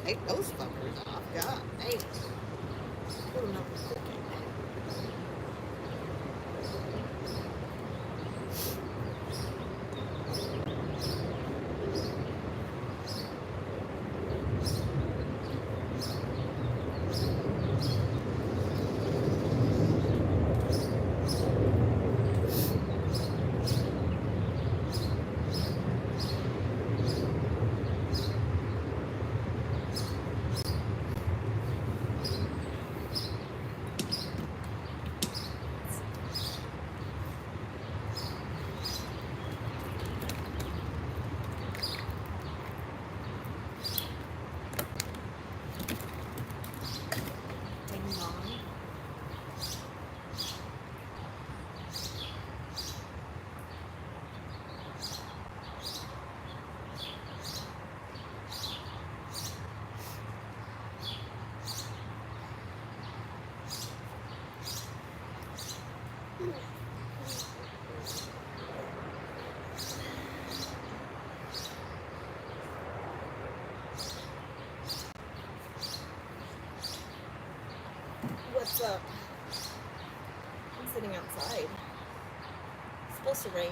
Take those fuckers off. God dang. Put them up and cooking. Ding dong. What's up? I'm sitting outside. It's supposed to rain.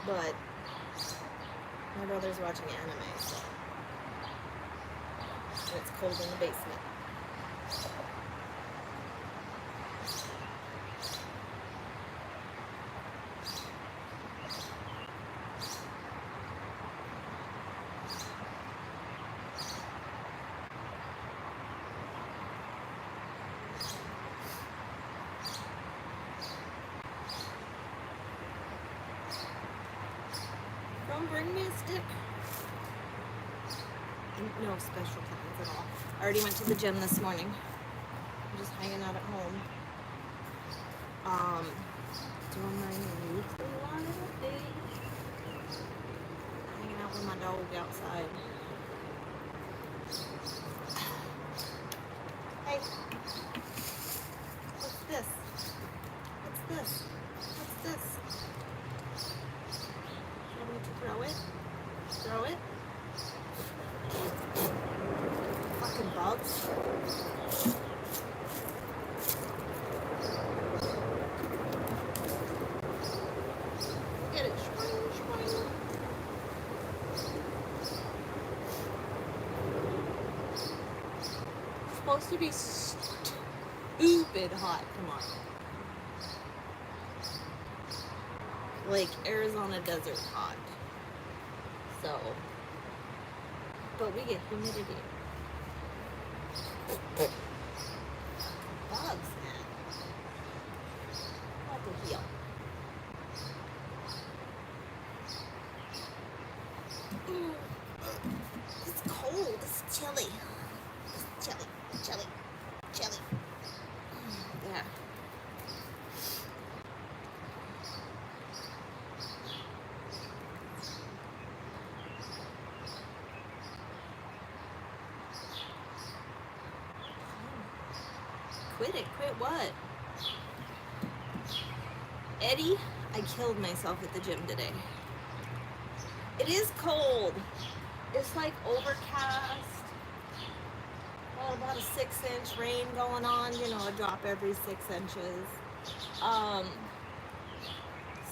But my brother's watching anime, so and it's cold in the basement. Don't bring me a stick. No special plans at all. I already went to the gym this morning. I'm just hanging out at home. Doing my weekly live day. Hanging out with my dog outside. Hey. What's this? What's this? What's this? Want me to throw it? Throw it? Fucking bugs. Get it. Shwing, shwing. It's supposed to be stupid hot tomorrow. Like Arizona desert hot. So, but we get humidity. Bugs, man. What the hell? It's cold. It's chilly. It's chilly. Chilly. Chilly. Yeah. Quit it. Quit what? Eddie, I killed myself at the gym today. It is cold. It's like overcast. Well, about a 6-inch rain going on. You know, a drop every 6 inches.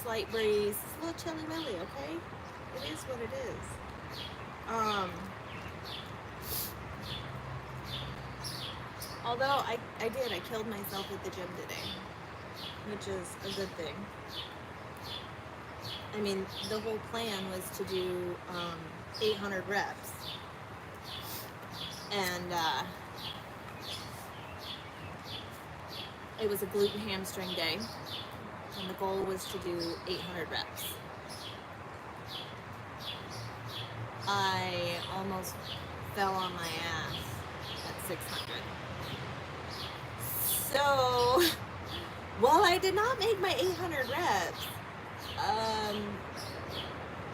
Slight breeze. It's a little chilly willy, okay? It is what it is. Although I killed myself at the gym today, which is a good thing. I mean, the whole plan was to do 800 reps, and it was a gluten hamstring day, and the goal was to do 800 reps. I almost fell on my ass at 600. So, while I did not make my 800 reps,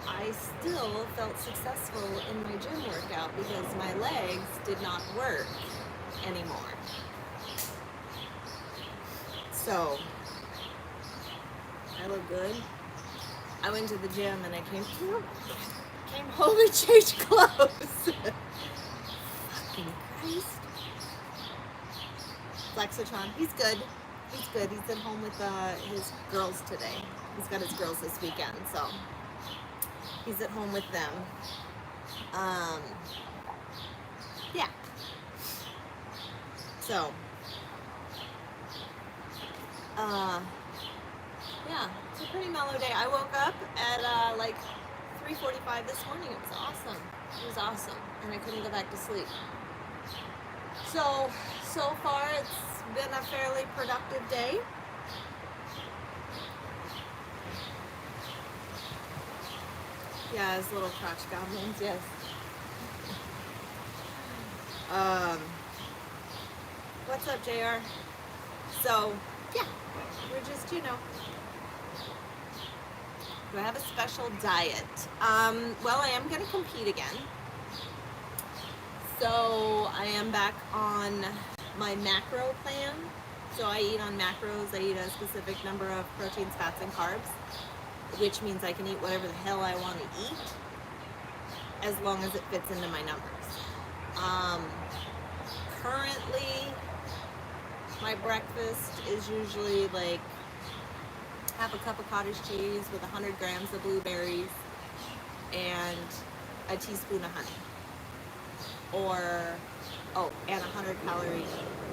I still felt successful in my gym workout because my legs did not work anymore. So, I look good. I went to the gym and I came home and changed clothes. Fucking Christ. Flexatron, he's good. He's good. He's at home with his girls today. He's got his girls this weekend, so he's at home with them. Yeah. So, yeah, it's a pretty mellow day. I woke up at like 3:45 this morning. It was awesome. It was awesome, and I couldn't go back to sleep. So far it's been a fairly productive day. Yeah, as little crotch goblins, yes. What's up, JR? So, yeah, we're just, you know. Do I have a special diet? Well, I am going to compete again. So, I am back on my macro plan. So, I eat on macros. I eat a specific number of proteins, fats, and carbs, which means I can eat whatever the hell I want to eat as long as it fits into my numbers. Currently, my breakfast is usually like half a cup of cottage cheese with 100 grams of blueberries and a teaspoon of honey. And 100 calorie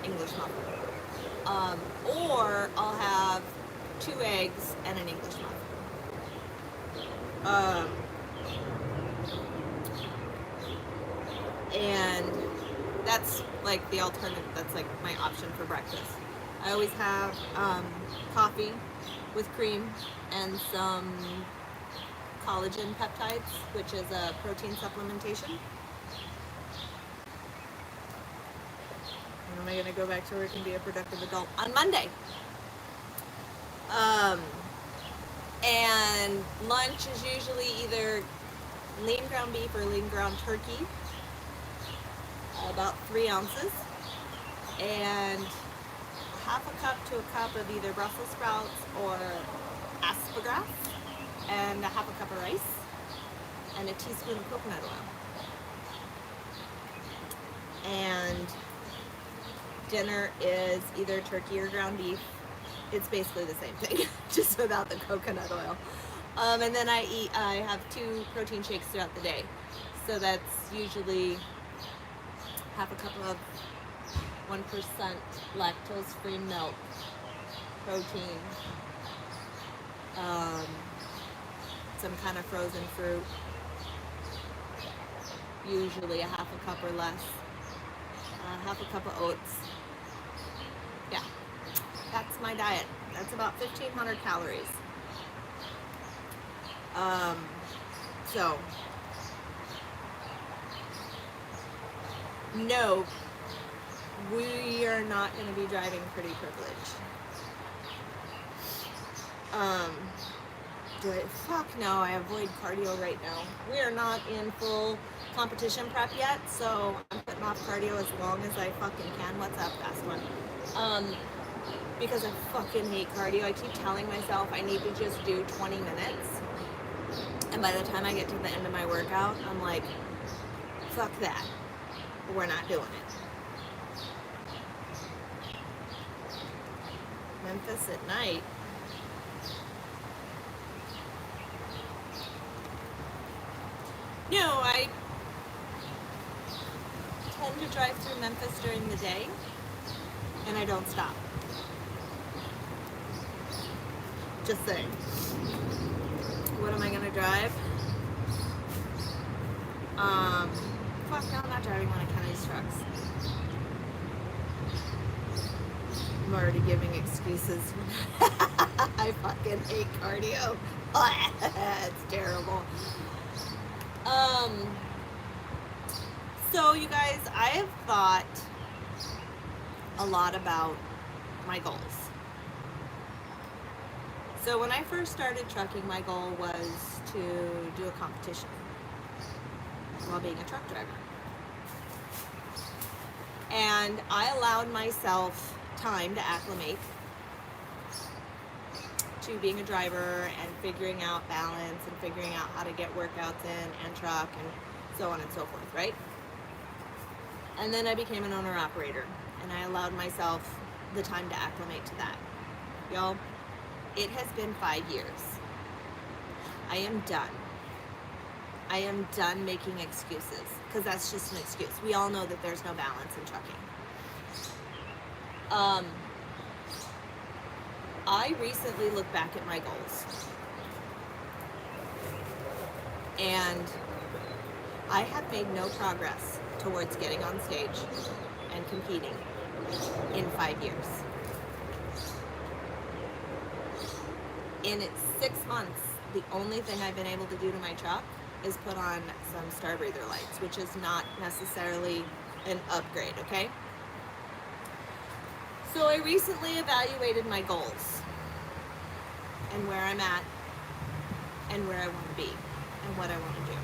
English muffin. Or I'll have 2 eggs and an English muffin. And that's like the alternative, that's like my option for breakfast. I always have coffee with cream and some collagen peptides, which is a protein supplementation. When am I going to go back to work and be a productive adult? On Monday. And lunch is usually either lean ground beef or lean ground turkey, about 3 ounces, and half a cup to a cup of either Brussels sprouts or asparagus, and a half a cup of rice, and a teaspoon of coconut oil. And dinner is either turkey or ground beef. It's basically the same thing, just without the coconut oil. And then I have 2 protein shakes throughout the day. So that's usually half a cup of 1% lactose-free milk, protein, some kind of frozen fruit, usually a half a cup or less, half a cup of oats. Yeah, that's my diet. That's about 1,500 calories. So, no, we are not going to be driving pretty privilege. Fuck no, I avoid cardio right now. We are not in full competition prep yet, so I'm putting off cardio as long as I fucking can. What's up, fast one? Because I fucking hate cardio. I keep telling myself I need to just do 20 minutes. And by the time I get to the end of my workout, I'm like, fuck that. We're not doing it. Memphis at night. No, I tend to drive through Memphis during the day, and I don't stop. Just saying. What am I gonna drive? Fuck no, I'm not driving one of Kenny's trucks. I'm already giving excuses. I fucking hate cardio. It's terrible. So you guys, I have thought a lot about my goals. So when I first started trucking, my goal was to do a competition while being a truck driver. And I allowed myself time to acclimate to being a driver and figuring out balance and figuring out how to get workouts in and truck and so on and so forth, right? And then I became an owner-operator, and I allowed myself the time to acclimate to that. Y'all, it has been 5 years. I am done. I am done making excuses, because that's just an excuse. We all know that there's no balance in trucking. I recently looked back at my goals, and I have made no progress towards getting on stage and competing in 5 years. In 6 months, the only thing I've been able to do to my truck is put on some star breather lights, which is not necessarily an upgrade, okay? So I recently evaluated my goals and where I'm at and where I want to be and what I want to do.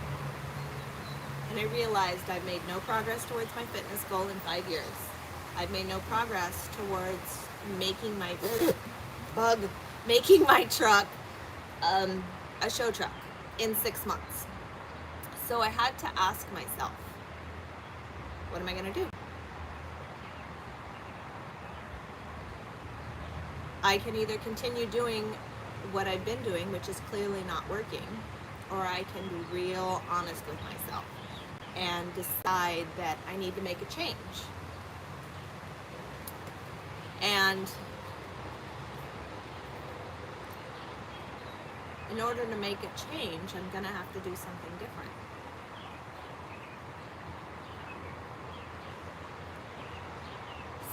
And I realized I've made no progress towards my fitness goal in 5 years. I've made no progress towards making my truck a show truck in 6 months. So I had to ask myself, what am I going to do? I can either continue doing what I've been doing, which is clearly not working, or I can be real honest with myself and decide that I need to make a change. And in order to make a change, I'm going to have to do something different.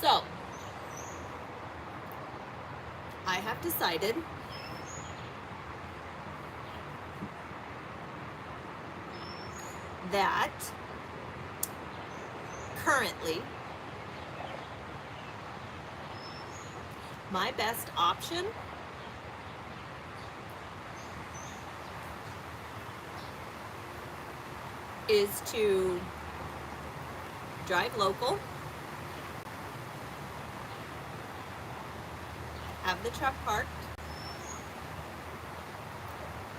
So, I have decided that currently my best option is to drive local, have the truck parked,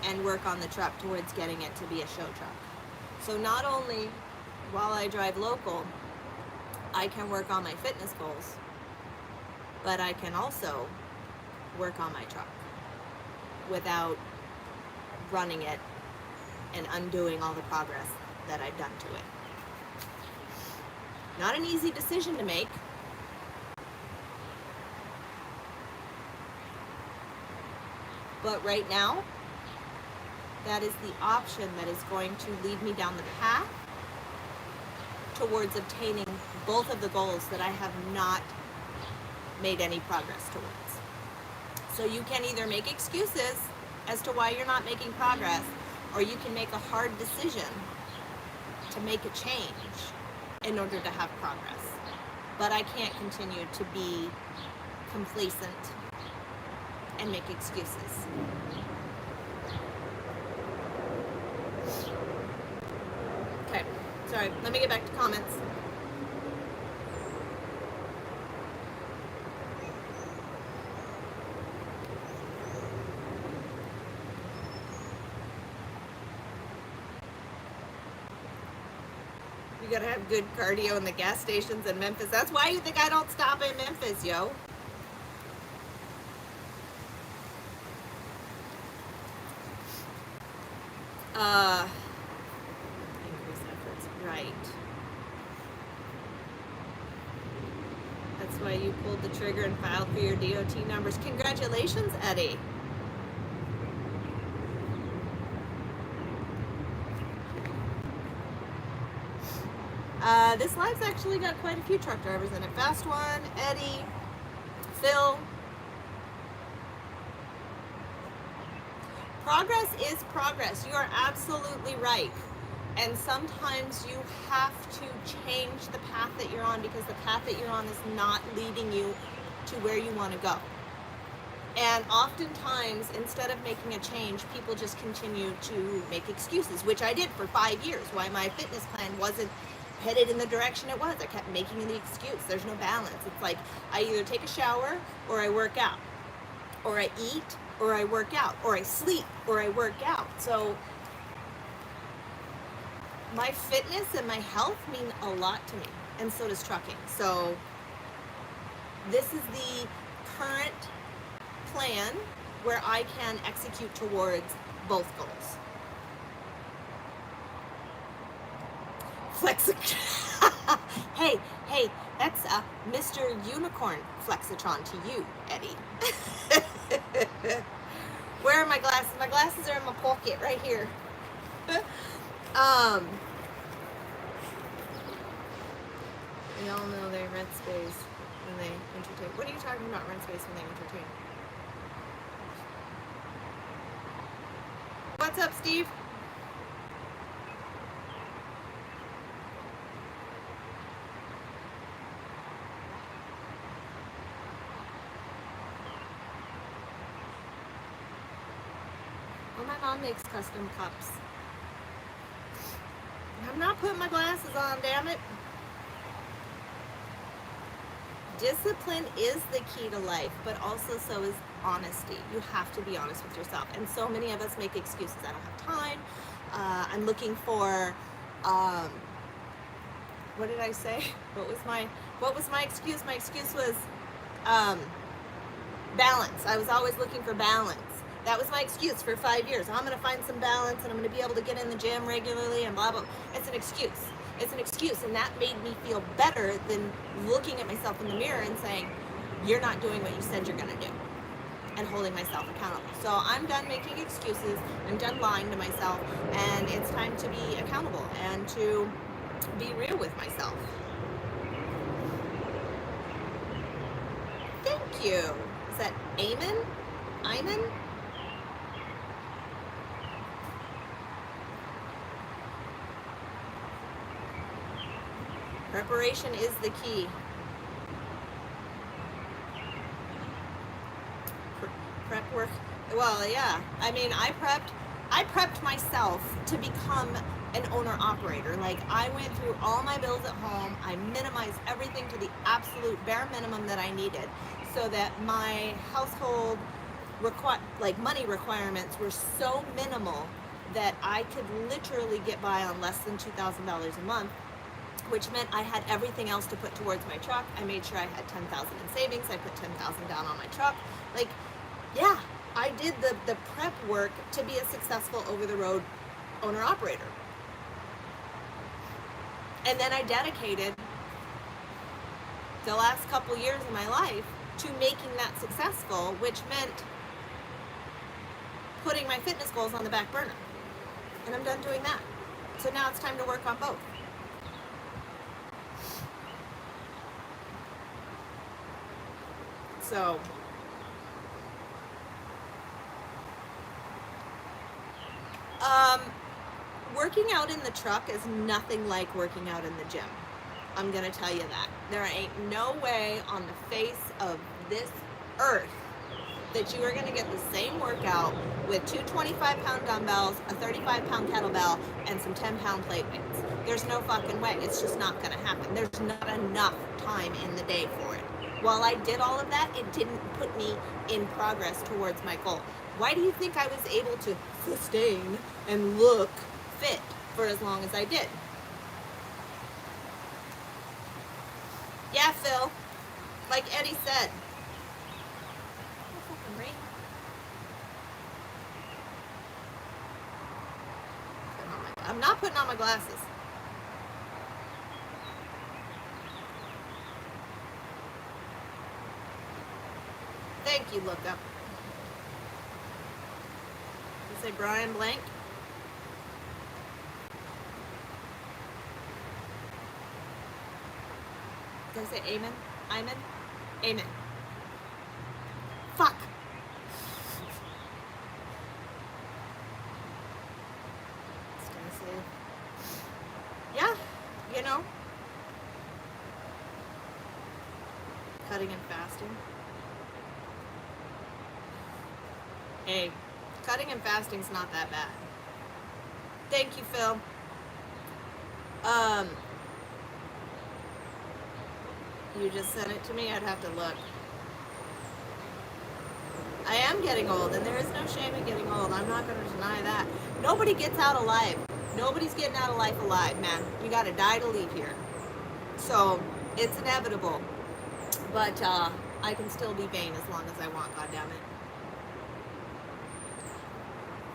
and work on the truck towards getting it to be a show truck. So not only while I drive local, I can work on my fitness goals, but I can also work on my truck without running it and undoing all the progress that I've done to it. Not an easy decision to make. But right now, that is the option that is going to lead me down the path towards obtaining both of the goals that I have not made any progress towards. So you can either make excuses as to why you're not making progress, or you can make a hard decision to make a change in order to have progress. But I can't continue to be complacent and make excuses. Okay, sorry, let me get back to comments. You gotta have good cardio in the gas stations in Memphis. That's why you think I don't stop in Memphis, yo. Increase efforts, right. That's why you pulled the trigger and filed for your DOT numbers. Congratulations, Eddie. This live's actually got quite a few truck drivers in it. Fast One, Eddie, Phil. Progress is progress. You are absolutely right. And sometimes you have to change the path that you're on because the path that you're on is not leading you to where you want to go. And oftentimes, instead of making a change, people just continue to make excuses, which I did for 5 years, why my fitness plan wasn't headed in the direction it was. I kept making the excuse. There's no balance. It's like I either take a shower or I work out, or I eat or I work out, or I sleep, or I work out. So my fitness and my health mean a lot to me, and so does trucking. So this is the current plan where I can execute towards both goals. Hey, that's Mr. Unicorn Flexatron to you, Eddie. Where are my glasses? My glasses are in my pocket right here. We all know they rent space when they entertain. What are you talking about, rent space when they entertain? What's up, Steve? Well, my mom makes custom cups. I'm not putting my glasses on, damn it. Discipline is the key to life, but also so is honesty. You have to be honest with yourself. And so many of us make excuses. I don't have time. I'm looking for, what did I say? What was my excuse? My excuse was balance. I was always looking for balance. That was my excuse for 5 years. I'm going to find some balance and I'm going to be able to get in the gym regularly and blah, blah. It's an excuse. It's an excuse. And that made me feel better than looking at myself in the mirror and saying, you're not doing what you said you're going to do, and holding myself accountable. So I'm done making excuses. I'm done lying to myself. And it's time to be accountable and to be real with myself. Thank you. Is that Eamon? Iman? Preparation is the key. Prep work. Well, yeah. I mean, I prepped myself to become an owner-operator. Like, I went through all my bills at home. I minimized everything to the absolute bare minimum that I needed, so that my household money requirements were so minimal that I could literally get by on less than $2,000 a month, which meant I had everything else to put towards my truck. I made sure I had $10,000 in savings. I put $10,000 down on my truck. Like, yeah, I did the prep work to be a successful over-the-road owner-operator. And then I dedicated the last couple years of my life to making that successful, which meant putting my fitness goals on the back burner. And I'm done doing that. So now it's time to work on both. So working out in the truck is nothing like working out in the gym. I'm gonna tell you that. There ain't no way on the face of this earth that you are gonna get the same workout with two 25-pound dumbbells, a 35-pound kettlebell, and some 10-pound plate weights. There's no fucking way. It's just not gonna happen. There's not enough time in the day for it. While I did all of that, it didn't put me in progress towards my goal. Why do you think I was able to sustain and look fit for as long as I did? Yeah, Phil. Like Eddie said. I'm not putting on my glasses. Thank you, look up. You say Brian Blank? Did I say Amen? Amen? Amen. Fuck. Yeah, you know, cutting and fasting. Hey, cutting and fasting's not that bad. Thank you, Phil. You just sent it to me. I'd have to look. I am getting old, and there is no shame in getting old. I'm not going to deny that. Nobody gets out alive. Nobody's getting out of life alive, man. You got to die to leave here. So it's inevitable. But I can still be vain as long as I want, goddammit.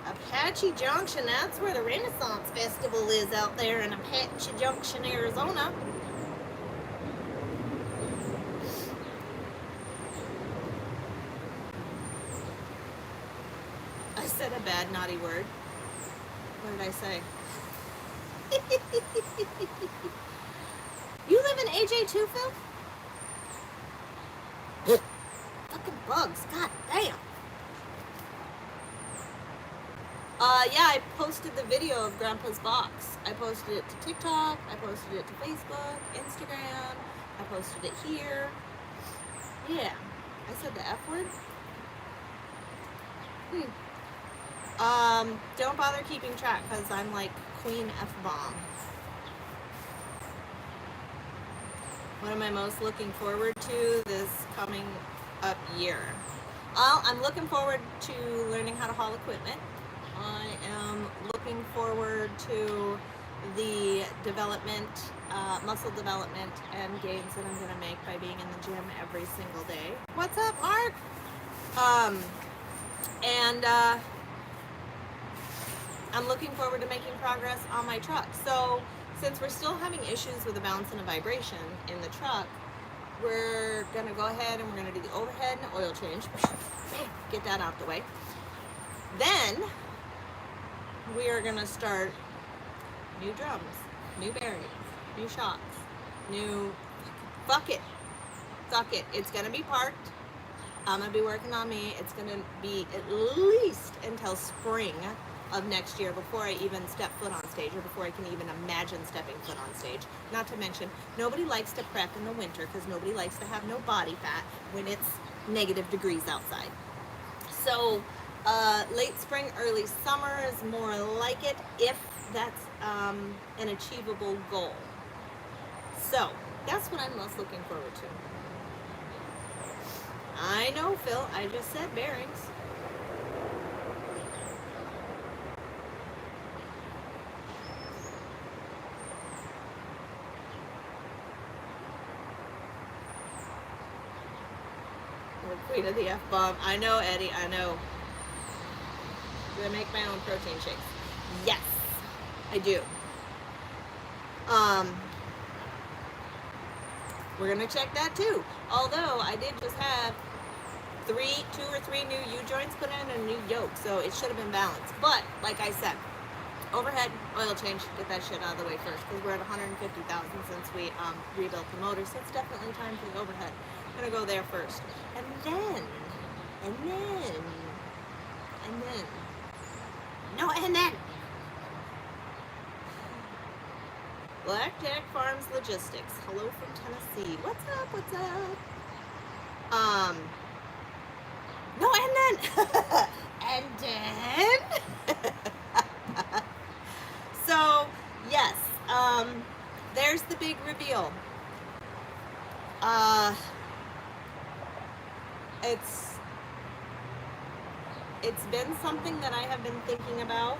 Apache Junction, that's where the Renaissance Festival is, out there in Apache Junction, Arizona. I said a bad, naughty word. What did I say? You live in AJ too, Phil? Fucking bugs, god damn. Yeah, I posted the video of Grandpa's box. I posted it to TikTok, I posted it to Facebook, Instagram, I posted it here. Yeah, I said the F word. Don't bother keeping track because I'm like Queen F-bomb. What am I most looking forward to this coming up year? Well, I'm looking forward to learning how to haul equipment. I am looking forward to the development, muscle development and gains that I'm going to make by being in the gym every single day. What's up, Mark? I'm looking forward to making progress on my truck. So since we're still having issues with a bounce and a vibration in the truck, we're going to go ahead and we're going to do the overhead and oil change. Get that out the way. Then we are going to start new drums, new bearings, new shocks, new... Fuck it. It's going to be parked. I'm going to be working on me. It's going to be at least until spring of next year before I even step foot on stage, or before I can even imagine stepping foot on stage. Not to mention, nobody likes to prep in the winter because nobody likes to have no body fat when it's negative degrees outside. So late spring, early summer is more like it, if that's an achievable goal. So that's what I'm most looking forward to. I know, Phil, I just said bearings. Queen of the F-bomb. I know, Eddie, I know. Do I make my own protein shakes? Yes, I do. We're gonna check that too. Although I did just have 2 or 3 new U-joints put in and a new yoke, so it should have been balanced. But like I said, overhead, oil change, get that shit out of the way first, because we're at 150,000 since we rebuilt the motor, so it's definitely time for the overhead. I'm gonna go there first, and then Blackjack Farms Logistics. Hello from Tennessee. What's up? No, and then so yes, there's the big reveal. It's been something that I have been thinking about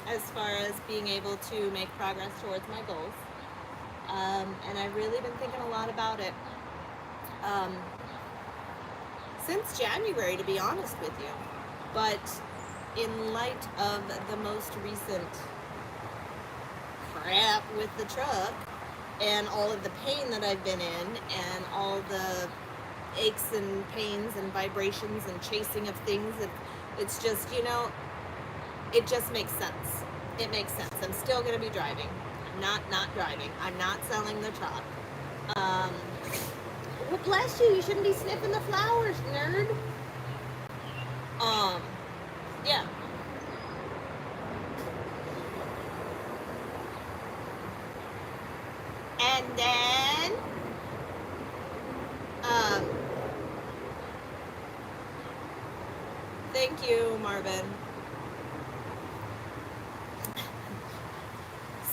as far as being able to make progress towards my goals. And I've really been thinking a lot about it since January, to be honest with you. But in light of the most recent crap with the truck and all of the pain that I've been in and all the aches and pains and vibrations and chasing of things, it's just, you know, it just makes sense. It makes sense. I'm still going to be driving. I'm not driving. I'm not selling the truck. Well, bless you. You shouldn't be sniffing the flowers, nerd. Yeah. And then, thank you, Marvin.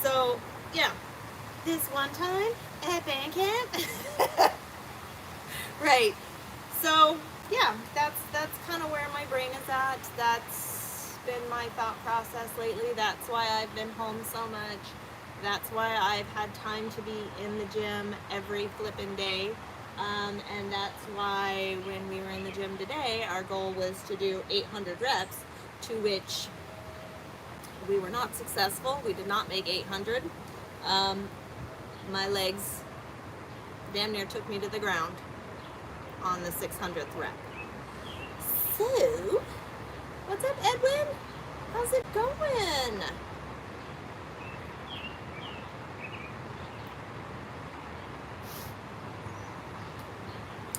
So, yeah, this one time at band camp, right, so yeah, that's kind of where my brain is at. That's been my thought process lately. That's why I've been home so much. That's why I've had time to be in the gym every flippin' day. And that's why when we were in the gym today, our goal was to do 800 reps, to which we were not successful. We did not make 800. Um, my legs damn near took me to the ground on the 600th rep. So, what's up, Edwin? How's it going?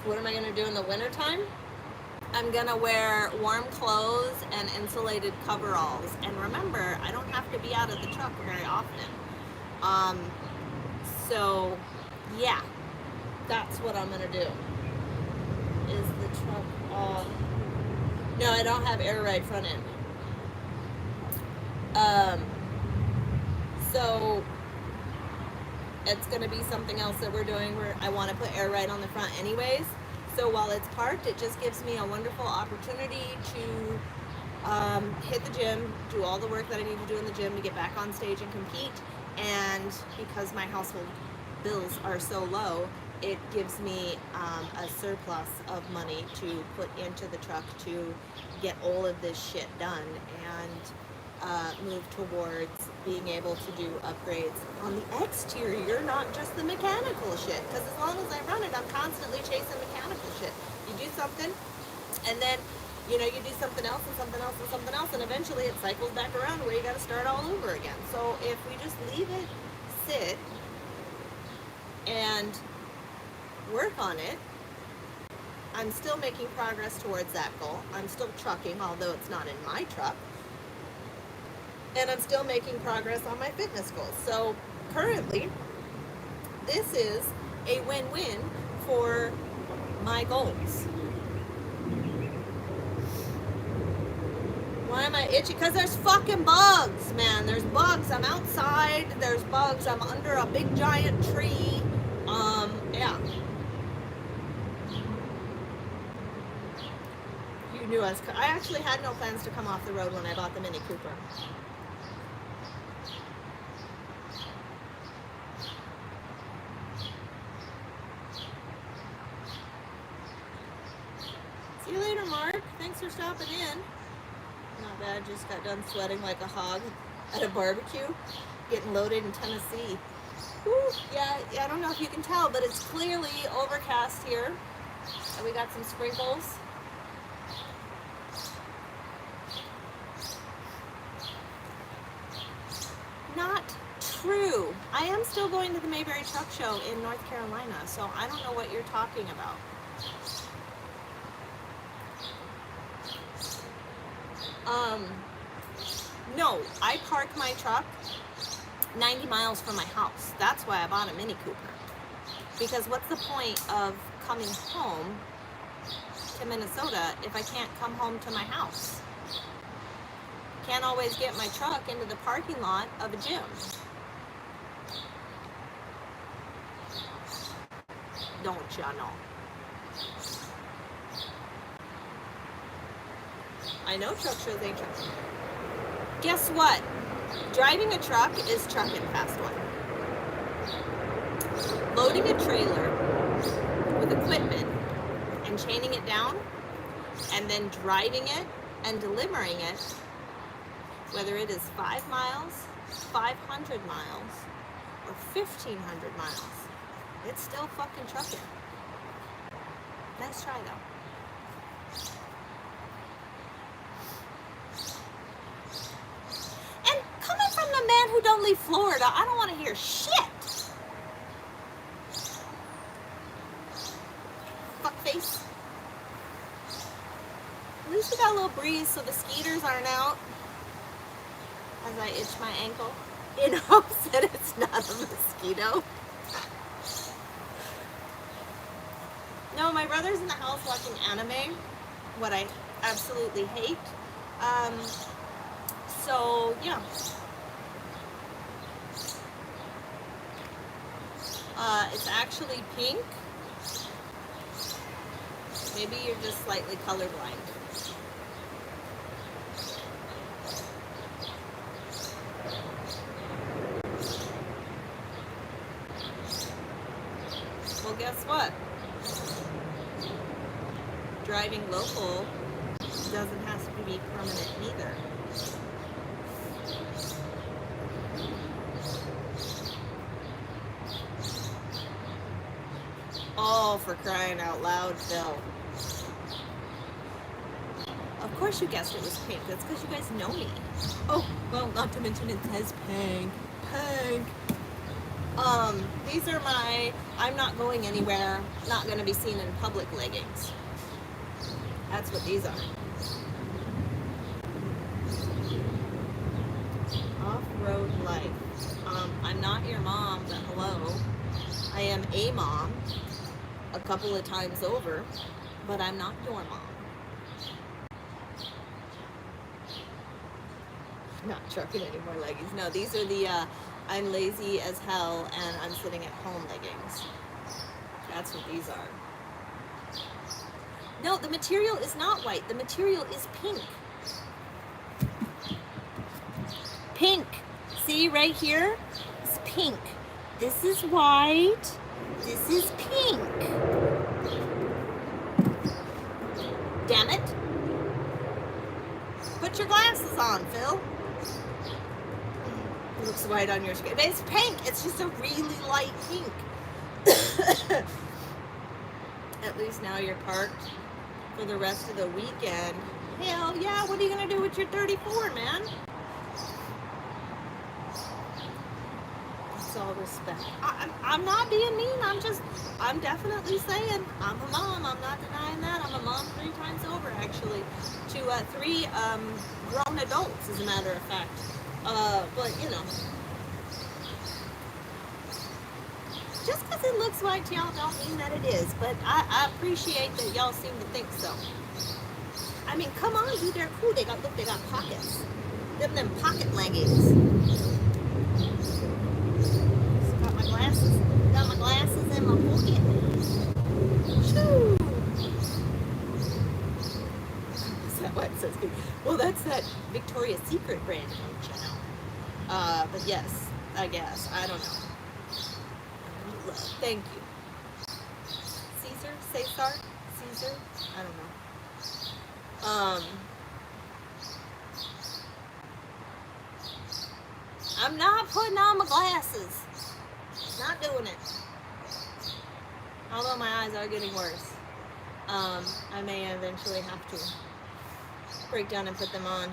What am I going to do in the wintertime? I'm going to wear warm clothes and insulated coveralls. And remember, I don't have to be out of the truck very often. So, yeah, that's what I'm going to do. Is the truck on? No, I don't have air ride front end. So it's going to be something else that we're doing where I want to put air ride on the front anyways. So while it's parked, it just gives me a wonderful opportunity to hit the gym, do all the work that I need to do in the gym to get back on stage and compete. And because my household bills are so low, it gives me a surplus of money to put into the truck to get all of this shit done and move towards being able to do upgrades on the exterior, not just the mechanical shit. Because as long as I run it, I'm constantly chasing mechanical shit. You do something, and then you do something else and something else and something else, and eventually it cycles back around where you got to start all over again. So if we just leave it sit and work on it, I'm still making progress towards that goal. I'm still trucking, although it's not in my truck. And I'm still making progress on my fitness goals. So currently, this is a win-win for my goals. Why am I itchy? Because there's fucking bugs, man. There's bugs. I'm outside. There's bugs. I'm under a big giant tree. Yeah. You knew I actually had no plans to come off the road when I bought the Mini Cooper. See you later, Mark. Thanks for stopping in. Not bad. Just got done sweating like a hog at a barbecue, getting loaded in Tennessee. Whew, yeah, I don't know if you can tell, but it's clearly overcast here. And we got some sprinkles. Not true. I am still going to the Mayberry Truck Show in North Carolina, so I don't know what you're talking about. No, I park my truck 90 miles from my house. That's why I bought a Mini Cooper. Because what's the point of coming home to Minnesota if I can't come home to my house? Can't always get my truck into the parking lot of a gym. Don't ya know? I know truck shows ain't truck. Guess what? Driving a truck is trucking fast one. Loading a trailer with equipment and chaining it down and then driving it and delivering it, whether it is 5 miles, 500 miles, or 1,500 miles, it's still fucking trucking. Nice try though. And coming from the man who don't leave Florida, I don't want to hear shit. Fuckface. At least we got a little breeze so the skeeters aren't out as I itch my ankle in hopes that it's not a mosquito. No, my brother's in the house watching anime, what I absolutely hate. So, yeah. It's actually pink. Maybe you're just slightly colorblind. Well, guess what? Driving local doesn't have to be permanent either. Oh, for crying out loud, Phil. Of course you guessed it was pink. That's because you guys know me. Oh, well, not to mention it says pink. Pink. These are my I'm not going anywhere, not going to be seen in public leggings. That's what these are. Off-road life. I'm not your mom, but hello. I am a mom a couple of times over, but I'm not your mom. Not trucking any more leggings. No, these are the I'm lazy as hell and I'm sitting at home leggings. That's what these are. No, the material is not white. The material is pink. Pink. See right here? It's pink. This is white. This is pink. Damn it. Put your glasses on, Phil. It looks white on your screen. It's pink. It's just a really light pink. At least now you're parked for the rest of the weekend. Hell yeah, what are you going to do with your 34, man? It's all respect. I'm not being mean. I'm definitely saying I'm a mom. I'm not denying that. I'm a mom 3 times over, actually, to 3 grown adults, as a matter of fact. But, you know, just because it looks white to y'all don't mean that it is. But I appreciate that y'all seem to think so. I mean, come on, dude, they're cool. They got pockets. Them pocket leggings. Got my glasses in my pocket. Shoo! Is that why it says pink? Well, that's that Victoria's Secret brand, don't you know? But yes, I guess. I don't know. Thank you. Caesar? I don't know. I'm not putting on my glasses. Not doing it. Although my eyes are getting worse. I may eventually have to break down and put them on.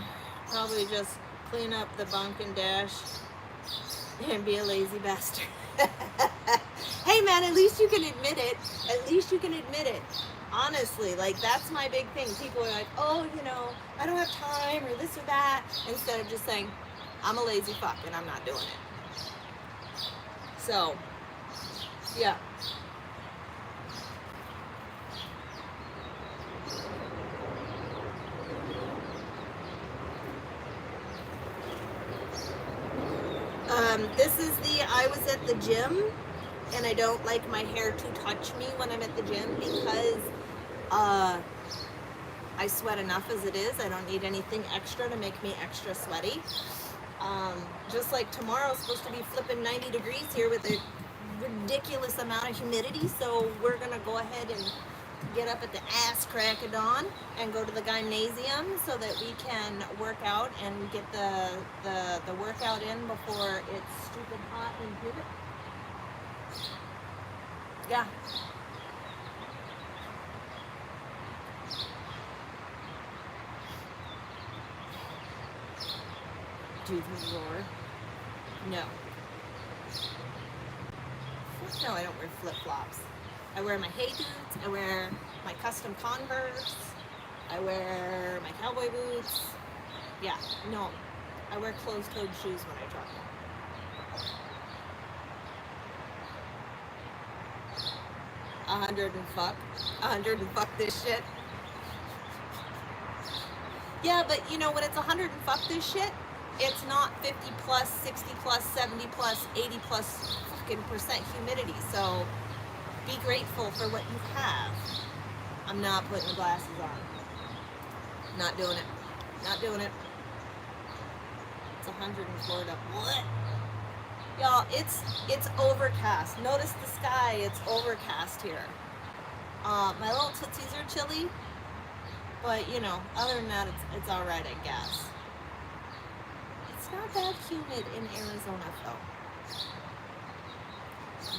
Probably just clean up the bunk and dash and be a lazy bastard. Hey man, at least you can admit it. At least you can admit it. Honestly, like that's my big thing. People are like, oh, you know, I don't have time or this or that. Instead of just saying, I'm a lazy fuck and I'm not doing it. So, yeah. This is I was at the gym and I don't like my hair to touch me when I'm at the gym because I sweat enough as it is. I don't need anything extra to make me extra sweaty. Just like tomorrow's supposed to be flipping 90 degrees here with a ridiculous amount of humidity, so we're gonna go ahead and get up at the ass crack of dawn and go to the gymnasium so that we can work out and get the workout in before it's stupid hot and humid. Yeah. Do the roar. No. No, I don't wear flip-flops. I wear my Hey Dudes, I wear my custom Converse, I wear my cowboy boots. Yeah, no. I wear closed-toed shoes when I travel. A hundred and fuck this shit. Yeah, but you know, when it's 100 and fuck this shit, it's not 50 plus, 60 plus, 70 plus, 80 plus fucking % humidity. So be grateful for what you have. I'm not putting the glasses on. Not doing it. Not doing it. It's 104 up. What? Y'all, it's overcast. Notice the sky, it's overcast here. My little tootsies are chilly, but you know, other than that, it's all right, I guess. It's not that humid in Arizona, though.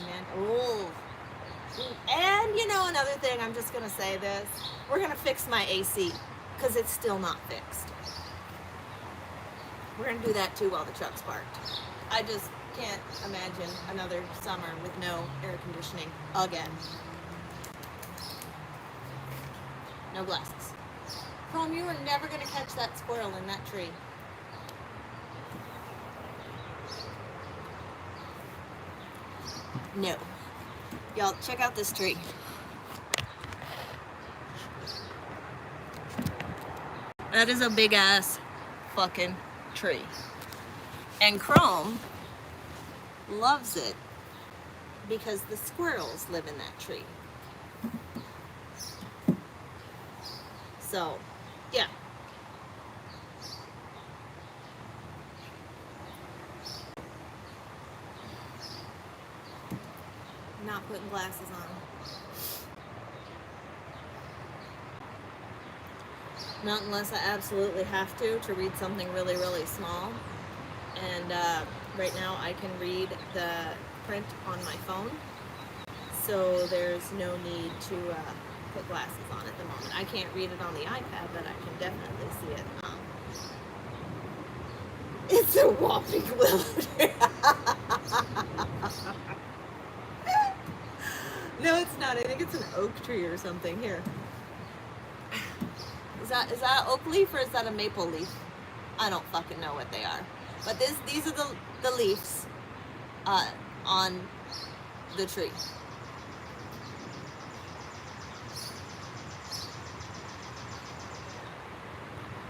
Man, oh. And you know, another thing, I'm just gonna say this: we're gonna fix my AC because it's still not fixed. We're gonna do that too while the truck's parked. I just can't imagine another summer with no air conditioning again. No glasses. Chrome, you were never gonna catch that squirrel in that tree. No. Y'all, check out this tree. That is a big ass fucking tree. And Chrome loves it because the squirrels live in that tree. So, yeah. Not putting glasses on. Not unless I absolutely have to read something really, really small. And right now I can read the print on my phone. So there's no need to put glasses on at the moment. I can't read it on the iPad, but I can definitely see it. It's a whopping willow. No, it's not. I think it's an oak tree or something. Here. Is that oak leaf or is that a maple leaf? I don't fucking know what they are. But these are the leaves on the tree.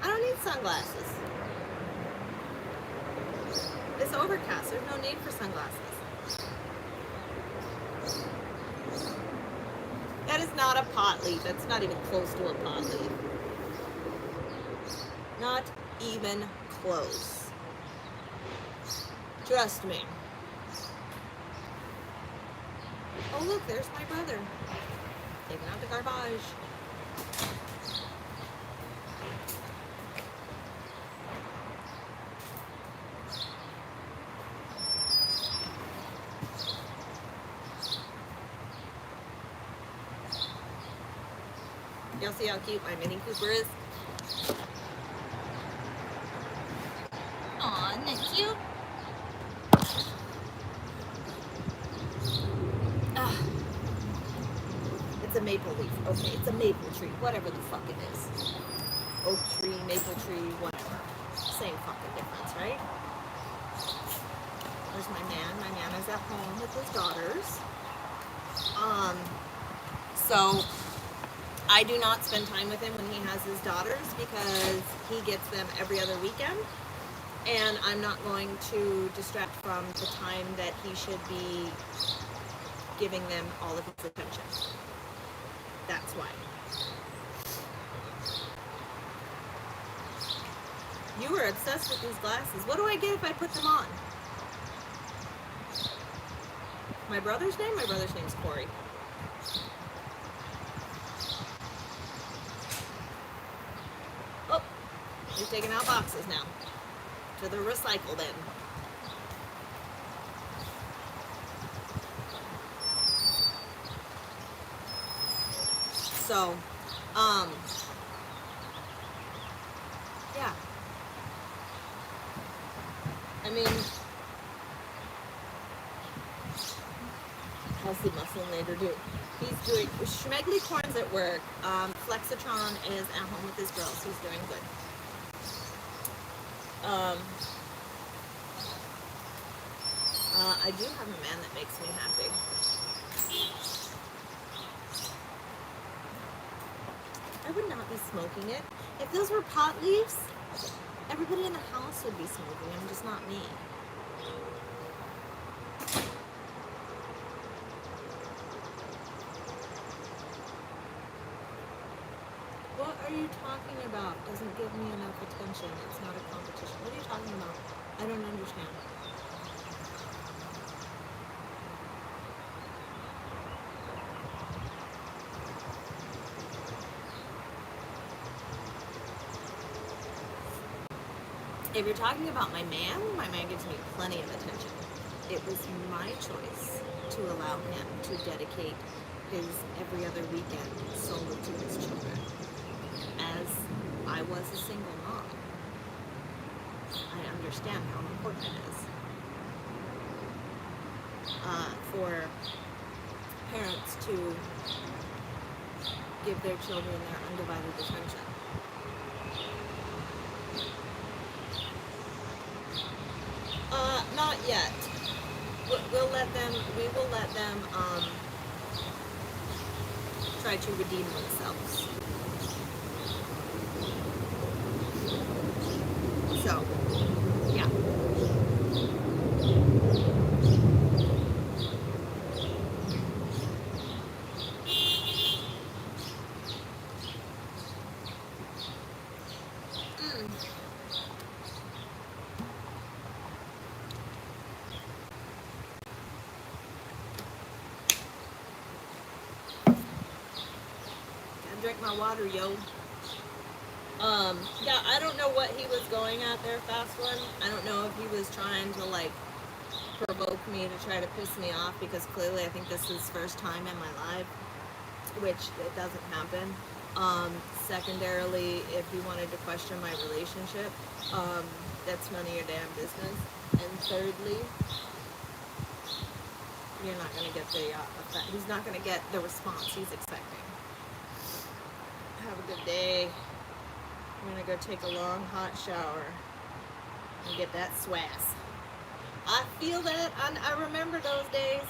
I don't need sunglasses. It's overcast. There's no need for sunglasses. That is not a pot leaf. That's not even close to a pot leaf. Not even close. Trust me. Oh look, there's my brother. Taking out the garbage. Y'all see how cute my Mini Cooper is? Aw, isn't it cute? It's a maple leaf. Okay, it's a maple tree. Whatever the fuck it is. Oak tree, maple tree, whatever. Same fucking difference, right? There's my man. My man is at home with his daughters. So I do not spend time with him when he has his daughters because he gets them every other weekend. And I'm not going to distract from the time that he should be giving them all of his attention. That's why. You were obsessed with these glasses. What do I get if I put them on? My brother's name? My brother's name's Corey. Oh, he's taking out boxes now. To the recycle bin. So, yeah. I mean, how's the muscle later do? He's doing, Schmeggly Corn's at work. Flexitron is at home with his girls. He's doing good. I do have a man that makes me happy. I would not be smoking it. If those were pot leaves, everybody in the house would be smoking them, just not me. are you talking about? Doesn't give me enough attention. It's not a competition. What are you talking about? I don't understand. If you're talking about my man gives me plenty of attention. It was my choice to allow him to dedicate his every other weekend solely to his children. As I was a single mom, I understand how important it is for parents to give their children their undivided attention. Not yet. We will let them try to redeem themselves. So, yeah. Drink my water, yo. Yeah, I don't know what he was going at there, Fast One. I don't know if he was trying to, like, provoke me to try to piss me off, because clearly I think this is first time in my life, which it doesn't happen. Secondarily, if he wanted to question my relationship, that's none of your damn business. And thirdly, you're not going to get the effect. He's not going to get the response he's expecting. Have a good day. I'm gonna go take a long hot shower and get that swass. I feel that. I remember those days.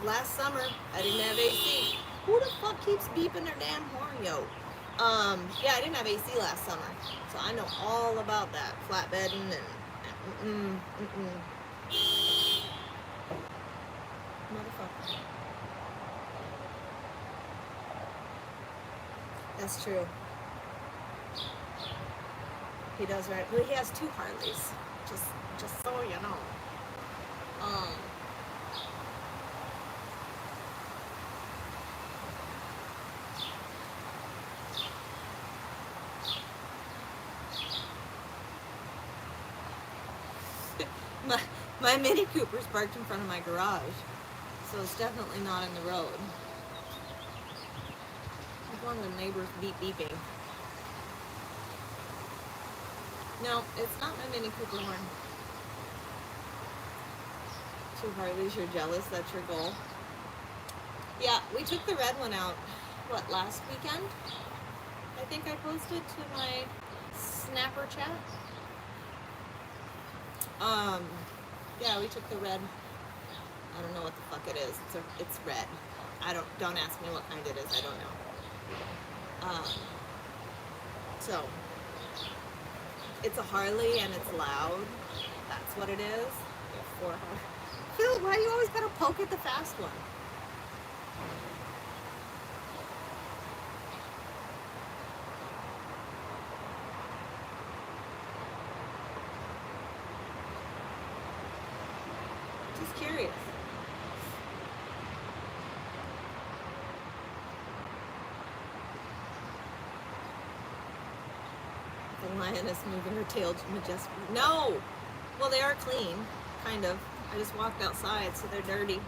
Last summer I didn't have AC. Who the fuck keeps beeping their damn horn, yo? Yeah, I didn't have AC last summer, so I know all about that flatbedding and motherfucker. That's true. He does, right? Well, he has 2 Harleys. Just so you know. My Mini Cooper's parked in front of my garage, so it's definitely not in the road. One of the neighbors beeping. No, it's not my Mini Cooper horn. 2 Harleys, you're jealous, that's your goal. Yeah, we took the red one out, what, last weekend? I think I posted to my Snapper chat. Yeah, we took the red. I don't know what the fuck it is. It's red. Don't ask me what kind it is, I don't know. So it's a Harley and it's loud. That's what it is. Phil, why you always gotta poke at the fast one? Just curious. The lioness moving her tail majestically. No! Well, they are clean, kind of. I just walked outside, so they're dirty.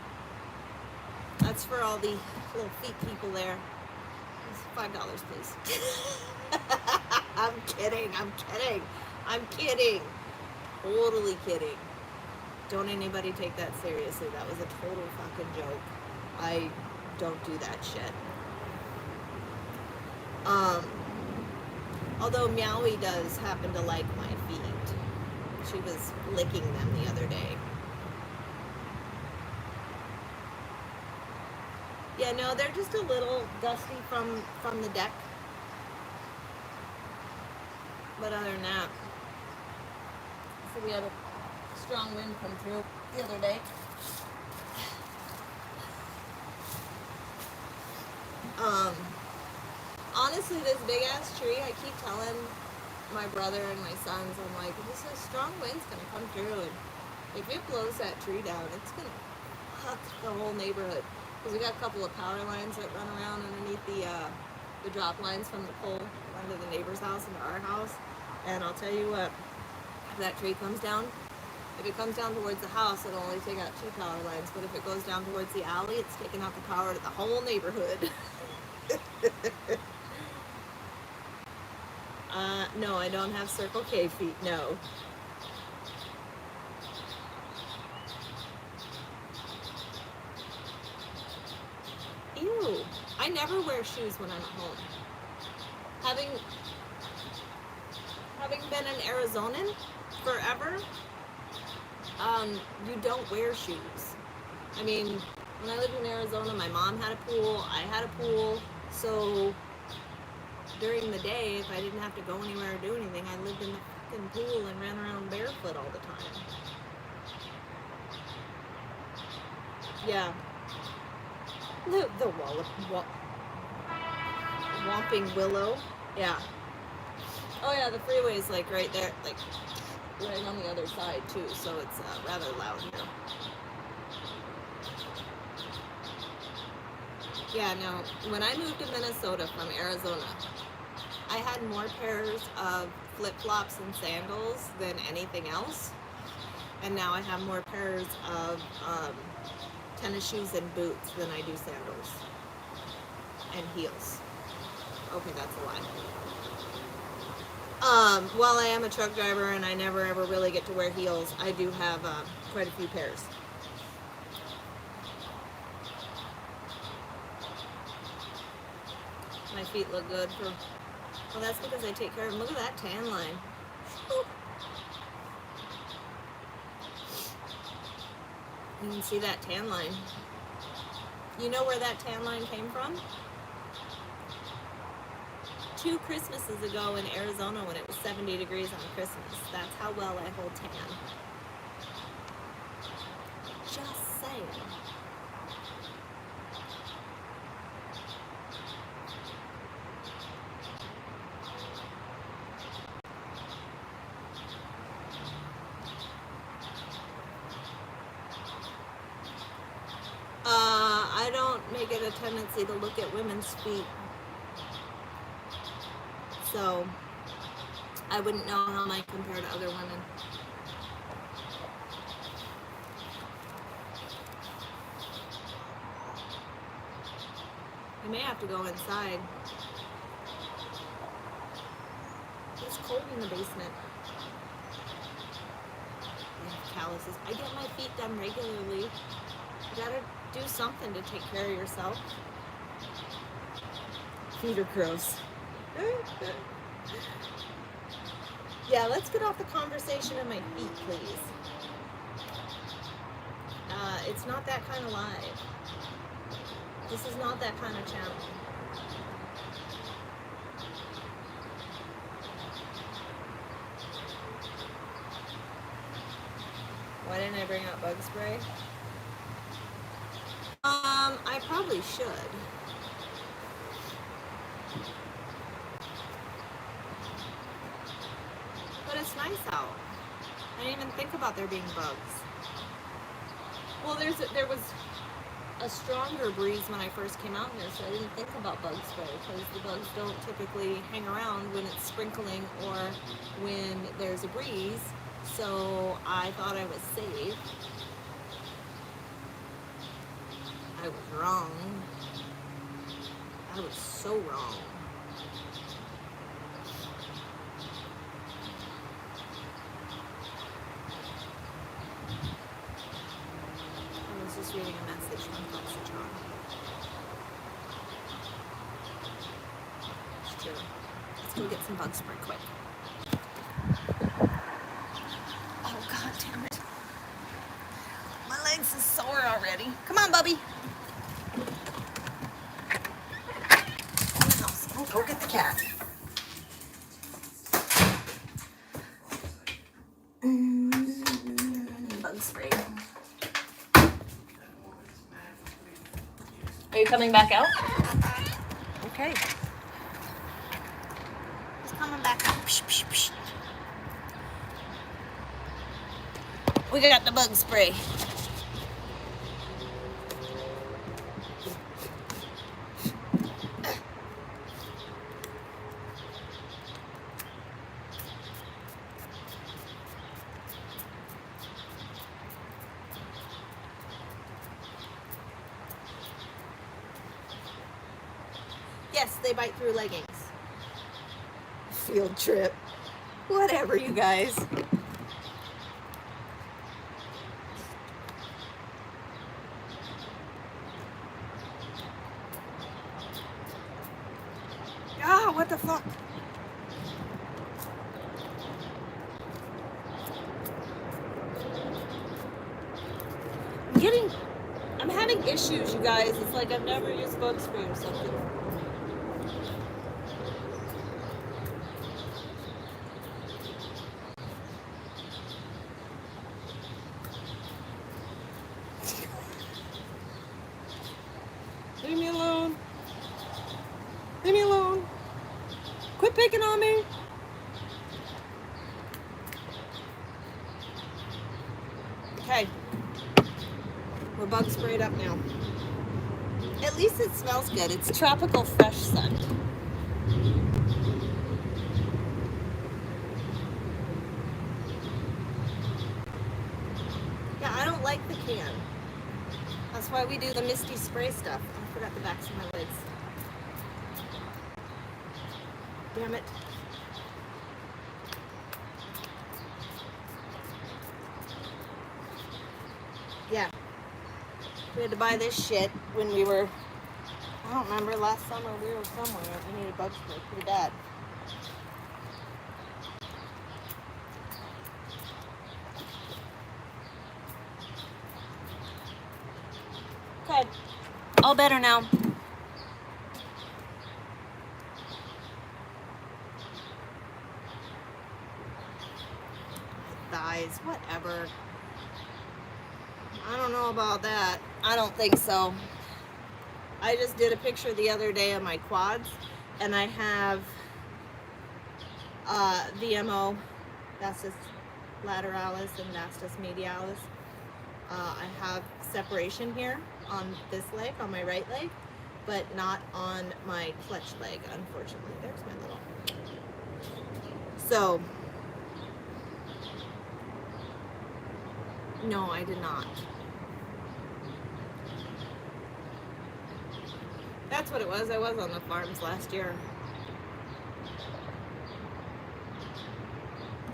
That's for all the little feet people there. It's $5, please. I'm kidding. Totally kidding. Don't anybody take that seriously. That was a total fucking joke. I don't do that shit. Although Meowie does happen to like my feet. She was licking them the other day. Yeah, no, they're just a little dusty from the deck. But other than that, so we had a strong wind come through the other day. honestly, this big ass tree, I keep telling my brother and my sons, I'm like, this is strong wind's gonna come through, and if it blows that tree down, it's gonna fuck the whole neighborhood. Because we got a couple of power lines that run around underneath the drop lines from the pole under the neighbor's house into our house. And I'll tell you what, if that tree comes down, if it comes down towards the house, it'll only take out 2 power lines. But if it goes down towards the alley, it's taking out the power to the whole neighborhood. No, I don't have Circle K feet, no. Ew. I never wear shoes when I'm at home. Having been an Arizonan forever, you don't wear shoes. I mean, when I lived in Arizona, my mom had a pool, I had a pool, so during the day, if I didn't have to go anywhere or do anything, I lived in the fucking pool and ran around barefoot all the time. Yeah. The Whomping Willow. Yeah. Oh yeah, the freeway's like right there, like right on the other side too, so it's rather loud here. Yeah, no, when I moved to Minnesota from Arizona, I had more pairs of flip-flops and sandals than anything else. And now I have more pairs of tennis shoes and boots than I do sandals. And heels. Okay, that's a lie. While I am a truck driver and I never ever really get to wear heels, I do have quite a few pairs. My feet look good for... Well, that's because I take care of them. Look at that tan line. You can see that tan line. You know where that tan line came from? 2 Christmases ago in Arizona when it was 70 degrees on Christmas. That's how well I hold tan. Just saying. I don't make it a tendency to look at women's feet. So, I wouldn't know how I compare to other women. I may have to go inside. It's cold in the basement. I have calluses. I get my feet done regularly. You gotta do something to take care of yourself. Feet are gross. Yeah, let's get off the conversation of my feet, please. It's not that kind of live. This is not that kind of channel. Why didn't I bring out bug spray? I probably should. But it's nice out. I didn't even think about there being bugs. Well, there was a stronger breeze when I first came out here, so I didn't think about bug spray because the bugs don't typically hang around when it's sprinkling or when there's a breeze. So I thought I was safe. I was wrong. I was so wrong. I was just reading a message from Oxygen. It's true. Let's go get some bug spray quick. Oh, God damn it. My legs is sore already. Come on, Bubby. Go get the cat. Bug spray. Are you coming back out? Okay. Come back up. Psh, psh, psh. We got the bug spray. Yes, they bite through leggings. Field trip. Whatever, you guys. Ah, what the fuck? I'm having issues, you guys. It's like I've never used bug spray or something. Leave me alone. Leave me alone. Quit picking on me. Okay. We're bug sprayed up now. At least it smells good. It's tropical fresh scent. Yeah, I don't like the can. That's why we do the misty spray stuff. I forgot the backs of my legs. Damn it. Yeah. We had to buy this shit when we were, I don't remember, last summer we were somewhere. We needed bug spray pretty bad. Okay. All better now. Thighs, whatever. I don't know about that. I don't think so. I just did a picture the other day of my quads, and I have VMO, vastus lateralis and vastus medialis. I have separation here on this leg, on my right leg, but not on my clutch leg, unfortunately. There's my little. So, no, I did not. That's what it was. I was on the farms last year.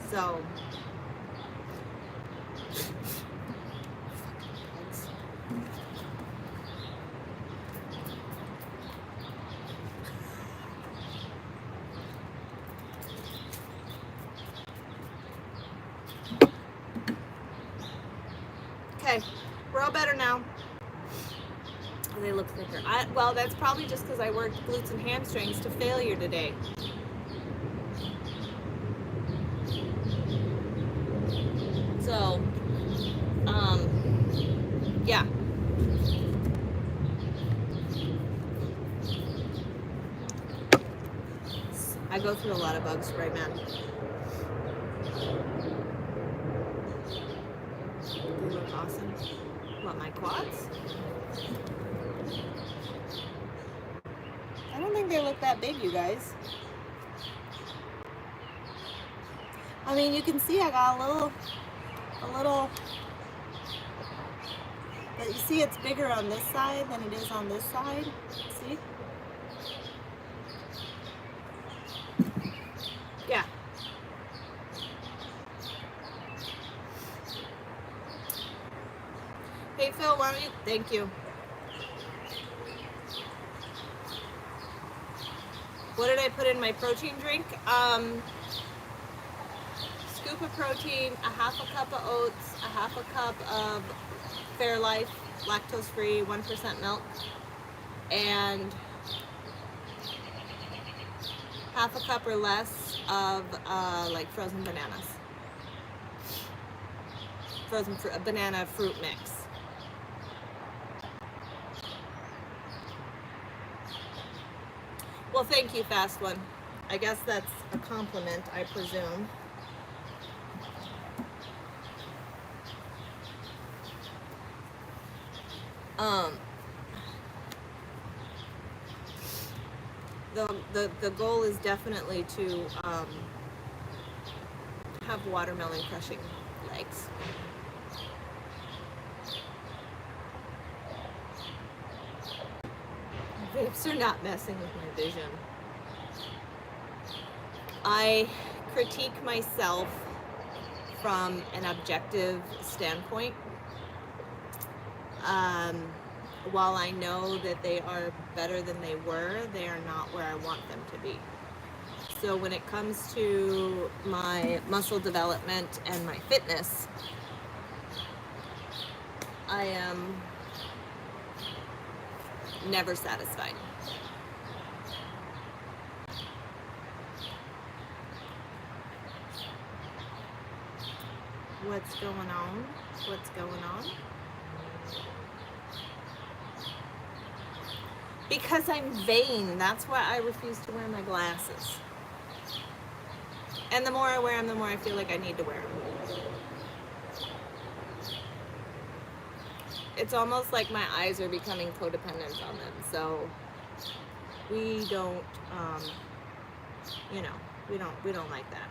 So, okay, we're all better now. They look thicker. Well, that's probably just because I worked glutes and hamstrings to failure today. So, yeah. I go through a lot of bug spray, man. They look awesome. What, my quads? I don't think they look that big, you guys. I mean, you can see I got a little, but you see it's bigger on this side than it is on this side. See? Yeah. Hey, Phil, why don't you? Thank you. What did I put in my protein drink? Scoop of protein, a half a cup of oats, a half a cup of Fairlife, lactose-free, 1% milk, and half a cup or less of like frozen bananas. Frozen banana fruit mix. Well, thank you, Fast One. I guess that's a compliment, I presume. Um, the goal is definitely to have watermelon crushing legs. Vapes are not messing with my vision. I critique myself from an objective standpoint. While I know that they are better than they were, they are not where I want them to be. So when it comes to my muscle development and my fitness, I am never satisfied. What's going on? What's going on? Because I'm vain. That's why I refuse to wear my glasses. And the more I wear them, the more I feel like I need to wear them. It's almost like my eyes are becoming codependent on them. So we don't, we don't like that.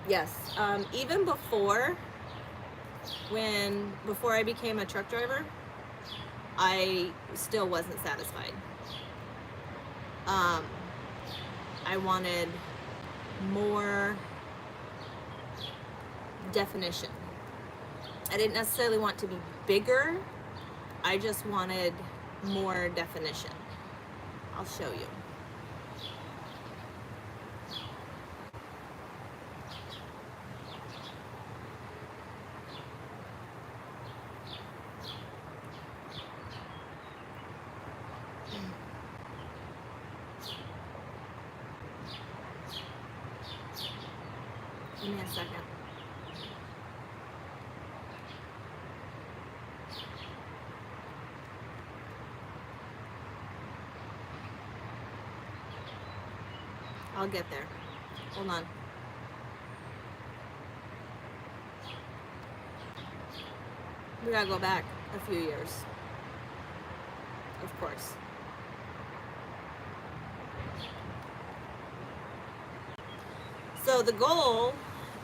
Yes, even before I became a truck driver, I still wasn't satisfied. I wanted more definition. I didn't necessarily want to be bigger. I just wanted more definition. I'll show you. Give me a second. I'll get there. Hold on. We gotta go back a few years. Of course. So the goal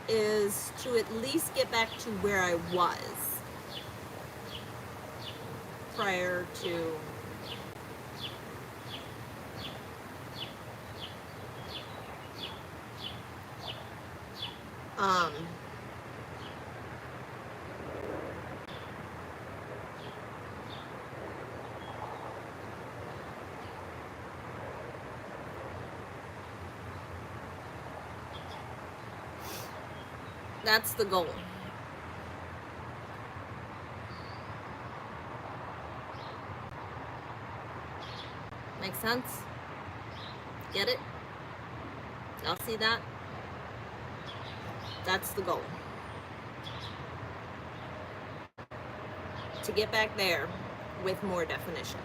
is to at least get back to where I was prior to that's the goal. Make sense? Get it? Y'all see that? That's the goal. To get back there with more definition.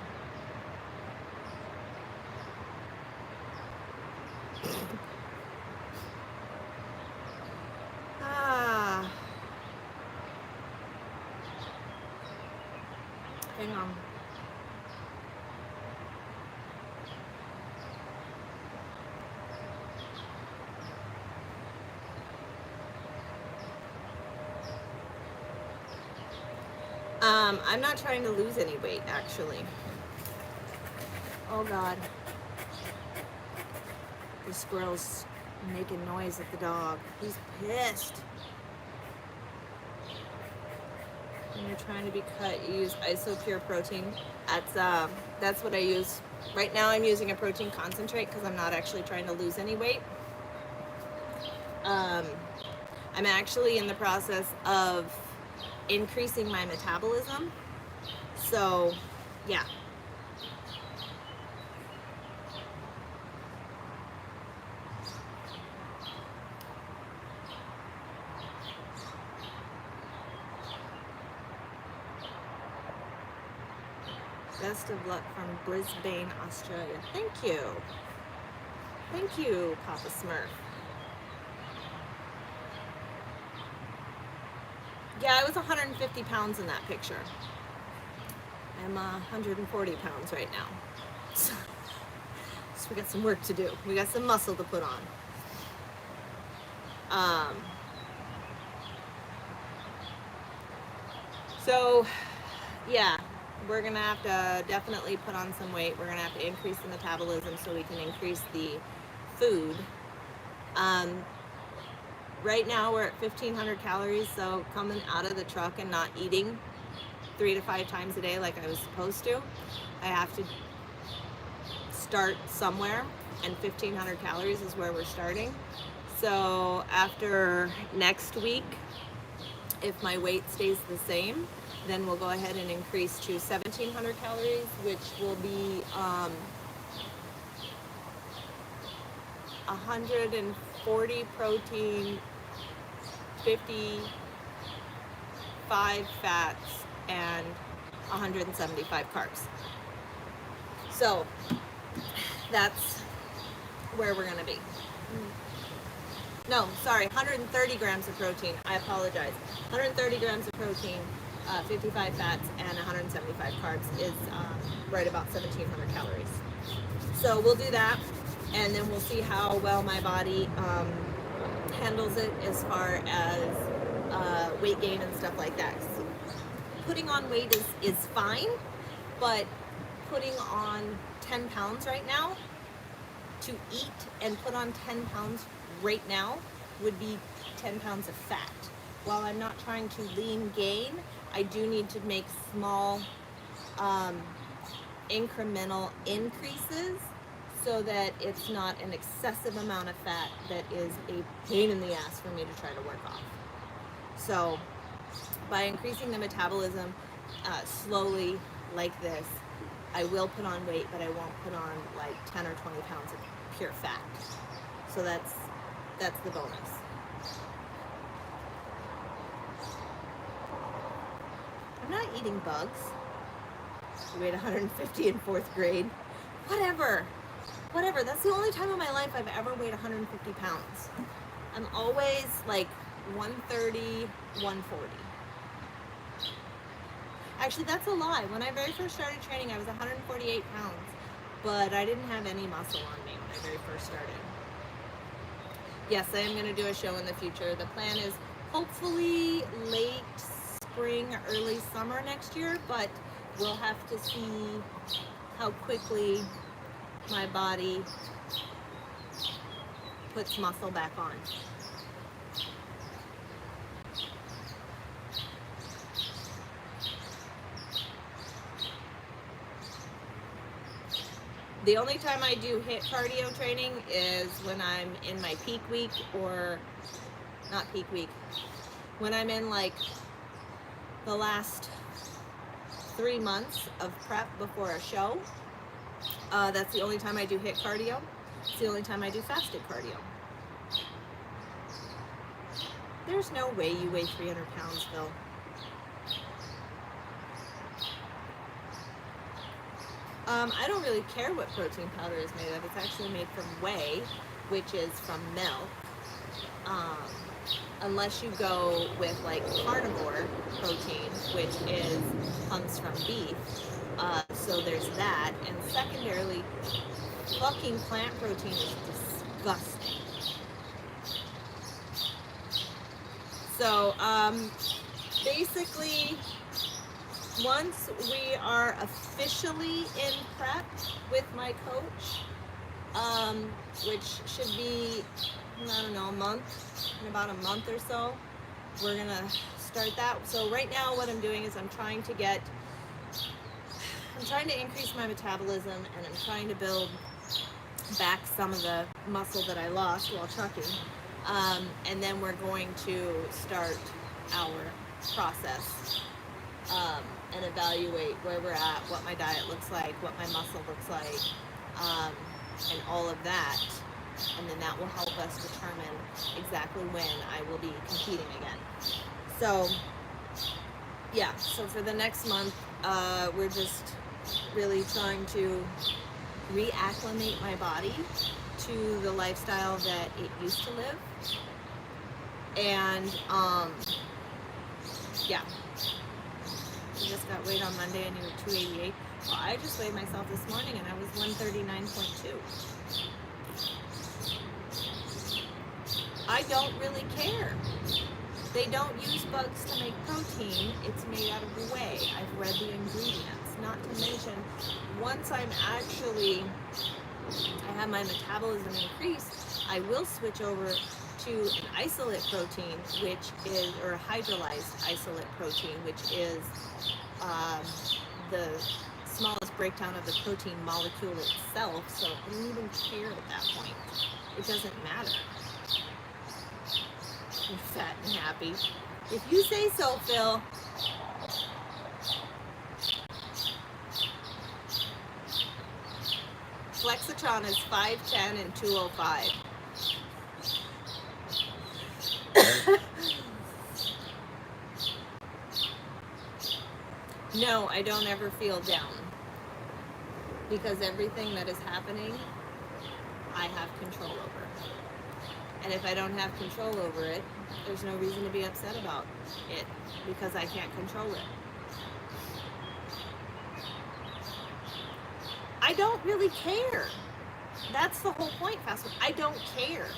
Hang on. I'm not trying to lose any weight, actually. Oh God. The squirrel's making noise at the dog. He's pissed. When you're trying to be cut, you use IsoPure protein. That's what I use. Right now I'm using a protein concentrate because I'm not actually trying to lose any weight. I'm actually in the process of increasing my metabolism. So, yeah. Best of luck from Brisbane, Australia. Thank you. Thank you, Papa Smurf. Yeah, I was 150 pounds in that picture. I'm 140 pounds right now. So we got some work to do. We got some muscle to put on. So, yeah, we're going to have to definitely put on some weight. We're going to have to increase the metabolism so we can increase the food. Right now we're at 1,500 calories, so coming out of the truck and not eating 3 to 5 times a day like I was supposed to, I have to start somewhere, and 1,500 calories is where we're starting. So after next week, if my weight stays the same, then we'll go ahead and increase to 1,700 calories, which will be 140 protein, 55 fats, and 175 carbs. So that's where we're going to be. No, sorry, 130 grams of protein. I apologize. 130 grams of protein, 55 fats, and 175 carbs is right about 1,700 calories. So we'll do that, and then we'll see how well my body handles it as far as weight gain and stuff like that. So putting on weight is fine, but putting on 10 pounds right now, to eat and put on 10 pounds right now would be 10 pounds of fat. While I'm not trying to lean gain, I do need to make small incremental increases so that it's not an excessive amount of fat that is a pain in the ass for me to try to work off. So by increasing the metabolism slowly like this, I will put on weight, but I won't put on like 10 or 20 pounds of pure fat. So that's the bonus. I'm not eating bugs. I weighed 150 in 4th grade. Whatever. That's the only time in my life I've ever weighed 150 pounds. I'm always like 130, 140. Actually, that's a lie. When I very first started training, I was 148 pounds, but I didn't have any muscle on me when I very first started. Yes, I am going to do a show in the future. The plan is hopefully late spring, early summer next year, but we'll have to see how quickly my body puts muscle back on. The only time I do HIIT cardio training is when I'm in my peak week, or not peak week, when I'm in like the last 3 months of prep before a show. That's the only time I do HIIT cardio. It's the only time I do fasted cardio. There's no way you weigh 300 pounds, Phil. I don't really care what protein powder is made of. It's actually made from whey, which is from milk. Unless you go with like carnivore protein, which comes from beef. So there's that. And secondarily, fucking plant protein is disgusting. So basically, once we are officially in prep with my coach, which should be, I don't know, in about a month or so, we're gonna start that. So right now what I'm doing is I'm trying to increase my metabolism, and I'm trying to build back some of the muscle that I lost while trucking. And then we're going to start our process and evaluate where we're at, what my diet looks like, what my muscle looks like, and all of that. And then that will help us determine exactly when I will be competing again. So, yeah, so for the next month, we're just really trying to reacclimate my body to the lifestyle that it used to live. And yeah, you just got weighed on Monday and you were 288. Well, I just weighed myself this morning and I was 139.2. I don't really care. They don't use bugs to make protein. It's made out of whey. I've read the ingredients. Not to mention, once I have my metabolism increased, I will switch over to an isolate protein, which is, or a hydrolyzed isolate protein, which is the smallest breakdown of the protein molecule itself. So I don't even care at that point. It doesn't matter. You're fat and happy. If you say so, Phil. Flexitron is 5'10" and 205. No, I don't ever feel down. Because everything that is happening, I have control over. And if I don't have control over it, there's no reason to be upset about it because I can't control it. I don't really care. That's the whole point, Fast Food. I don't care.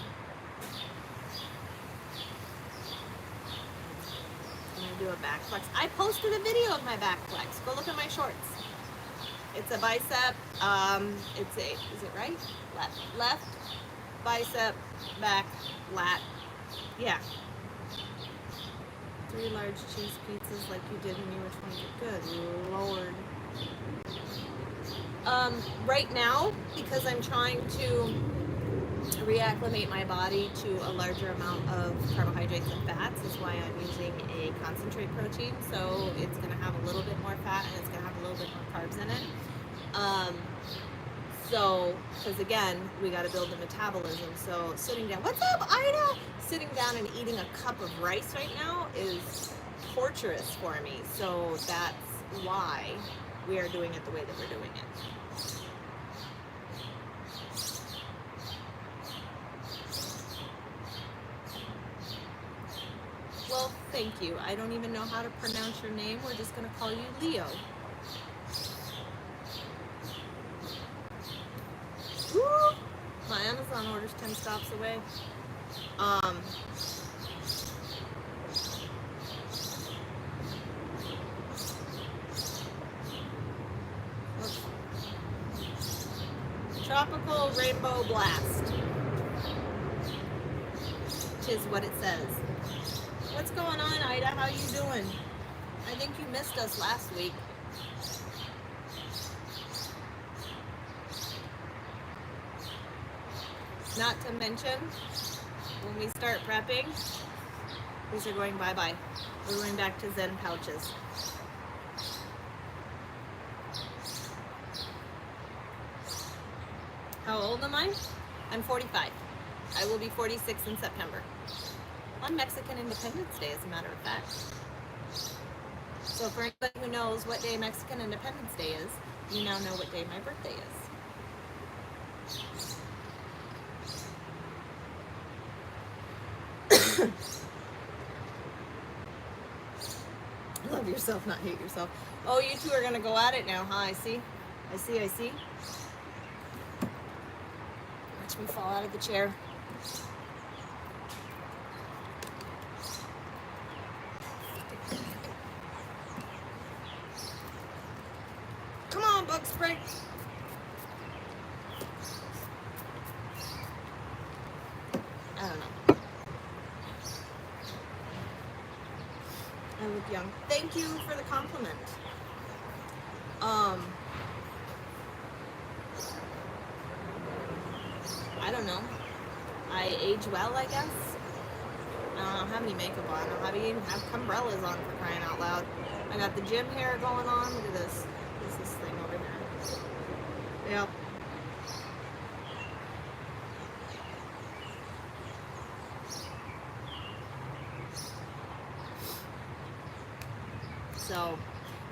I'm going to do a back flex. I posted a video of my back flex. Go look at my shorts. It's a bicep. Is it right? Left. Bicep, back, lat. Yeah. 3 large cheese pizzas like you did when you were 20. Good Lord. Right now, because I'm trying to reacclimate my body to a larger amount of carbohydrates and fats, is why I'm using a concentrate protein. So it's going to have a little bit more fat and it's going to have a little bit more carbs in it. So, because again, we got to build the metabolism. So sitting down, what's up, Ida? Sitting down and eating a cup of rice right now is torturous for me. So that's why we are doing it the way that we're doing it. Well, thank you. I don't even know how to pronounce your name. We're just going to call you Leo. Woo! My Amazon order's 10 stops away. Tropical Rainbow Blast. Tis what it says. What's going on, Ida? How you doing? I think you missed us last week. Not to mention, when we start prepping, these are going bye-bye. We're going back to Zen pouches. How old am I? I'm 45. I will be 46 in September. On Mexican Independence Day, as a matter of fact. So for anybody who knows what day Mexican Independence Day is, you now know what day my birthday is. Love yourself, not hate yourself. Oh, you two are going to go at it now, huh? I see. Watch me fall out of the chair. Come on, bug spray. I don't know. I look young. Thank you for the compliment. I don't know. I age well, I guess. I don't have any makeup on. I don't even have umbrellas on, for crying out loud. I got the gym hair going on. Look at this. What's this thing over here? Yep. So,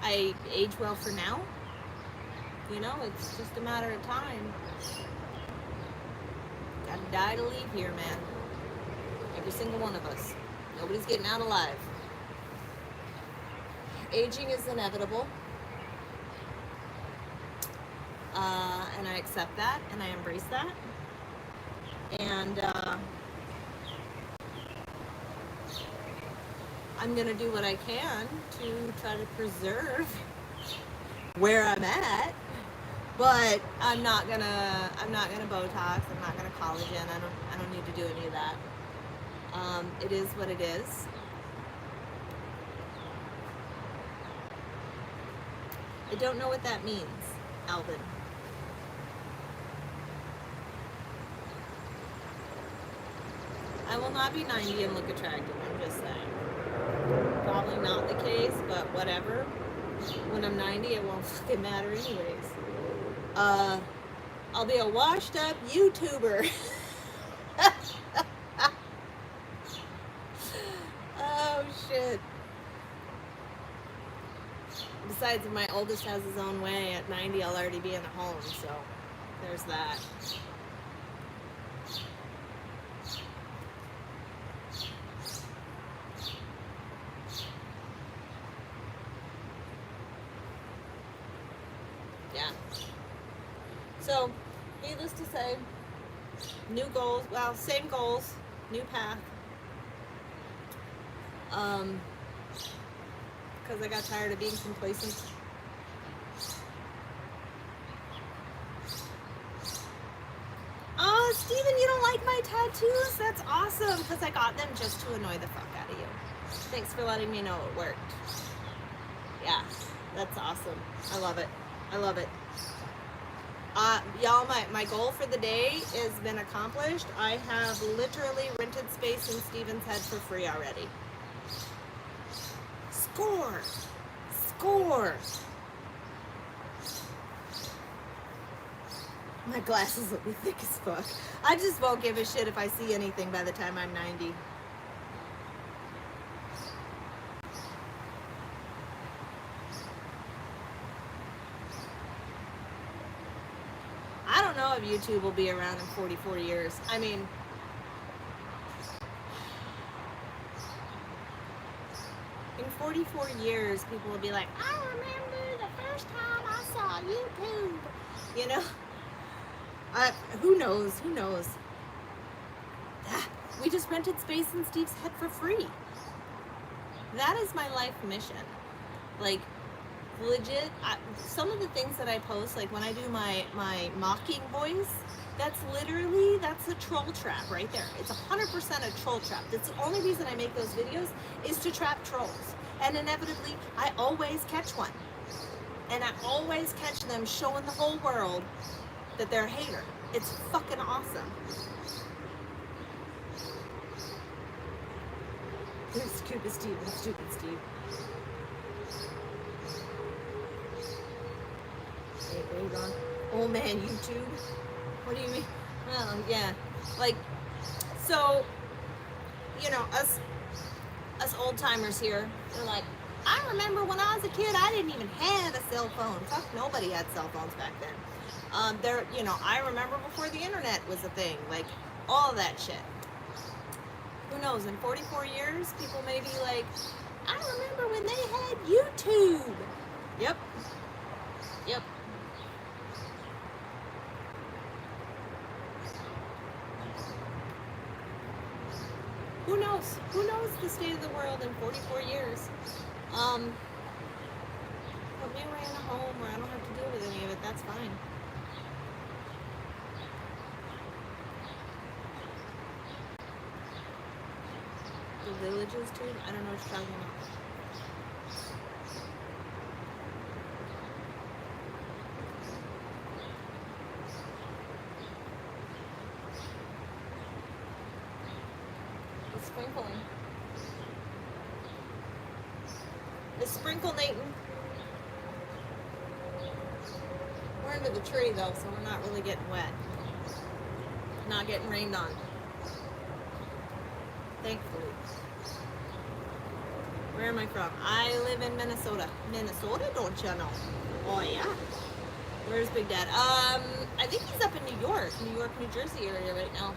I age well for now. You know, it's just a matter of time. Gotta die to leave here, man. Every single one of us. Nobody's getting out alive. Aging is inevitable. And I accept that and I embrace that. And I'm going to do what I can to try to preserve where I'm at. But I'm not gonna Botox. I'm not gonna collagen. I don't need to do any of that. It is what it is. I don't know what that means, Alvin. I will not be 90 and look attractive. I'm just saying. Probably not the case, but whatever. When I'm 90, it won't fucking matter anyways. I'll be a washed up YouTuber. Oh shit. Besides, if my oldest has his own way, at 90 I'll already be in a home, so there's that. Yeah. So, needless to say, new goals, well, same goals, new path. Because I got tired of being complacent. Oh, Steven, you don't like my tattoos? That's awesome, because I got them just to annoy the fuck out of you. Thanks for letting me know it worked. Yeah, that's awesome. I love it. I love it. Y'all, my goal for the day has been accomplished. I have literally rented space in Steven's head for free already. Score! Score! My glasses will be thick as fuck. I just won't give a shit if I see anything by the time I'm 90. I don't know if YouTube will be around in 44 years. I mean, in 44 years, people will be like, I remember the first time I saw YouTube. You know? Who knows? Who knows? We just rented space in Steve's head for free. That is my life mission. Like, legit, some of the things that I post, like when I do my mocking voice, that's a troll trap right there. It's 100% a troll trap. That's the only reason I make those videos, is to trap trolls. And inevitably, I always catch one. And I always catch them showing the whole world that they're a hater. It's fucking awesome. Stupid Steve, stupid Steve. Oh man, YouTube? What do you mean? Well, yeah. Like, so, you know, us old timers here, they're like, I remember when I was a kid, I didn't even have a cell phone. Fuck, nobody had cell phones back then. You know, I remember before the internet was a thing, like, all of that shit. Who knows, in 44 years, people may be like, I remember when they had YouTube. Yep. Yep. Who knows? Who knows the state of the world in 44 years? Put me away in a home where I don't have to deal with any of it. That's fine. The villages, too? I don't know what you're talking about. It's sprinkling. It's sprinkle-nating. We're under the tree, though, so we're not really getting wet. Not getting rained on. Thankfully. Where am I from? I live in Minnesota. Minnesota, don't you know? Oh, yeah. Where's Big Dad? I think he's up in New York, New Jersey area right now.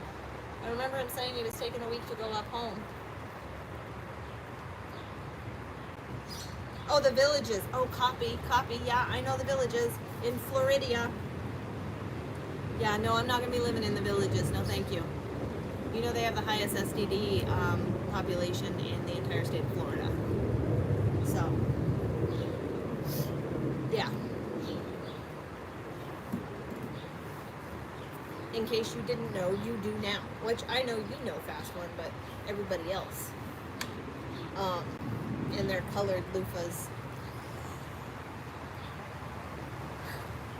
I remember him saying he was taking a week to go up home. Oh, the Villages. Oh, copy. Yeah, I know the Villages in Florida. Yeah, no, I'm not gonna be living in the Villages. No, thank you. You know they have the highest STD population in the entire state of Florida. So, yeah. In case you didn't know, you do now. Which I know you know, Fast One, but everybody else. In their colored loofahs.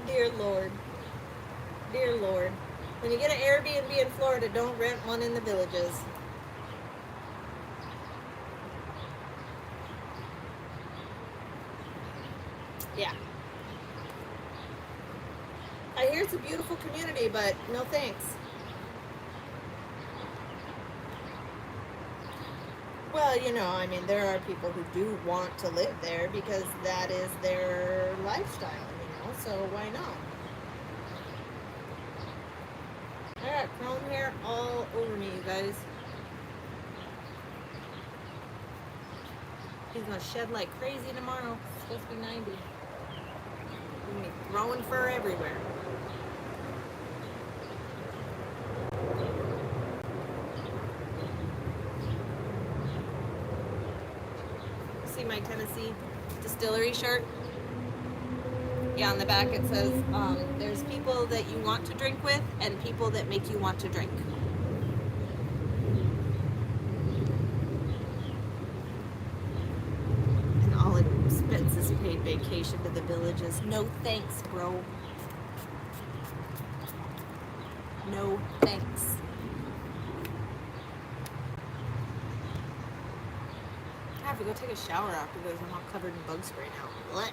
Dear Lord. Dear Lord. When you get an Airbnb in Florida, don't rent one in the Villages. Yeah. I hear it's a beautiful community, but no thanks. Well, you know, I mean, there are people who do want to live there because that is their lifestyle, you know, so why not? I got chrome hair all over me, you guys. He's gonna shed like crazy tomorrow. It's supposed to be 90. He's gonna be throwing fur everywhere. See my Tennessee distillery shirt? Yeah, on the back it says, there's people that you want to drink with and people that make you want to drink. And all expenses paid vacation to the Villages. No thanks, bro. No thanks. I have to go take a shower after this. I'm all covered in bug spray now. What?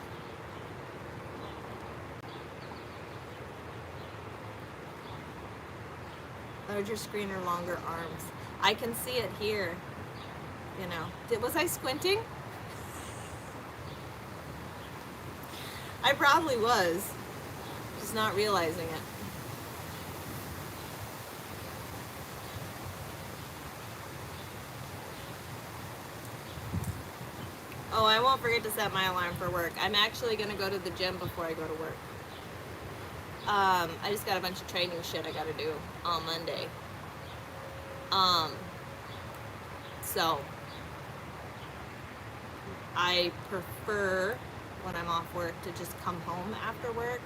Larger screen or longer arms. I can see it here. You know. Was I squinting? I probably was. Just not realizing it. Oh, I won't forget to set my alarm for work. I'm actually going to go to the gym before I go to work. I just got a bunch of training shit I got to do on Monday. So I prefer when I'm off work to just come home after work.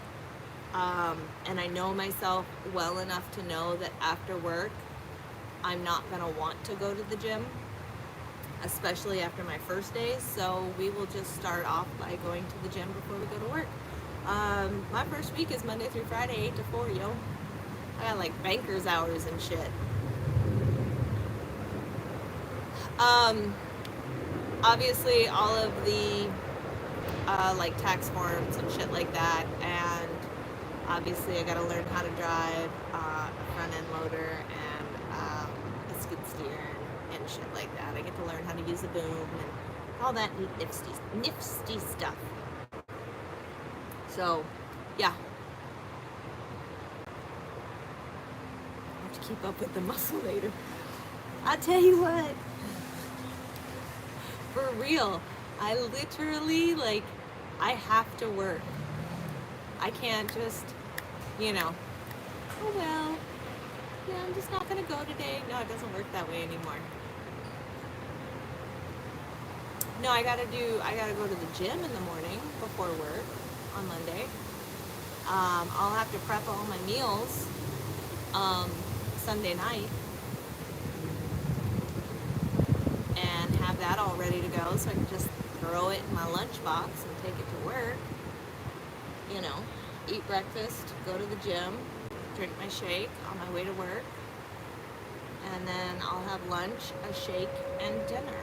And I know myself well enough to know that after work, I'm not going to want to go to the gym, especially after my first day. So we will just start off by going to the gym before we go to work. My first week is Monday through Friday, 8 to 4, yo. I got like banker's hours and shit. Obviously all of the like tax forms and shit like that, and obviously I gotta learn how to drive a front end loader and a skid steer and shit like that. I get to learn how to use a boom and all that nifty stuff. So, yeah. I have to keep up with the muscle later. I'll tell you what. For real. I literally, like, I have to work. I can't just, you know, oh well, yeah, I'm just not going to go today. No, it doesn't work that way anymore. No, I gotta go to the gym in the morning before work on Monday. I'll have to prep all my meals Sunday night and have that all ready to go so I can just throw it in my lunchbox and take it to work. You know, eat breakfast, go to the gym, drink my shake on my way to work, and then I'll have lunch, a shake, and dinner.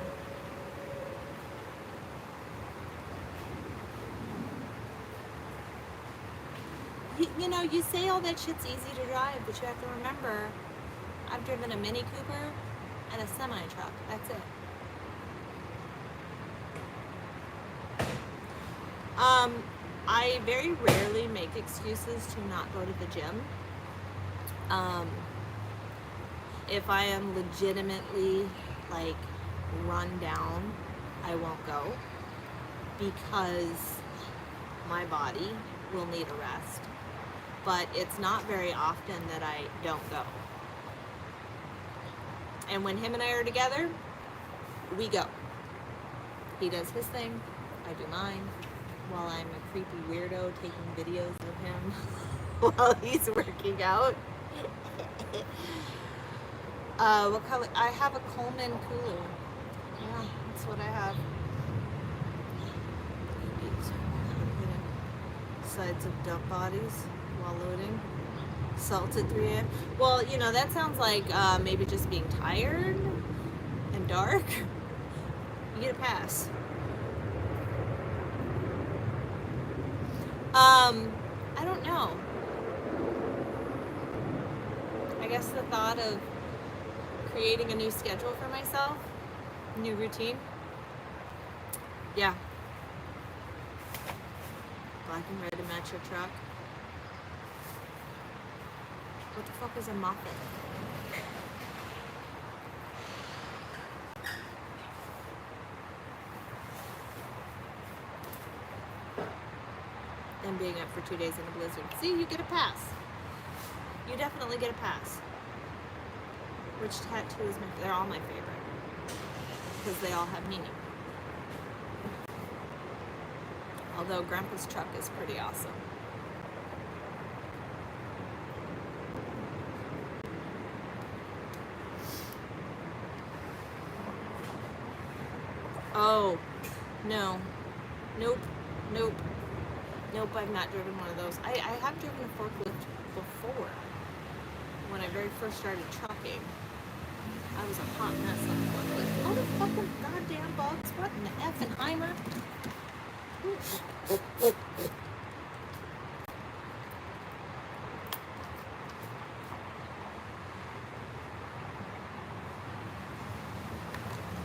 You know, you say all that shit's easy to drive, but you have to remember, I've driven a Mini Cooper and a semi-truck. That's it. I very rarely make excuses to not go to the gym. If I am legitimately like run down, I won't go because my body will need a rest. But it's not very often that I don't go. And when him and I are together, we go. He does his thing, I do mine, while I'm a creepy weirdo taking videos of him while he's working out. What color? I have a Coleman cooler. Yeah, that's what I have. Sides of dump bodies while loading. Salt at 3 a.m. Well, you know, that sounds like maybe just being tired and dark. You get a pass. I don't know. I guess the thought of creating a new schedule for myself, new routine. Yeah. Black and red to match your truck. What the fuck is a muffin? And being up for 2 days in a blizzard. See, you get a pass. You definitely get a pass. Which tattoo is my? They're all my favorite because they all have meaning. Although Grandpa's truck is pretty awesome. Oh, no. Nope. Nope, I've not driven one of those. I have driven a forklift before. When I very first started trucking, I was a hot mess on the forklift. Oh, the fucking goddamn bugs. What in the effing Heimer?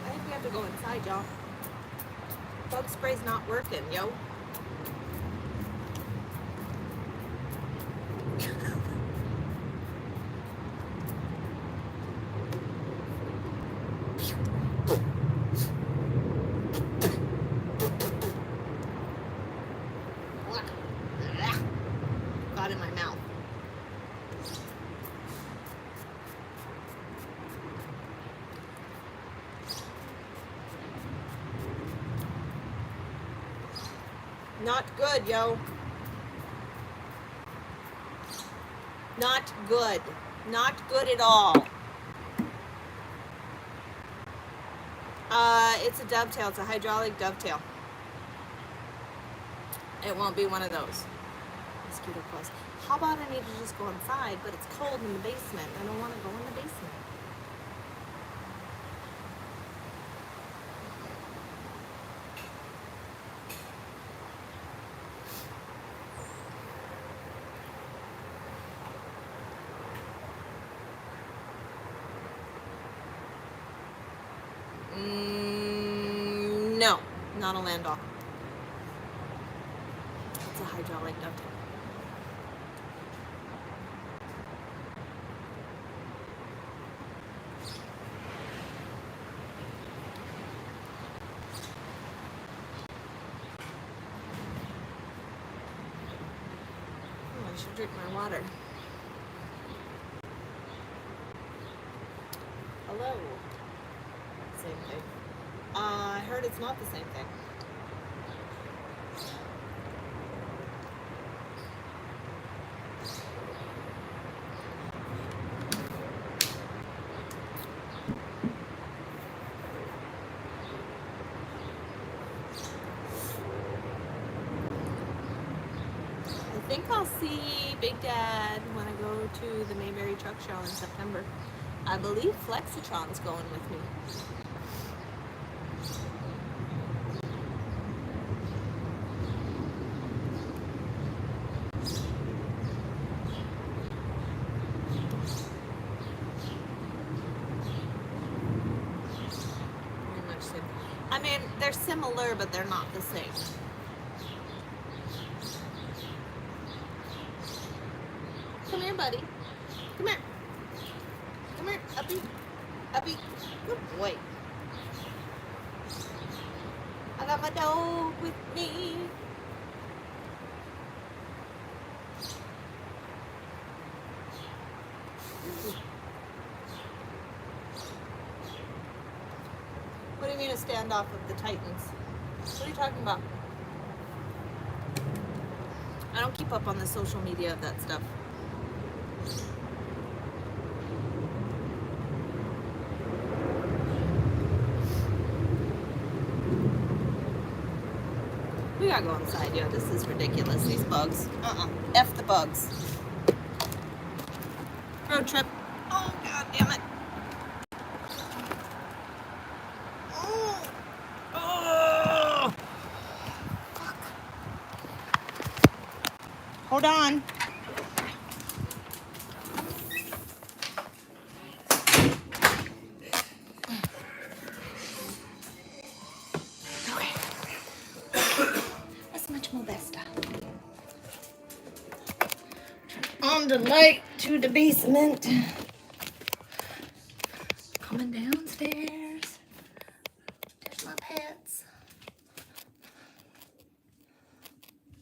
I think we have to go inside, y'all. Bug spray's not working, yo. Got in my mouth. Not good, yo. Not good. Not good at all. It's a dovetail. It's a hydraulic dovetail. It won't be one of those. Mosquito coils. How about I need to just go inside, but it's cold in the basement. I don't want to go in the basement. No, not a landau. It's a hydraulic dovetail. I should drink my water. Hello. Same thing. I heard it's not the same thing. I think I'll see Big Dad when I go to the Mayberry Truck Show in September. I believe Flexitron's going with me. I mean, they're similar, but they're not the same. here, buddy. Come here. Come here, uppy. Uppy. Good boy. I got my dog with me. What do you mean a standoff of the Titans? What are you talking about? I don't keep up on the social media of that stuff. We gotta go inside, yo. This is ridiculous. These bugs. F the bugs. Road trip. Oh, god damn it. Oh. Fuck. Hold on. Okay. That's much more better. On the light to the basement. Coming downstairs. There's my pets.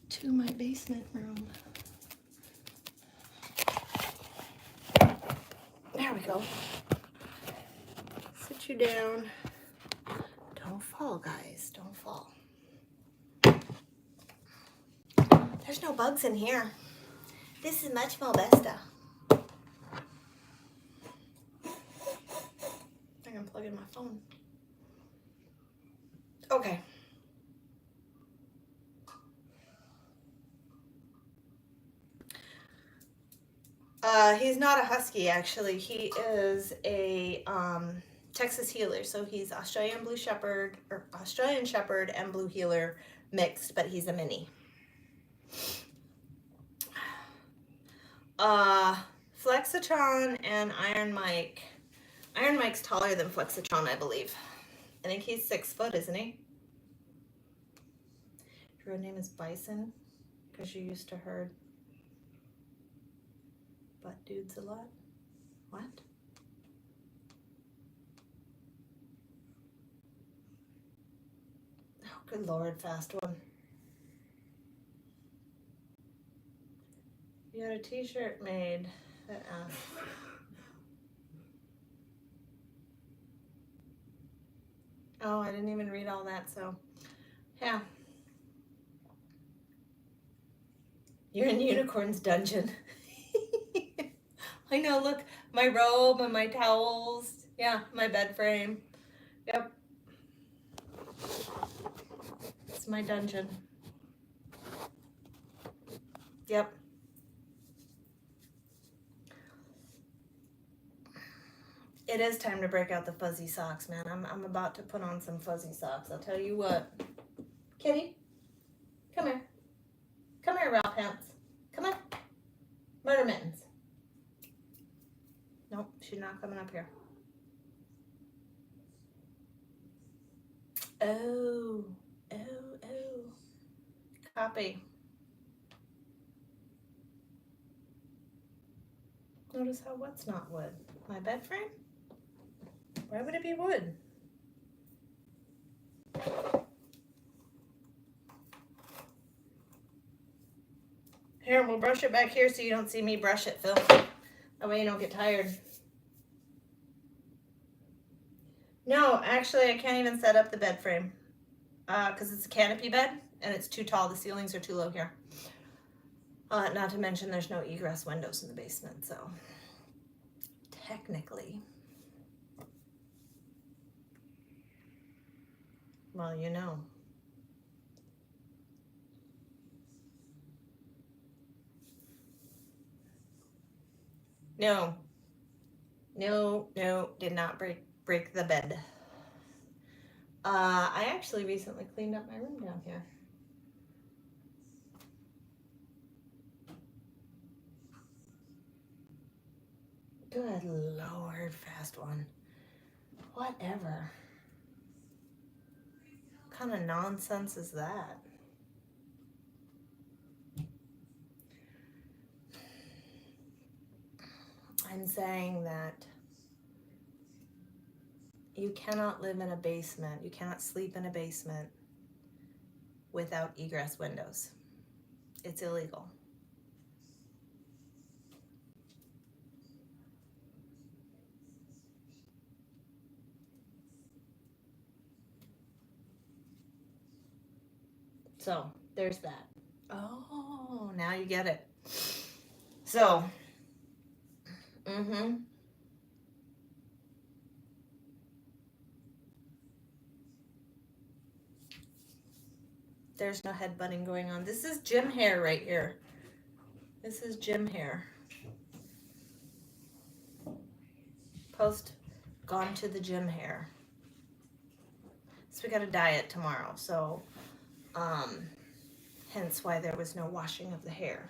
To my basement room. There we go. Sit you down. Don't fall, guys. Don't fall. There's no bugs in here. This is much more better. I can plug in my phone. Okay. He's not a husky, actually. He is a Texas Healer. So he's Australian Blue Shepherd, or Australian Shepherd and Blue Healer mixed, but he's a mini. Flexitron and Iron Mike. Iron Mike's taller than Flexitron, I believe. I think he's 6 foot, isn't he? Your real name is Bison, because you used to herd butt dudes a lot. What? Oh, good Lord, fast one. You had a t-shirt made that asked. Oh, I didn't even read all that, so yeah. You're in Unicorn's dungeon. I know, look, my robe and my towels. Yeah, my bed frame. Yep. It's my dungeon. Yep. It is time to break out the fuzzy socks, man. I'm about to put on some fuzzy socks. I'll tell you what. Kitty, come here. Come here, Ralph Pants. Come on. Murder Mittens. Nope, she's not coming up here. Oh. Copy. Notice how what's not wood? My bed frame? Why would it be wood? Here, we'll brush it back here so you don't see me brush it, Phil. That way you don't get tired. No, actually, I can't even set up the bed frame because it's a canopy bed and it's too tall. The ceilings are too low here. Not to mention there's no egress windows in the basement, so technically, well, you know. No, did not break the bed. I actually recently cleaned up my room down here. Good Lord, fast one. Whatever. What kind of nonsense is that? I'm saying that you cannot live in a basement, you cannot sleep in a basement without egress windows. It's illegal. So there's that. Oh, now you get it. So, there's no headbutting going on. This is gym hair right here. This is gym hair. Post gone to the gym hair. So we got a diet tomorrow. So, hence why there was no washing of the hair.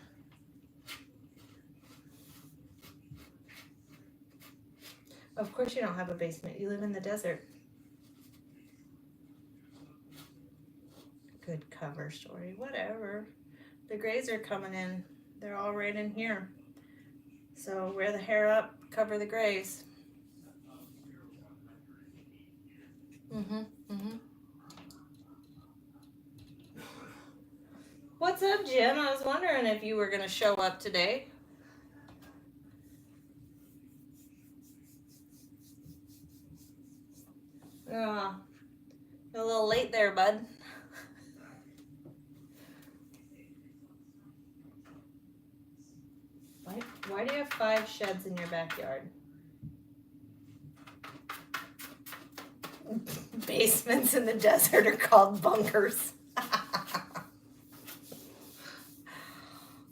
Of course you don't have a basement. You live in the desert. Good cover story. Whatever. The grays are coming in. They're all right in here. So wear the hair up, cover the grays. What's up, Jim? I was wondering if you were going to show up today. Oh, you're a little late there, bud. Why do you have 5 sheds in your backyard? Basements in the desert are called bunkers.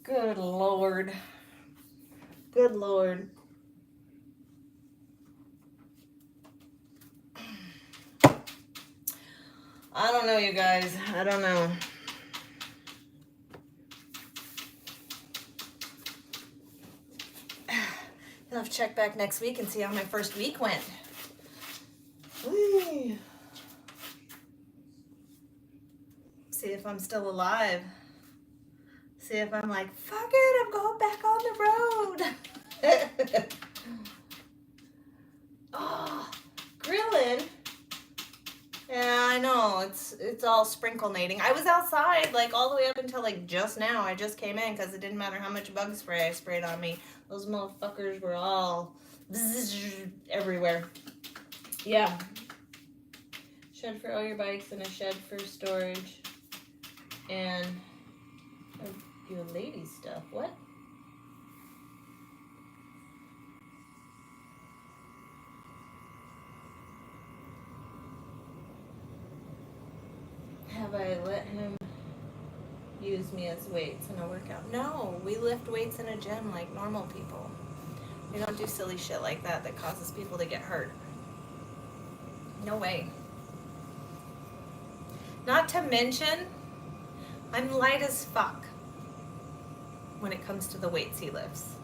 Good Lord. Good Lord. I don't know, you guys. I don't know. I'll have to check back next week and see how my first week went. Whee. See if I'm still alive. See if I'm like, fuck it, I'm going back on the road. Oh, grilling. Yeah, I know. It's all sprinklenating. I was outside like all the way up until like just now. I just came in because it didn't matter how much bug spray I sprayed on me. Those motherfuckers were all everywhere. Yeah. Shed for all your bikes and a shed for storage. And your lady stuff. What? Have I let him use me as weights in a workout? No, we lift weights in a gym like normal people. We don't do silly shit like that that causes people to get hurt. No way. Not to mention, I'm light as fuck when it comes to the weights he lifts.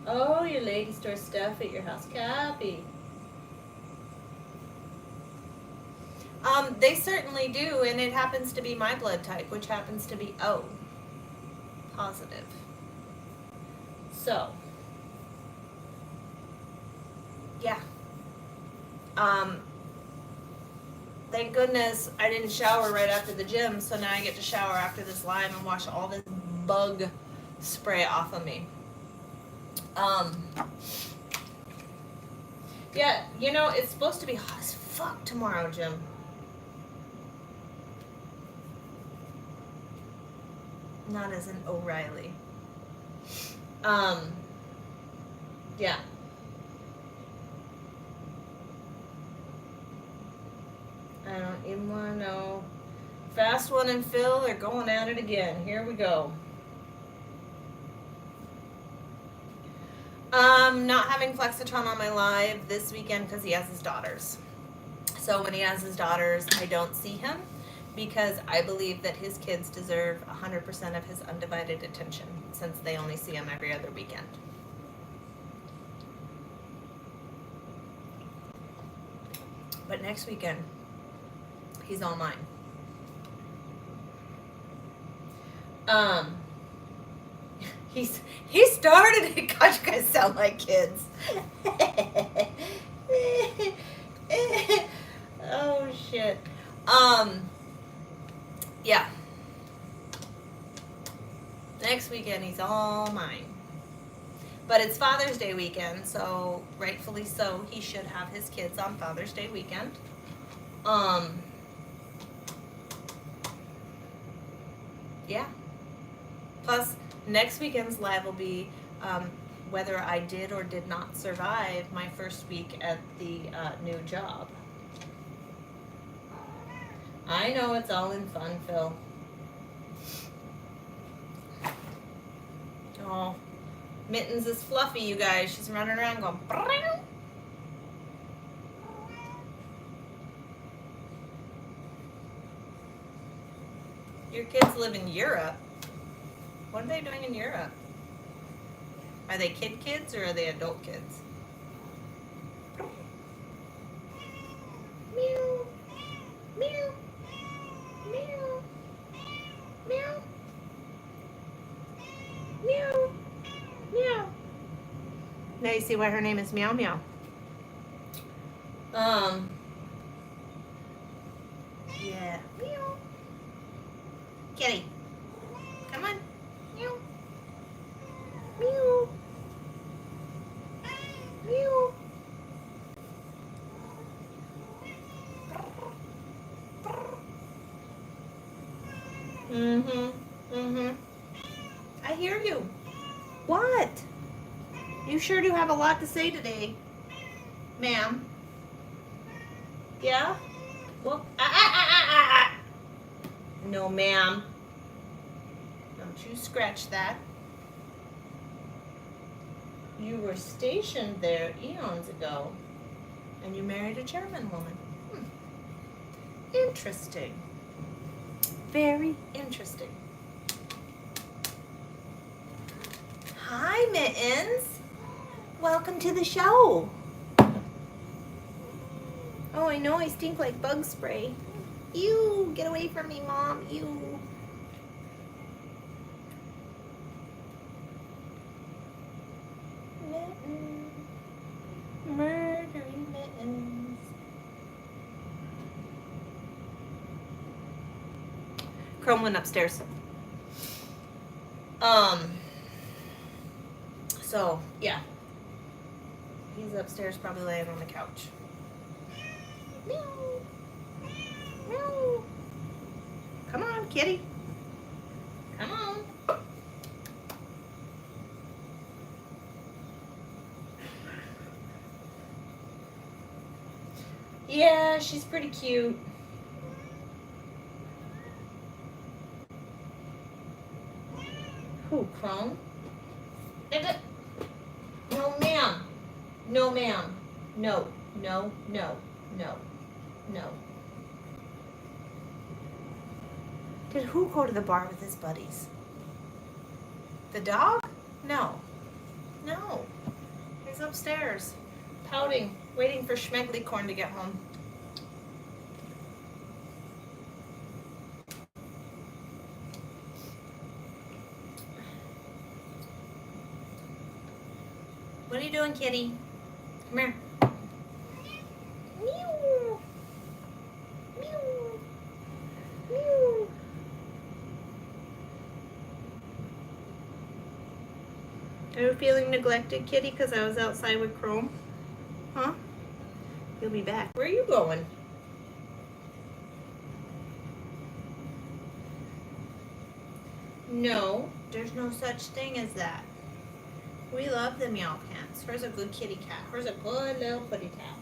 Oh, your lady store stuff at your house. Copy. They certainly do, and it happens to be my blood type, which happens to be O positive. So, yeah. Thank goodness I didn't shower right after the gym, so now I get to shower after this live and wash all this bug spray off of me. Yeah, you know, it's supposed to be hot as fuck tomorrow, Jim. Not as an O'Reilly. Yeah. I don't even want to know. Fast One and Phil are going at it again. Here we go. Not having Flexitron on my live this weekend because he has his daughters. So when he has his daughters, I don't see him because I believe that his kids deserve 100% of his undivided attention since they only see him every other weekend. But next weekend, he's all mine. He started it. God, you guys sound like kids. Oh shit. Yeah. Next weekend he's all mine. But it's Father's Day weekend, so rightfully so, he should have his kids on Father's Day weekend. Yeah. Plus, next weekend's live will be whether I did or did not survive my first week at the new job. I know it's all in fun, Phil. Oh, Mittens is fluffy, you guys. She's running around going. Brow. Your kids live in Europe. What are they doing in Europe? Are they kids or are they adult kids? Meow. Meow. Meow. Meow. Meow. Meow. Now you see why her name is Meow Meow. Yeah. Meow. Kitty. Come on. Meow. Meow. Meow. I hear you. What? You sure do have a lot to say today, ma'am. Yeah? Well, No, ma'am. Don't you scratch that. You were stationed there eons ago, and you married a German woman. Interesting. Very interesting. Hi, Mittens. Welcome to the show. Oh, I know I stink like bug spray. Ew, get away from me, Mom. Ew. Mittens. Murdery Mittens. Chrome went upstairs. So, yeah. He's upstairs probably laying on the couch. Meow. Meow. Come on, kitty. Come on. Yeah, she's pretty cute. Who, Chrome? No, ma'am. No, ma'am. No, no, no, no, no. Did who go to the bar with his buddies? The dog? No. No. He's upstairs, pouting, waiting for Schmeggly Corn to get home. What are you doing, kitty? Come here. Meow. Meow. Meow. Are you feeling neglected, kitty, because I was outside with Chrome? Huh? You'll be back. Where are you going? No, there's no such thing as that. We love the meow cats. Her's a good kitty cat. Her's a good little kitty cat.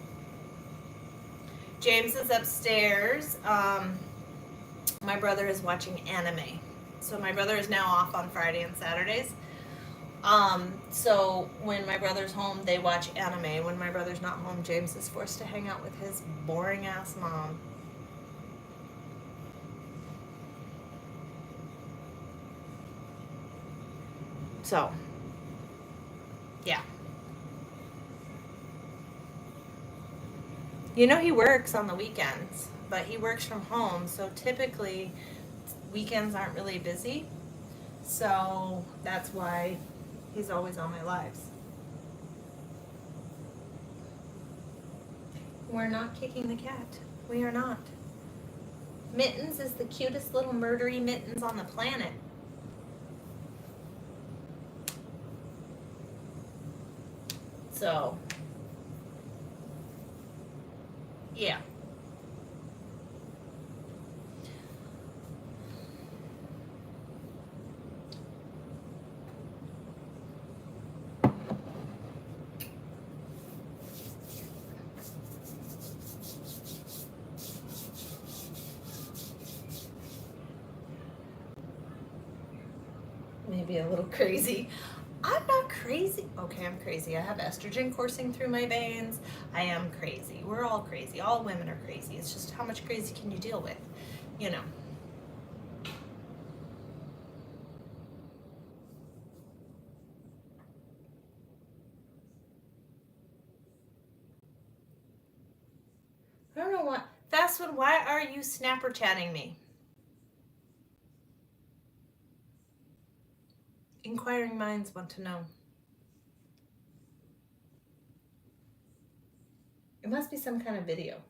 James is upstairs. My brother is watching anime. So my brother is now off on Friday and Saturdays. So when my brother's home, they watch anime. When my brother's not home, James is forced to hang out with his boring ass mom. So, yeah. You know, he works on the weekends, but he works from home, so typically weekends aren't really busy. So that's why he's always on my lives. We're not kicking the cat. We are not. Mittens is the cutest little murdery Mittens on the planet. So, yeah. Maybe a little crazy. I'm not crazy. Okay, I'm crazy. I have estrogen coursing through my veins. I am crazy. We're all crazy. All women are crazy. It's just how much crazy can you deal with? You know. I don't know what. Fastfood, why are you snapper chatting me? Inquiring minds want to know. It must be some kind of video.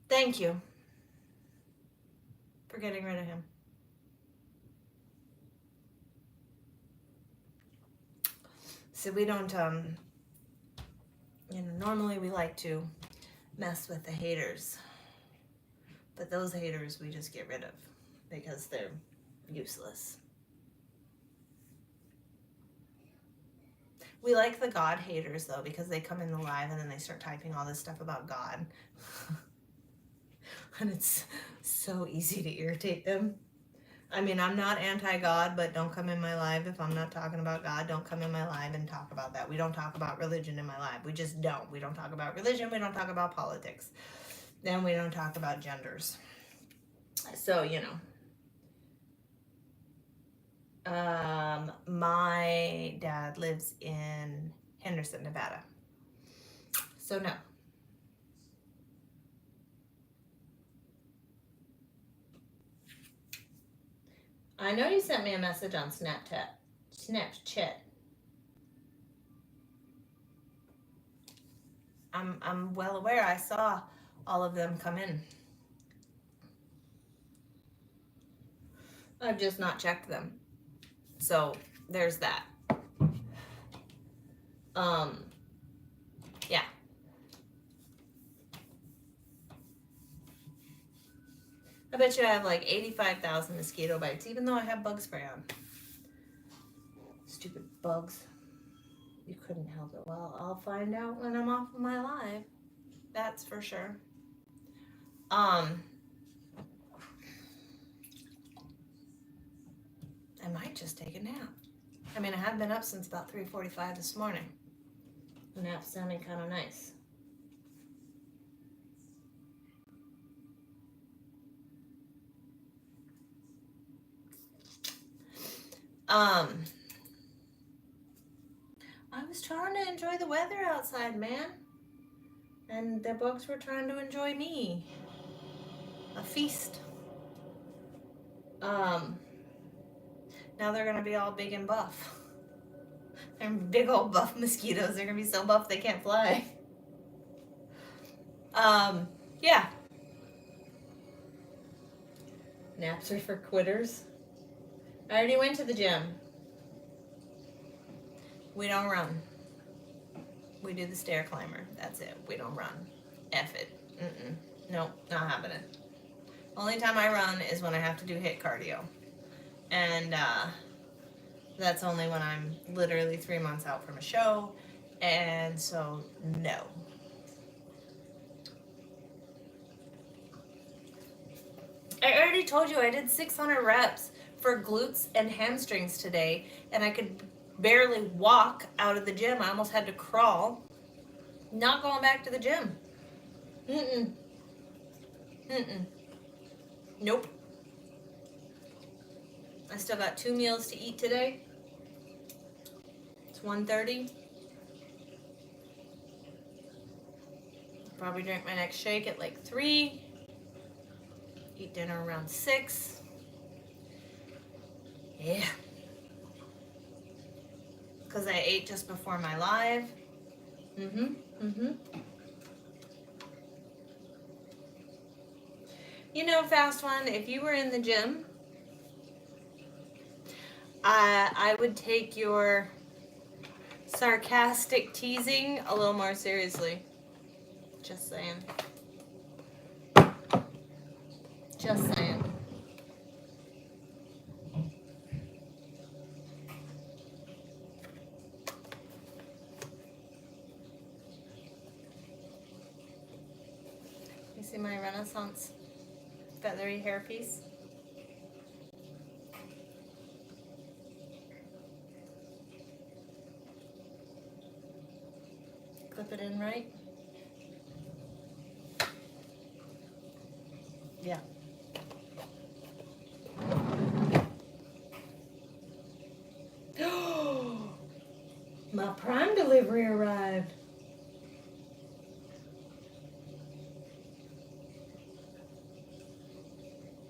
Thank you for getting rid of him. So we don't, normally we like to mess with the haters. But those haters we just get rid of because they're useless. We like the God haters though because they come in the live and then they start typing all this stuff about God. And it's so easy to irritate them. I mean, I'm not anti-God, but don't come in my live if I'm not talking about God. Don't come in my live and talk about that. We don't talk about religion in my live. We just don't. We don't talk about religion. We don't talk about politics. Then we don't talk about genders. So, my dad lives in Henderson, Nevada. So no. I know you sent me a message on Snapchat. I'm well aware. I saw all of them come in. I've just not checked them. So there's that. Yeah. I bet you I have like 85,000 mosquito bites, even though I have bug spray on. Stupid bugs. You couldn't help it. Well, I'll find out when I'm off of my live. That's for sure. I might just take a nap. I mean, I have been up since about 3:45 this morning. The nap's sounding kind of nice. I was trying to enjoy the weather outside, man. And the bugs were trying to enjoy me. A feast. Now they're gonna be all big and buff. They're big old buff mosquitoes. They're gonna be so buff they can't fly. Yeah. Naps are for quitters. I already went to the gym. We don't run. We do the stair climber. That's it. We don't run. F it. Nope, not happening. Only time I run is when I have to do HIIT cardio. And that's only when I'm literally 3 months out from a show. And so, no. I already told you I did 600 reps for glutes and hamstrings today, and I could barely walk out of the gym. I almost had to crawl. Not going back to the gym. Nope. I still got 2 meals to eat today. It's 1:30. probably drink my next shake at like 3. Eat dinner around 6. Yeah. Because I ate just before my live. You know, Fast One, if you were in the gym, I would take your sarcastic teasing a little more seriously. Just saying. Just saying. You see my Renaissance feathery hairpiece? Clip it in right. Yeah. My Prime delivery arrived.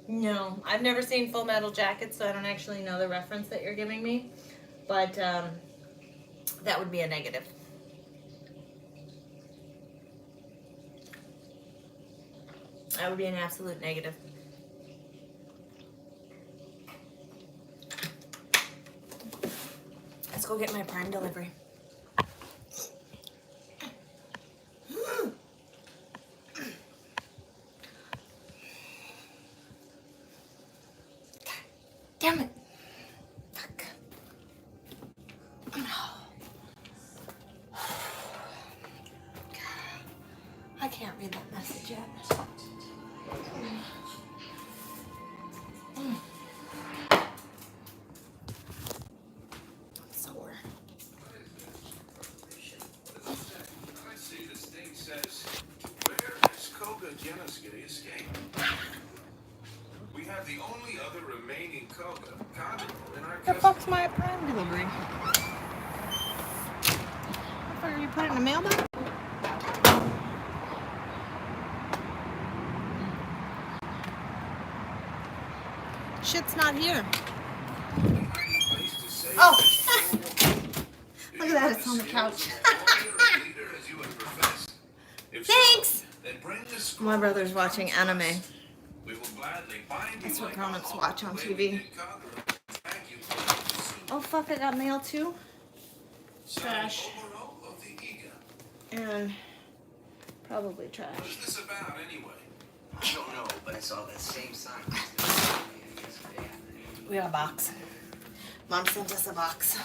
No, I've never seen Full Metal Jacket, so I don't actually know the reference that you're giving me. But that would be a negative. That would be an absolute negative. Let's go get my Prime delivery. Damn it. Fuck. I can't read that message yet. I'm sore. I see this thing says, where has Koga Genosuke escaped? We have the only other remaining Koga Kagero in our The fuck's my Prime delivery? Are you put it in the mailbox? Shit's not here. Oh! Look at that, it's on the couch. Thanks! My brother's watching anime. That's what grown-ups watch on TV. Oh fuck, I got mail too? Trash. And probably trash. What's this about anyway? I don't know, but I saw that same sign. We got a box. Mom sent us a box.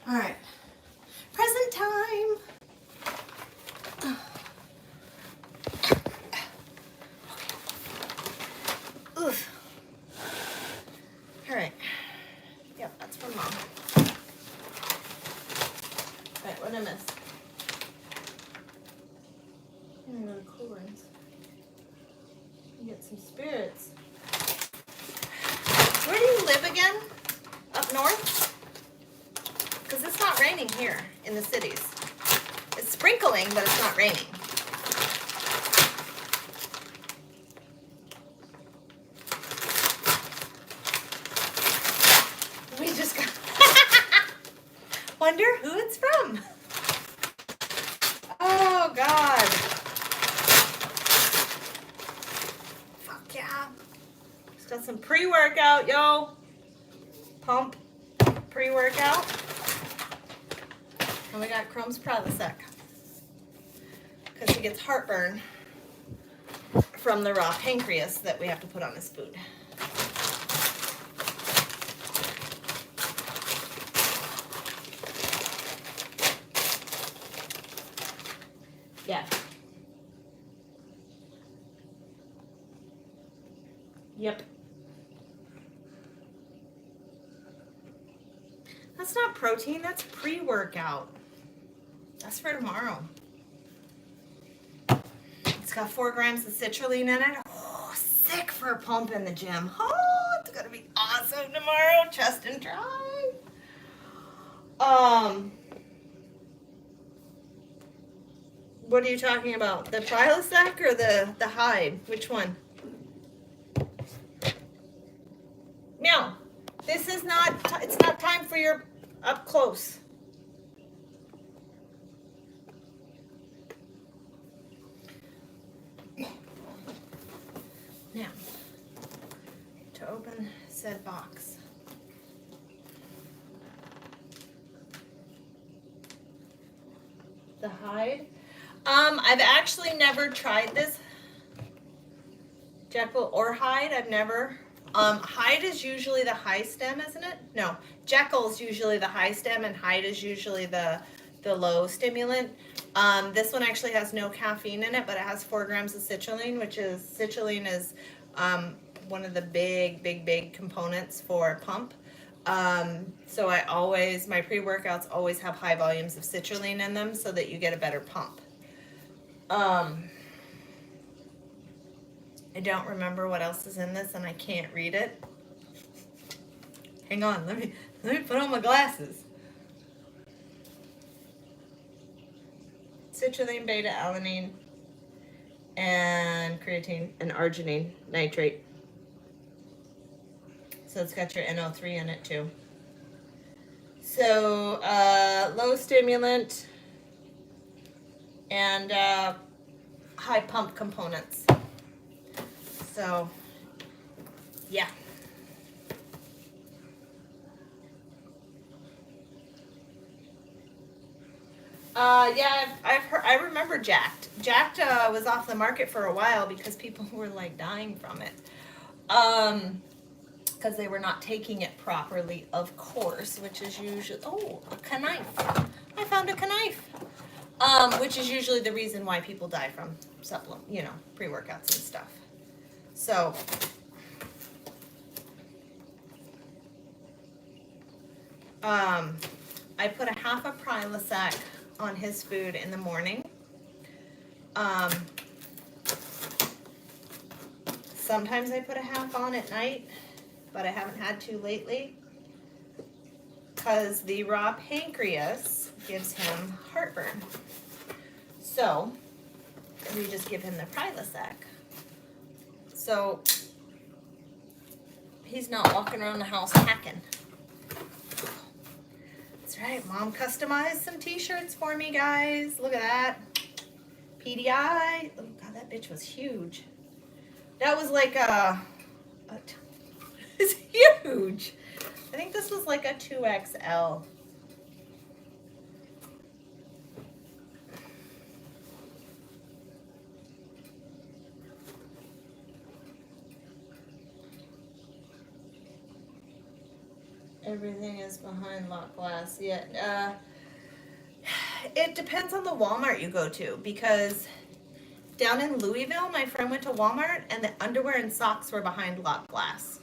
All right. Present time. Oof. All right. Yep, that's from Mom. All right, what did I miss? I'm gonna go to Coolers. Get some spirits. Where do you live again? Up north? Because it's not raining here in the cities. It's sprinkling, but it's not raining. We just got... Wonder who it's from. Oh, God. Fuck yeah. Just got some pre-workout, yo. Pump pre-workout. And we got Chrome's Prilosec. Because he gets heartburn from the raw pancreas that we have to put on his food. Yeah. Yep. That's not protein, that's pre-workout. That's for tomorrow. It's got 4 grams of citrulline in it. Oh, sick for a pump in the gym. Oh, it's gonna be of tomorrow, chest and try. What are you talking about? The Prilosec or the hide? Which one? Meow. This is not, it's not time for your up close. Now, to open said box. The hide. I've actually never tried this Jekyll or hide. I've never. Hide is usually the high stem, isn't it? No, Jekyll's usually the high stem, and hide is usually the low stimulant. This one actually has no caffeine in it, but it has 4 grams of citrulline, which is one of the big components for pump. So my pre-workouts always have high volumes of citrulline in them so that you get a better pump. I don't remember what else is in this and I can't read it. Hang on, let me put on my glasses. Citrulline, beta-alanine, and creatine and arginine nitrate. So it's got your NO3 in it too. So low stimulant and high pump components. So yeah. I've heard. I remember Jacked. Jacked was off the market for a while because people were like dying from it. Because they were not taking it properly, of course, which is usually, a knife. I found a knife. Which is usually the reason why people die from pre-workouts and stuff. So, I put a half a Prilosec on his food in the morning. Sometimes I put a half on at night, but I haven't had to lately because the raw pancreas gives him heartburn. So we just give him the Prilosec. So he's not walking around the house hacking. That's right, Mom customized some t-shirts for me, guys. Look at that. PDI. Oh God, that bitch was huge. That was like it's huge. I think this was like a 2XL. Everything is behind locked glass. Yeah. It depends on the Walmart you go to, because down in Louisville, my friend went to Walmart and the underwear and socks were behind locked glass.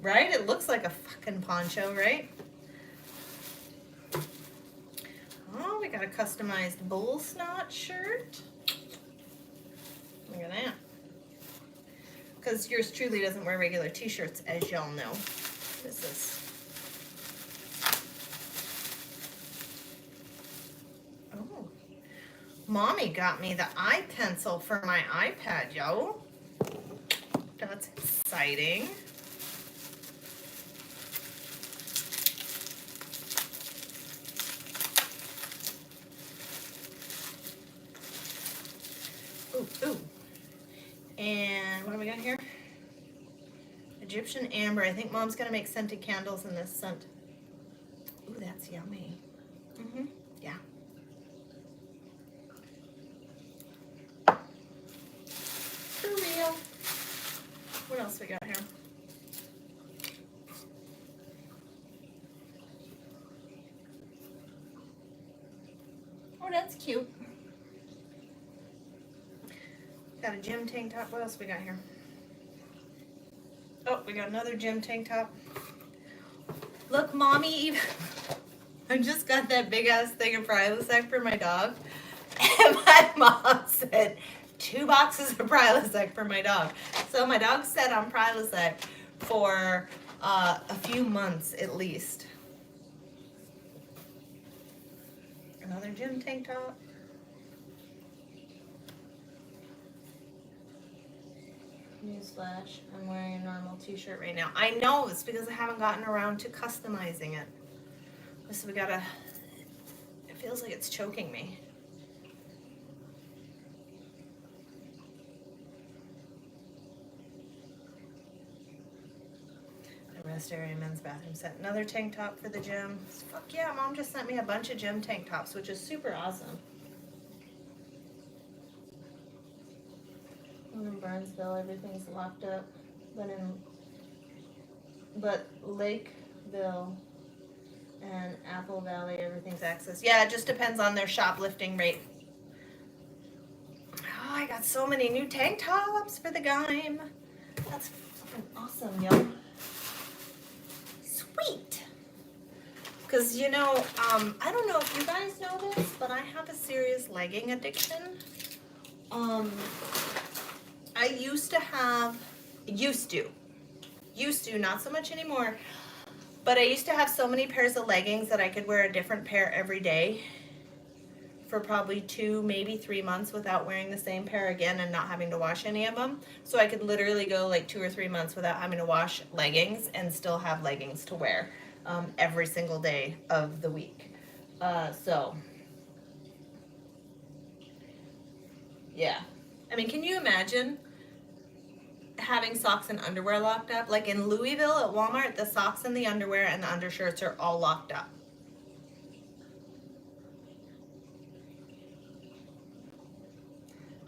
Right? It looks like a fucking poncho, right? Oh, we got a customized bull snot shirt. Look at that. Because yours truly doesn't wear regular t-shirts, as y'all know. This is... Oh. Mommy got me the eye pencil for my iPad, yo. That's exciting. Ooh. And what do we got here? Egyptian amber. I think Mom's gonna make scented candles in this scent. Ooh, that's yummy. Yeah. For real. What else we got here? Oh, that's cute. Got a gym tank top. What else we got here? Oh, we got another gym tank top. Look, Mommy, I just got that big ass thing of Prilosec for my dog. And my mom said 2 boxes of Prilosec for my dog. So my dog sat on Prilosec for a few months at least. Another gym tank top. Newsflash, I'm wearing a normal t-shirt right now. I know, it's because I haven't gotten around to customizing it. So we gotta, it feels like it's choking me. The rest area men's bathroom set. Another tank top for the gym. Fuck yeah, mom just sent me a bunch of gym tank tops, which is super awesome. In Burnsville, everything's locked up, but Lakeville and Apple Valley, everything's accessed. Yeah, it just depends on their shoplifting rate. Oh, I got so many new tank tops for the game. That's fucking awesome, yo. Sweet. Because, you know, I don't know if you guys know this, but I have a serious legging addiction. I used to, not so much anymore, but I used to have so many pairs of leggings that I could wear a different pair every day for probably 2, maybe 3 months without wearing the same pair again and not having to wash any of them. So I could literally go like 2 or 3 months without having to wash leggings and still have leggings to wear every single day of the week. So, yeah. I mean, can you imagine having socks and underwear locked up? Like in Louisville at Walmart, the socks and the underwear and the undershirts are all locked up.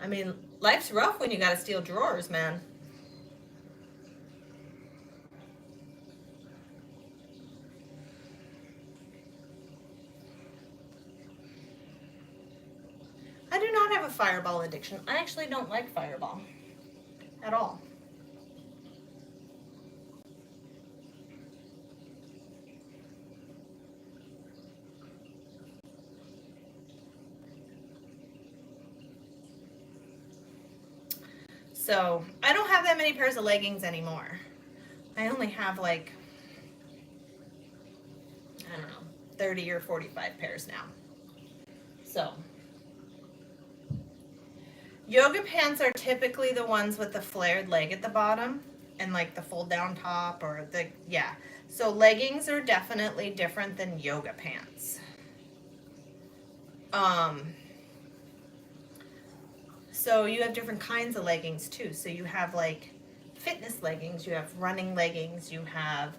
I mean, life's rough when you gotta steal drawers, man. I do not have a Fireball addiction. I actually don't like Fireball at all. So I don't have that many pairs of leggings anymore. I only have like, I don't know, 30 or 45 pairs now. So yoga pants are typically the ones with the flared leg at the bottom and like the fold down top or the, yeah. So leggings are definitely different than yoga pants. So you have different kinds of leggings too. So you have like fitness leggings, you have running leggings, you have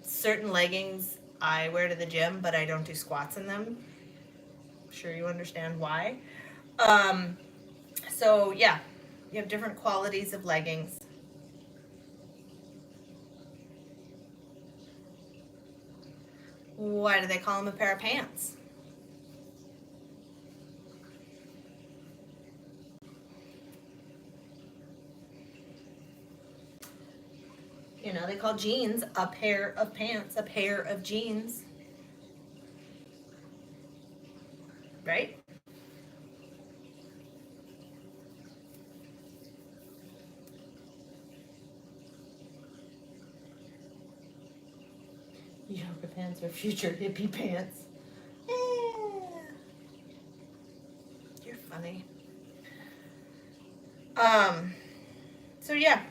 certain leggings I wear to the gym, but I don't do squats in them. I'm sure you understand why. So yeah, you have different qualities of leggings. Why do they call them a pair of pants? You know, they call jeans a pair of pants, a pair of jeans. Right? Yoga pants are future hippie pants. You're funny. So yeah.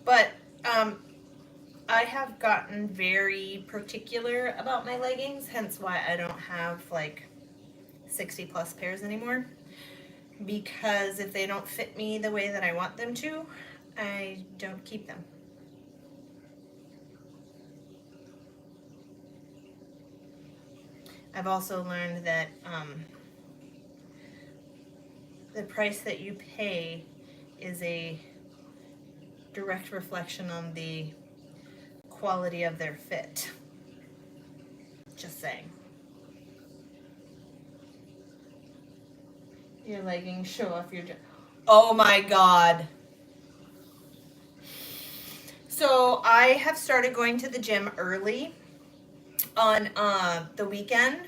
But I have gotten very particular about my leggings, hence why I don't have like 60 plus pairs anymore. Because if they don't fit me the way that I want them to, I don't keep them. I've also learned that the price that you pay is a direct reflection on the quality of their fit. Just saying. Your leggings show off your... Oh my god. So I have started going to the gym early on the weekend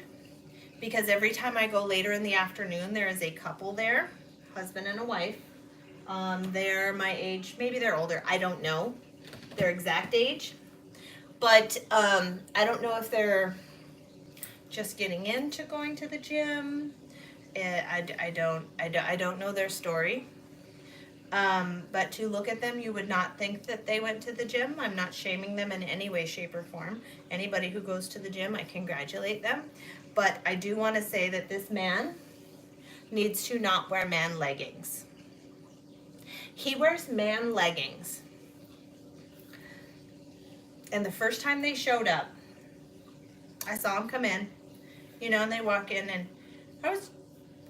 because every time I go later in the afternoon, there is a couple there, husband and a wife. They're my age, maybe they're older. I don't know their exact age, but I don't know if they're just getting into going to the gym. I don't know their story. But to look at them, you would not think that they went to the gym. I'm not shaming them in any way, shape, or form. Anybody who goes to the gym, I congratulate them. But I do want to say that this man needs to not wear man leggings. He wears man leggings. And the first time they showed up, I saw him come in, and they walk in, and I was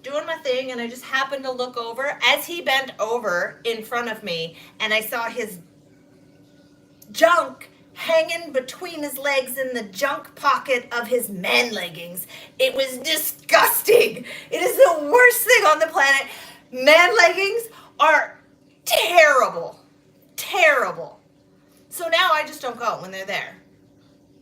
doing my thing, and I just happened to look over as he bent over in front of me, and I saw his junk hanging between his legs in the junk pocket of his man leggings. It was disgusting. It is the worst thing on the planet. Man leggings are terrible. Terrible. So now I just don't go when they're there,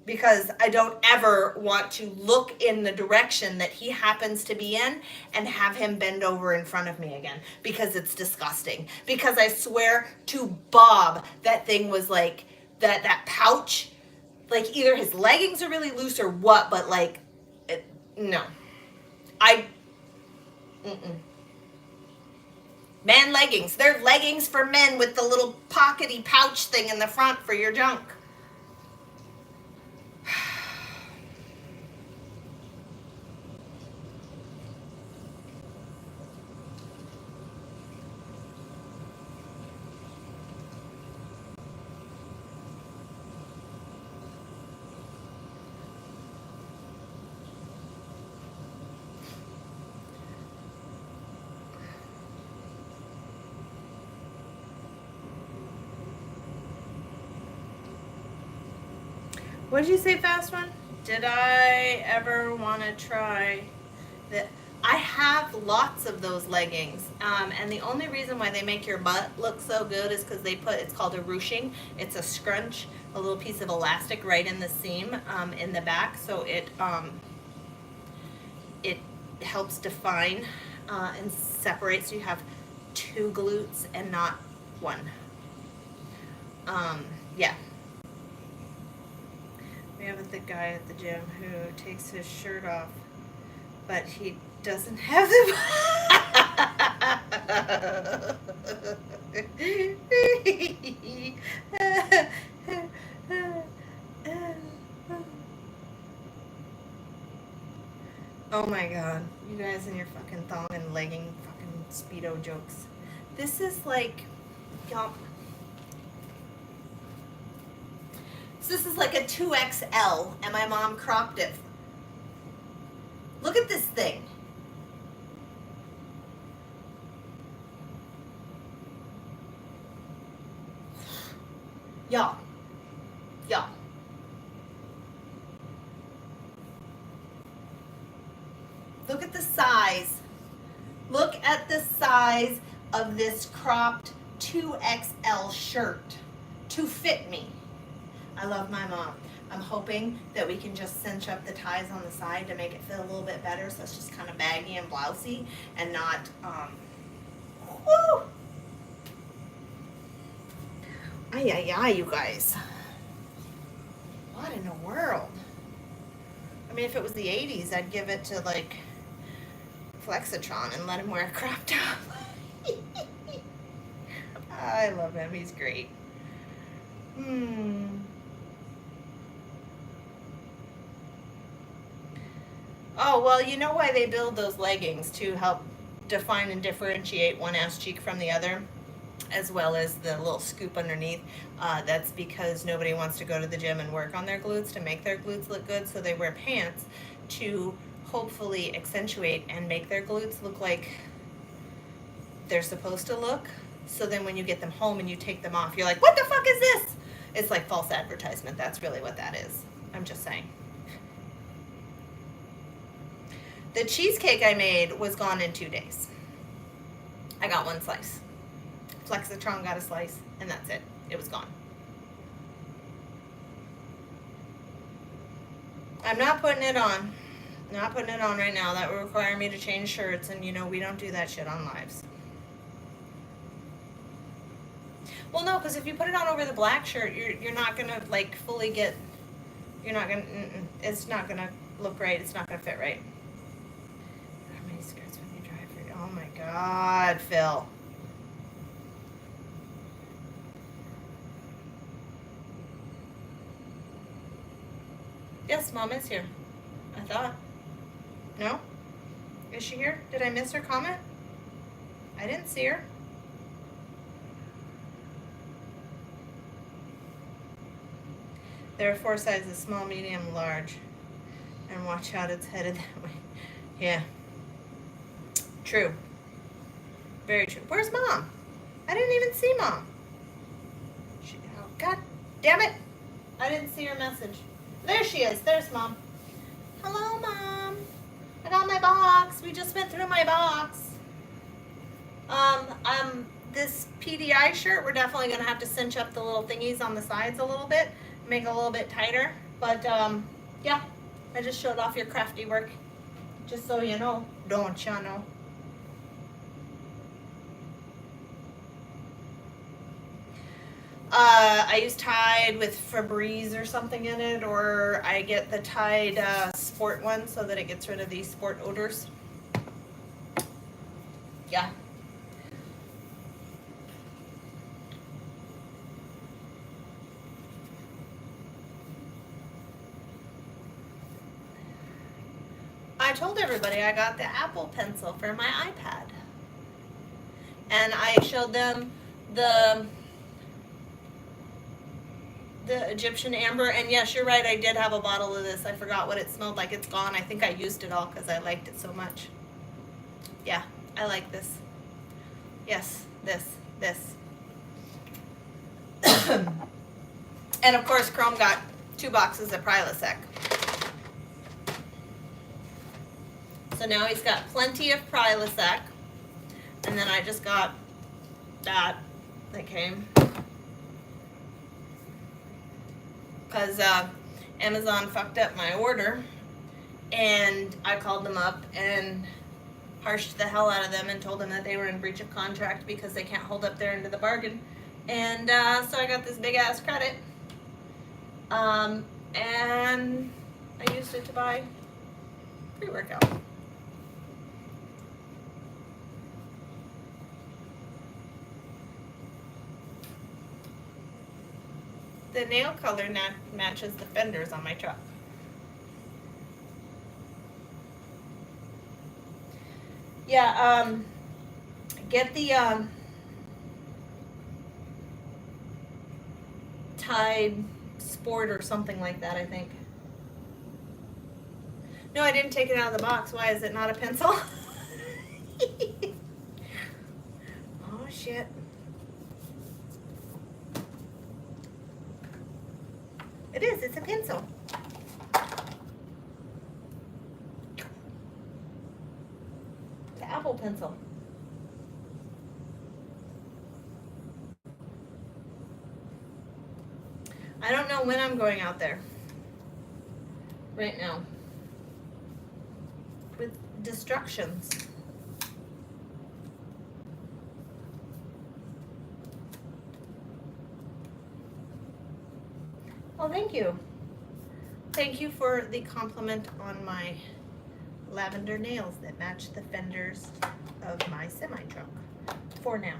because I don't ever want to look in the direction that he happens to be in and have him bend over in front of me again, because it's disgusting. Because I swear to Bob, that thing was like, that pouch, like either his leggings are really loose or what, but like, no. Man leggings, they're leggings for men with the little pockety pouch thing in the front for your junk. What did you say, Fast One? Did I ever want to try that? I have lots of those leggings, and the only reason why they make your butt look so good is because it's called a ruching. It's a scrunch, a little piece of elastic right in the seam in the back, so it helps define and separate, so you have two glutes and not one. Yeah. We have the guy at the gym who takes his shirt off, but he doesn't have the... Oh my god. You guys and your fucking thong and legging fucking Speedo jokes. This is like... Y'all... This is like a 2XL, and my mom cropped it. Look at this thing. Y'all. Look at the size. Look at the size of this cropped 2XL shirt to fit me. I love my mom. I'm hoping that we can just cinch up the ties on the side to make it feel a little bit better, so it's just kind of baggy and blousy and not, whoo! Ay, you guys. What in the world? I mean, if it was the 80s, I'd give it to, like, Flexitron and let him wear a crop top. I love him. He's great. Oh, well, you know why they build those leggings? To help define and differentiate one ass cheek from the other, as well as the little scoop underneath. That's because nobody wants to go to the gym and work on their glutes to make their glutes look good, so they wear pants to hopefully accentuate and make their glutes look like they're supposed to look. So then when you get them home and you take them off, you're like, what the fuck is this? It's like false advertisement. That's really what that is. I'm just saying. The cheesecake I made was gone in 2 days. I got one slice. Flexitron got a slice, and that's it. It was gone. I'm not putting it on. Not putting it on right now. That would require me to change shirts, and we don't do that shit on lives. Well, no, because if you put it on over the black shirt, you're not gonna like fully get. You're not gonna. It's not gonna look right. It's not gonna fit right. How many skirts when you drive for? Oh my God, Phil. Yes, Mom is here. I thought. No? Is she here? Did I miss her comment? I didn't see her. There are 4 sizes: small, medium, large. And watch out, it's headed that way. Yeah. True. Very true. Where's Mom? I didn't even see Mom. Oh, God damn it. I didn't see her message. There she is. There's Mom. Hello, Mom. I got my box. We just went through my box. This PDI shirt, we're definitely going to have to cinch up the little thingies on the sides a little bit, make it a little bit tighter. But, yeah, I just showed off your crafty work. Just so you know. Don't you know? I use Tide with Febreze or something in it, or I get the Tide Sport one so that it gets rid of these sport odors. Yeah. I told everybody I got the Apple Pencil for my iPad. And I showed them the Egyptian Amber, and yes, you're right, I did have a bottle of this. I forgot what it smelled like. It's gone. I think I used it all because I liked it so much. Yeah, I like this. Yes, this. And of course, Chrome got 2 boxes of Prilosec. So now he's got plenty of Prilosec. And then I just got that came. Because Amazon fucked up my order. And I called them up and harshed the hell out of them and told them that they were in breach of contract because they can't hold up their end of the bargain. And so I got this big ass credit. And I used it to buy pre-workout. The nail color matches the fenders on my truck. Yeah, get the Tide Sport or something like that, I think. No, I didn't take it out of the box. Why is it not a pencil? Oh, shit. It is. It's a pencil. The Apple Pencil. I don't know when I'm going out there. Right now. With destructions. Oh, thank you. Thank you for the compliment on my lavender nails that match the fenders of my semi-truck. For now.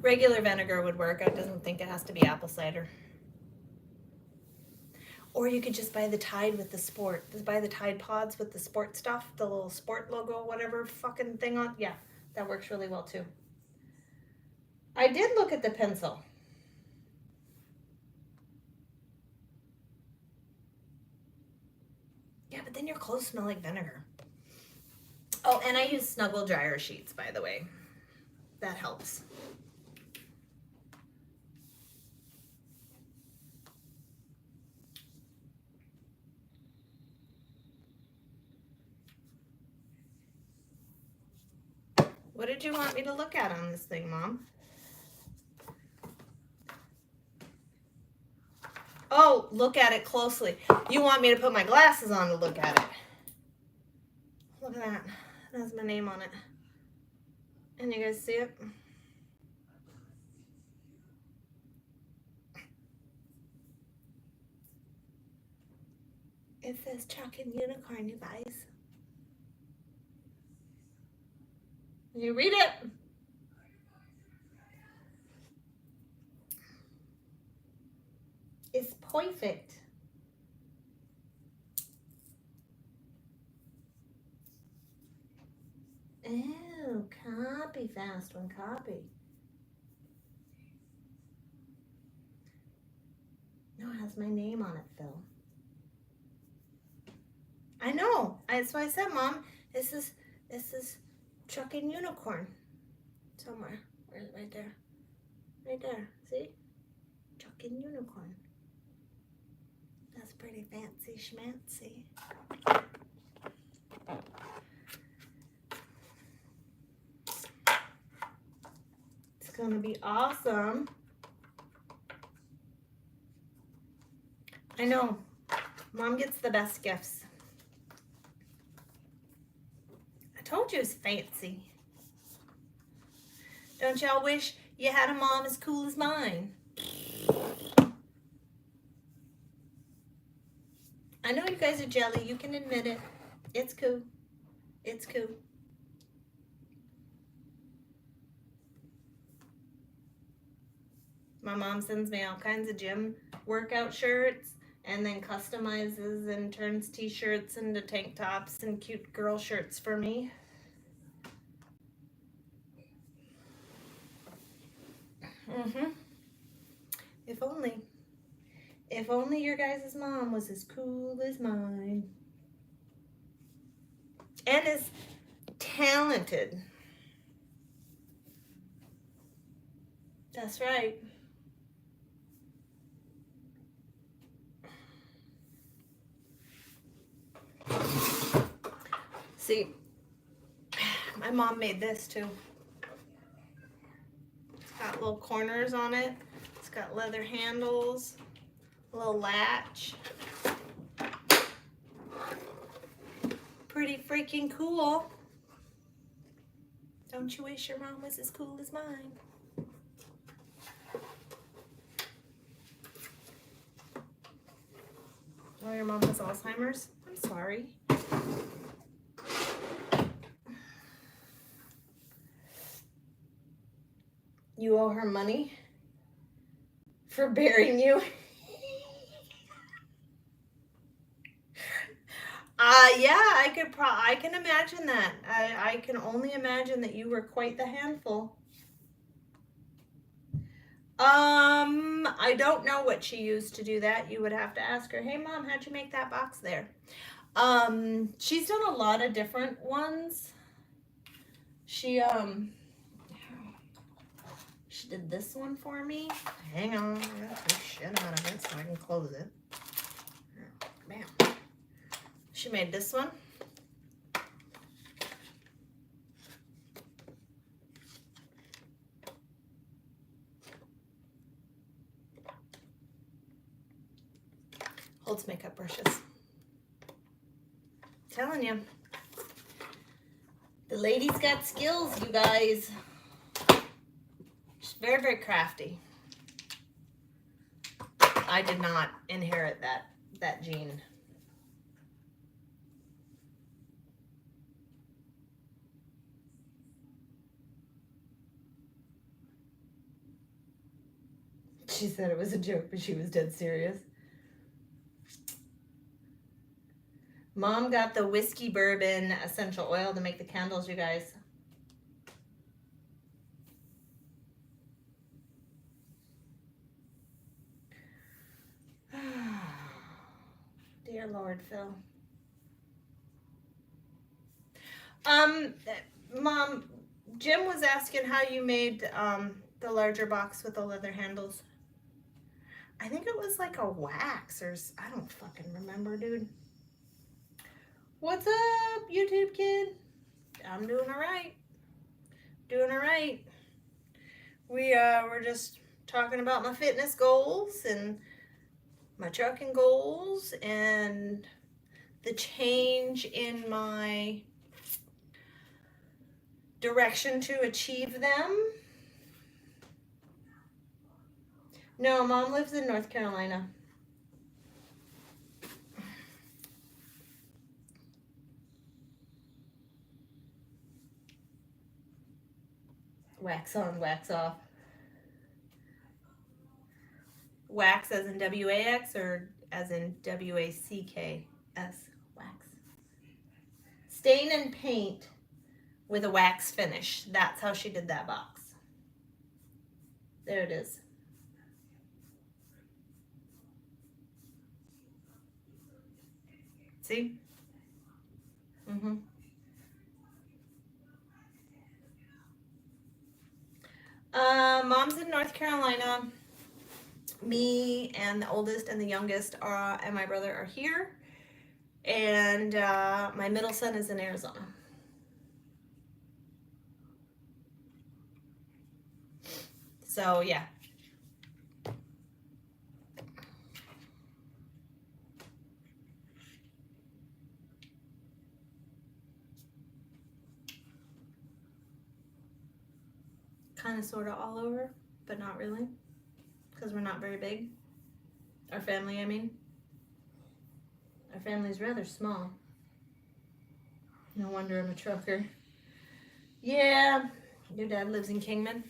Regular vinegar would work. I don't think it has to be apple cider. Or you could just buy the Tide with the Sport. Just buy the Tide Pods with the Sport stuff, the little Sport logo, whatever fucking thing on. Yeah, that works really well too. I did look at the pencil. Yeah, but then your clothes smell like vinegar. Oh, and I use Snuggle dryer sheets, by the way. That helps. What did did you want me to look at on this thing, Mom? Oh, look at it closely. You want me to put my glasses on to look at it. Look at that. It has my name on it. And you guys see it? It says Chuck and Unicorn, you guys. You read it. It's perfect. Oh, copy, fast one, copy. No, it has my name on it, Phil. I know. That's why I said, Mom, this is Chuck and Unicorn. Somewhere. Where is it? Right there. Right there. See? Chuck and Unicorn. That's pretty fancy schmancy. It's gonna be awesome. I know. Mom gets the best gifts. I told you it's fancy. Don't y'all wish you had a mom as cool as mine? I know you guys are jelly. You can admit it. It's cool. It's cool. My mom sends me all kinds of gym workout shirts and then customizes and turns t-shirts into tank tops and cute girl shirts for me. If only. If only your guys' mom was as cool as mine. And as talented. That's right. See, my mom made this too. It's got little corners on it. It's got leather handles, a little latch. Pretty freaking cool. Don't you wish your mom was as cool as mine? Oh, your mom has Alzheimer's? I'm sorry. You owe her money for burying you? Yeah, I can imagine that. I can only imagine that you were quite the handful. I don't know what she used to do that. You would have to ask her, hey Mom, how'd you make that box there? She's done a lot of different ones. She did this one for me. Hang on, I gotta take shit out of it so I can close it. Bam. She made this one. Holds makeup brushes. Telling you. The lady's got skills, you guys. She's very, very crafty. I did not inherit that gene. She said it was a joke, but she was dead serious. Mom got the whiskey bourbon essential oil to make the candles, you guys. Dear Lord, Phil. Mom, Jim was asking how you made the larger box with the leather handles. I think it was like a wax or I don't fucking remember, dude. What's up, YouTube kid? I'm doing all right. Doing all right. We're just talking about my fitness goals and my trucking goals and the change in my direction to achieve them. No, Mom lives in North Carolina. Wax on, wax off. Wax as in WAX or as in WACKS? Wax. Stain and paint with a wax finish. That's how she did that box. There it is. See? Mm-hmm. Mom's in North Carolina. Me and the oldest and the youngest and my brother are here. And my middle son is in Arizona. So, yeah. Kind of, sort of all over, but not really. Because we're not very big. Our family, I mean. Our family's rather small. No wonder I'm a trucker. Yeah, your dad lives in Kingman.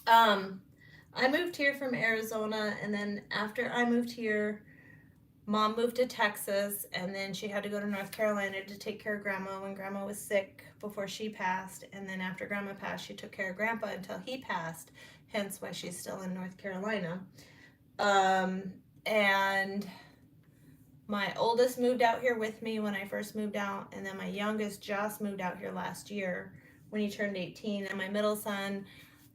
I moved here from Arizona, and then after I moved here, Mom moved to Texas, and then she had to go to North Carolina to take care of Grandma when Grandma was sick before she passed. And then after Grandma passed, she took care of Grandpa until he passed, hence why she's still in North Carolina. And my oldest moved out here with me when I first moved out, and then my youngest just moved out here last year when he turned 18, and my middle son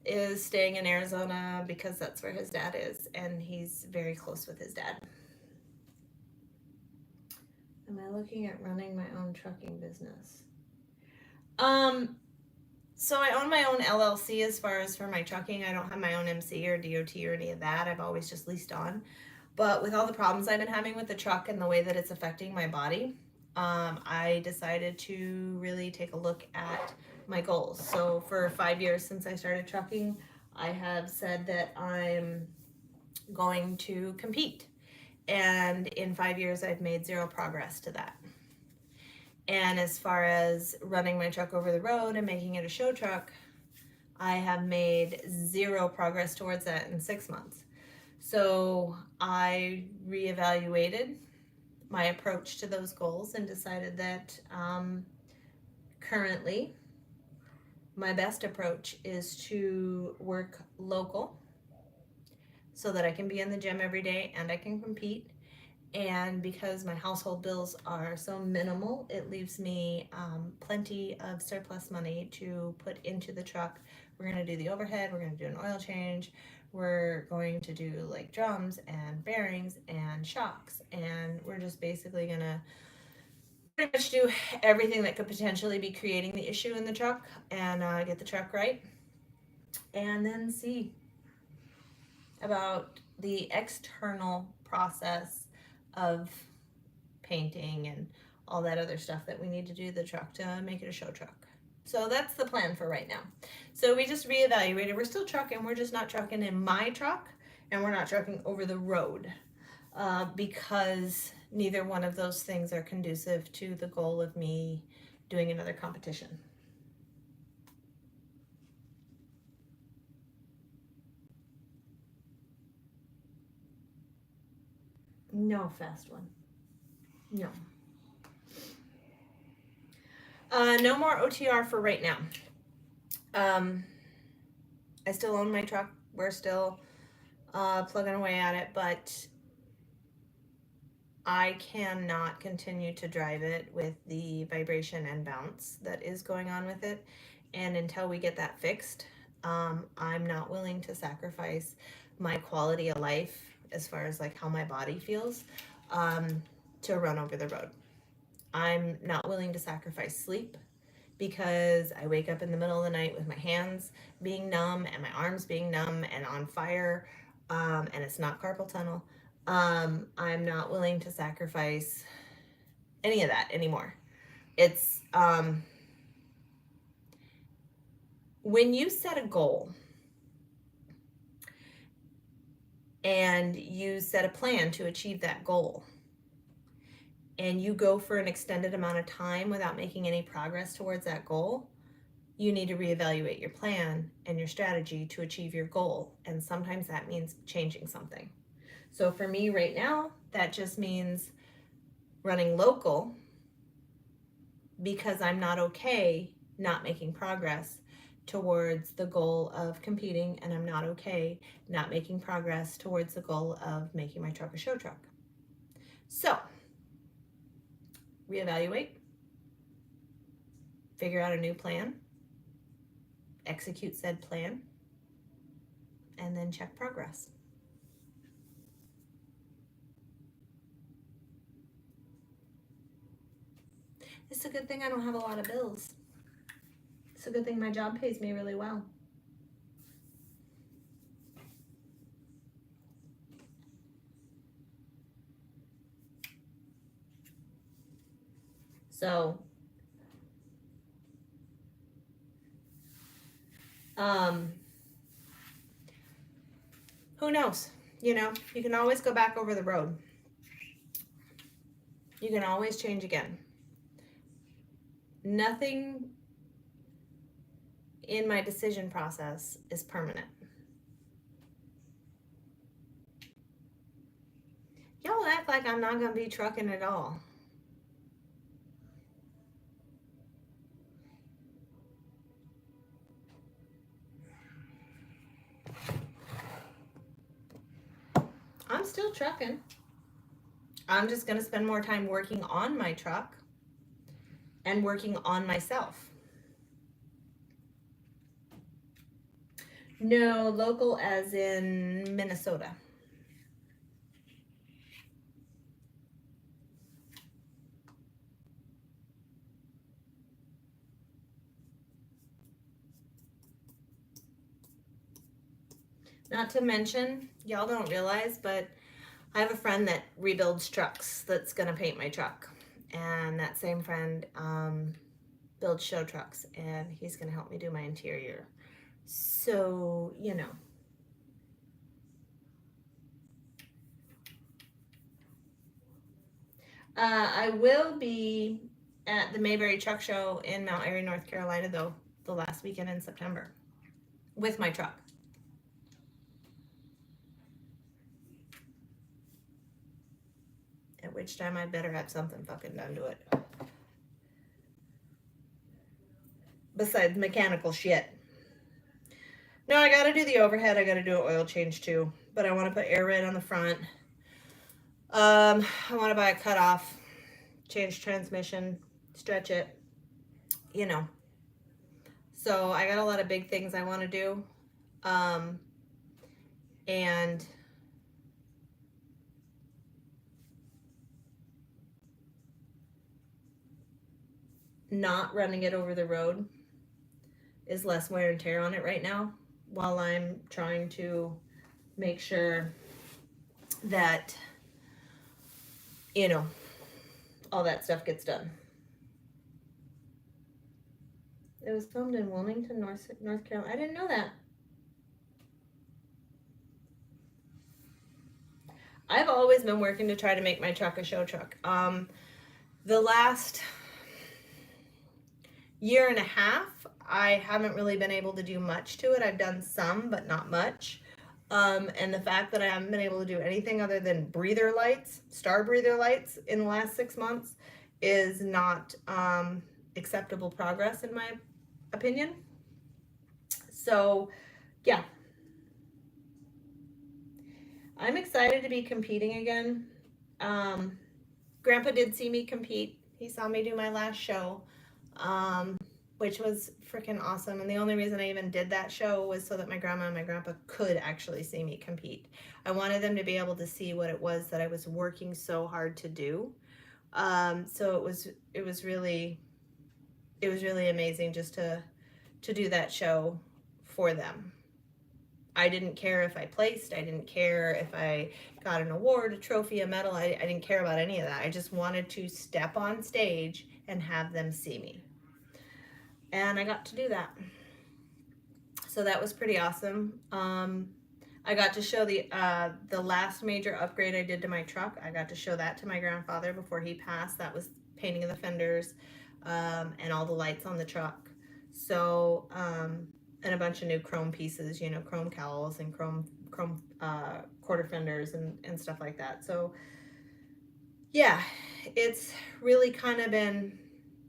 is staying in Arizona because that's where his dad is, and he's very close with his dad. Am I looking at running my own trucking business? So I own my own LLC as far as for my trucking. I don't have my own MC or DOT or any of that. I've always just leased on. But with all the problems I've been having with the truck and the way that it's affecting my body, I decided to really take a look at my goals. So for 5 years since I started trucking, I have said that I'm going to compete. And in 5 years, I've made zero progress to that. And as far as running my truck over the road and making it a show truck, I have made zero progress towards that in 6 months. So I reevaluated my approach to those goals and decided that currently my best approach is to work local so that I can be in the gym every day and I can compete. And because my household bills are so minimal, it leaves me plenty of surplus money to put into the truck. We're going to do the overhead, we're going to do an oil change, we're going to do like drums and bearings and shocks, and we're just basically going to pretty much do everything that could potentially be creating the issue in the truck and get the truck right, and then see about the external process of painting and all that other stuff that we need to do to the truck to make it a show truck. So that's the plan for right now. So we just reevaluated. We're still trucking. We're just not trucking in my truck, and we're not trucking over the road because neither one of those things are conducive to the goal of me doing another competition. No fast one. No. No more OTR for right now. I still own my truck. We're still plugging away at it, but I cannot continue to drive it with the vibration and bounce that is going on with it. And until we get that fixed, I'm not willing to sacrifice my quality of life as far as like how my body feels to run over the road. I'm not willing to sacrifice sleep because I wake up in the middle of the night with my hands being numb and my arms being numb and on fire, and it's not carpal tunnel. I'm not willing to sacrifice any of that anymore. It's when you set a goal and you set a plan to achieve that goal, and you go for an extended amount of time without making any progress towards that goal, you need to reevaluate your plan and your strategy to achieve your goal. And sometimes that means changing something. So for me right now, that just means running local because I'm not okay not making progress towards the goal of competing, and I'm not okay not making progress towards the goal of making my truck a show truck. So, reevaluate, figure out a new plan, execute said plan, and then check progress. It's a good thing I don't have a lot of bills. It's a good thing my job pays me really well. So, who knows? You know, you can always go back over the road. You can always change again. Nothing in my decision process is permanent. Y'all act like I'm not going to be trucking at all. I'm still trucking. I'm just going to spend more time working on my truck and working on myself. No, local as in Minnesota. Not to mention, y'all don't realize, but I have a friend that rebuilds trucks that's going to paint my truck. And that same friend builds show trucks, and he's going to help me do my interior. So, you know. I will be at the Mayberry Truck Show in Mount Airy, North Carolina, though, the last weekend in September with my truck. At which time I better have something fucking done to it. Besides mechanical shit. No, I gotta do the overhead. I gotta do an oil change too. But I want to put air red on the front. I want to buy a cutoff, change transmission, stretch it. You know. So I got a lot of big things I want to do. And not running it over the road is less wear and tear on it right now, while I'm trying to make sure that, you know, all that stuff gets done. It was filmed in Wilmington, North Carolina. I didn't know that. I've always been working to try to make my truck a show truck. The last year and a half, I haven't really been able to do much to it. I've done some, but not much. And the fact that I haven't been able to do anything other than breather lights, star breather lights in the last 6 months is not acceptable progress in my opinion. So, yeah. I'm excited to be competing again. Grandpa did see me compete. He saw me do my last show, which was freaking awesome. And the only reason I even did that show was so that my grandma and my grandpa could actually see me compete. I wanted them to be able to see what it was that I was working so hard to do. So it was really it was really amazing just to do that show for them. I didn't care if I placed. I didn't care if I got an award, a trophy, a medal. I didn't care about any of that. I just wanted to step on stage and have them see me. And I got to do that. So that was pretty awesome. I got to show the last major upgrade I did to my truck. I got to show that to my grandfather before he passed. That was painting of the fenders and all the lights on the truck. So and a bunch of new chrome pieces, you know, chrome cowls and chrome quarter fenders and stuff like that. So yeah, it's really kind of been,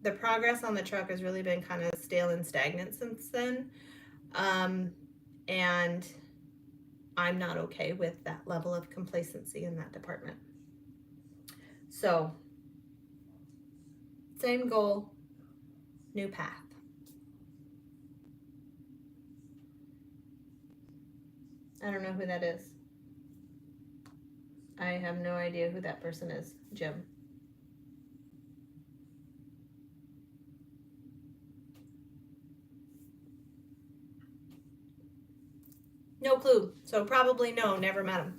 the progress on the truck has really been kind of stale and stagnant since then. And I'm not okay with that level of complacency in that department. So, same goal, new path. I don't know who that is. I have no idea who that person is. Jim. No clue. So probably no, never met him.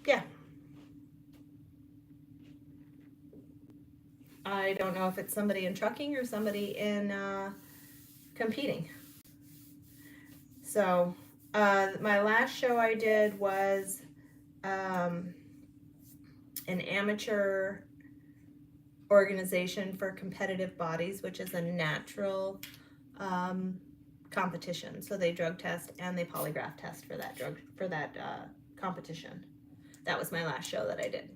Yeah. I don't know if it's somebody in trucking or somebody in competing. So, my last show I did was an amateur organization for competitive bodies, which is a natural competition. So they drug test and they polygraph test for that competition. That was my last show that I did.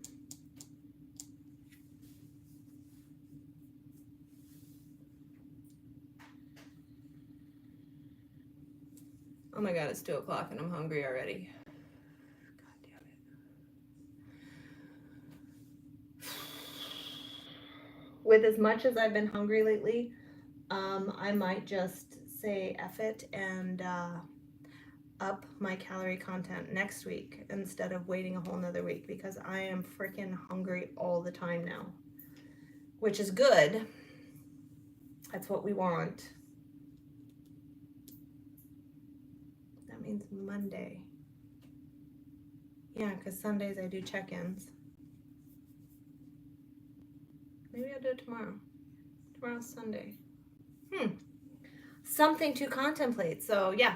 Oh my God, it's 2 o'clock and I'm hungry already. God damn it. With as much as I've been hungry lately, I might just say F it and up my calorie content next week instead of waiting a whole nother week, because I am freaking hungry all the time now, which is good. That's what we want. That means Monday. Yeah, because Sundays I do check-ins. Maybe I'll do it tomorrow. Tomorrow's Sunday. Something to contemplate. So, yeah.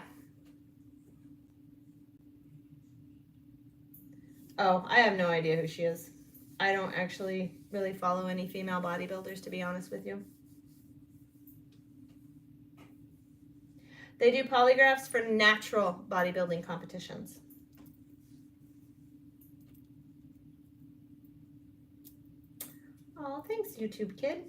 Oh, I have no idea who she is. I don't actually really follow any female bodybuilders, to be honest with you. They do polygraphs for natural bodybuilding competitions. Oh, thanks, YouTube kid.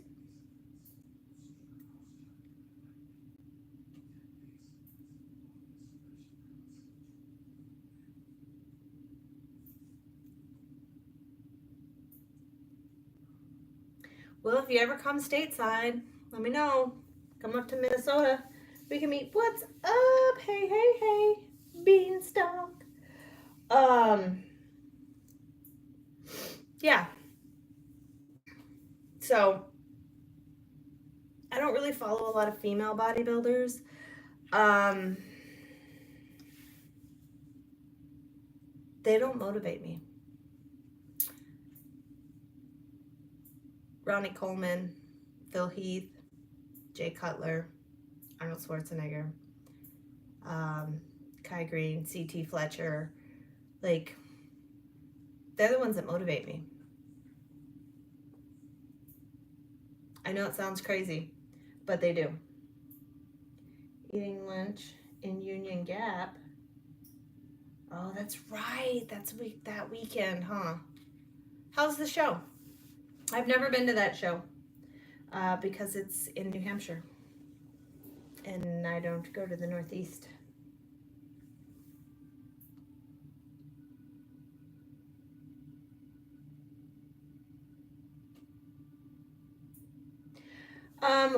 Well, if you ever come stateside, let me know. Come up to Minnesota. We can meet. What's up? Hey, hey, hey. Beanstalk. Yeah. So, I don't really follow a lot of female bodybuilders. They don't motivate me. Ronnie Coleman, Phil Heath, Jay Cutler, Arnold Schwarzenegger, Kai Green, C.T. Fletcher. Like, they're the ones that motivate me. I know it sounds crazy, but they do. Eating lunch in Union Gap. Oh, that's right. That's that weekend, huh? How's the show? I've never been to that show because it's in New Hampshire, and I don't go to the Northeast.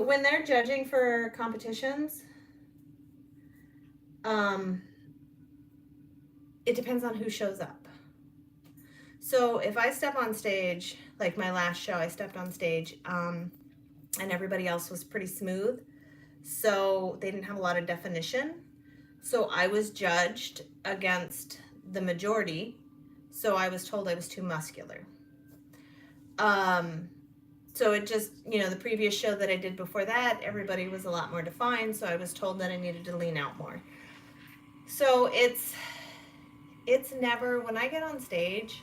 When they're judging for competitions, it depends on who shows up. So if I step on stage, Like my last show, I stepped on stage, and everybody else was pretty smooth. So they didn't have a lot of definition. So I was judged against the majority. So I was told I was too muscular. So it just, the previous show that I did before that, everybody was a lot more defined. So I was told that I needed to lean out more. So it's never, when I get on stage,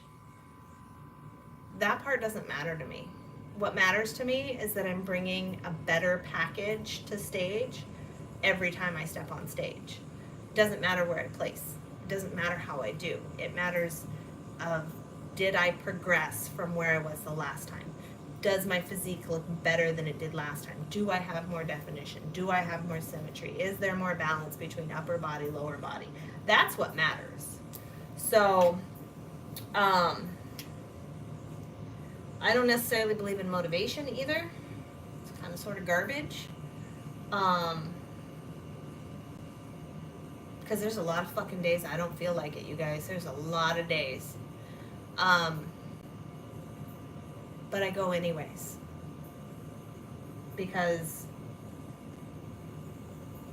that part doesn't matter to me. What matters to me is that I'm bringing a better package to stage every time I step on stage. It doesn't matter where I place. It doesn't matter how I do. It matters of, did I progress from where I was the last time? Does my physique look better than it did last time? Do I have more definition? Do I have more symmetry? Is there more balance between upper body, lower body? That's what matters. So, I don't necessarily believe in motivation either. It's kind of sort of garbage. Because there's a lot of fucking days I don't feel like it, you guys. There's a lot of days. But I go anyways. Because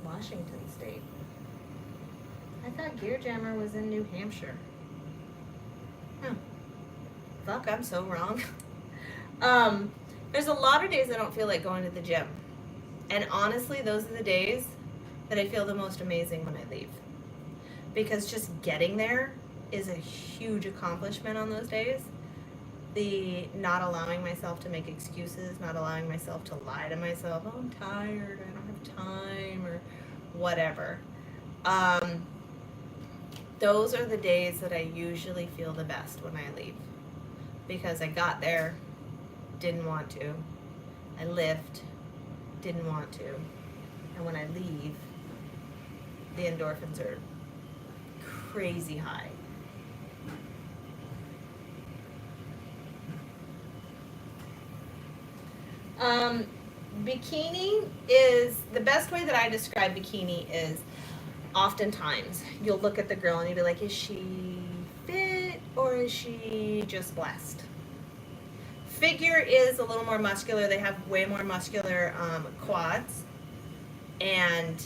Washington State. I thought Gear Jammer was in New Hampshire. Huh. Fuck, I'm so wrong. There's a lot of days I don't feel like going to the gym. And honestly, those are the days that I feel the most amazing when I leave. Because just getting there is a huge accomplishment on those days. The not allowing myself to make excuses, not allowing myself to lie to myself, oh, I'm tired, I don't have time, or whatever. Those are the days that I usually feel the best when I leave. Because I got there, didn't want to. I lift, didn't want to. And when I leave, the endorphins are crazy high. Bikini is, the best way that I describe bikini is, oftentimes you'll look at the girl and you'll be like, is she fit or is she just blessed? Figure is a little more muscular. They have way more muscular quads and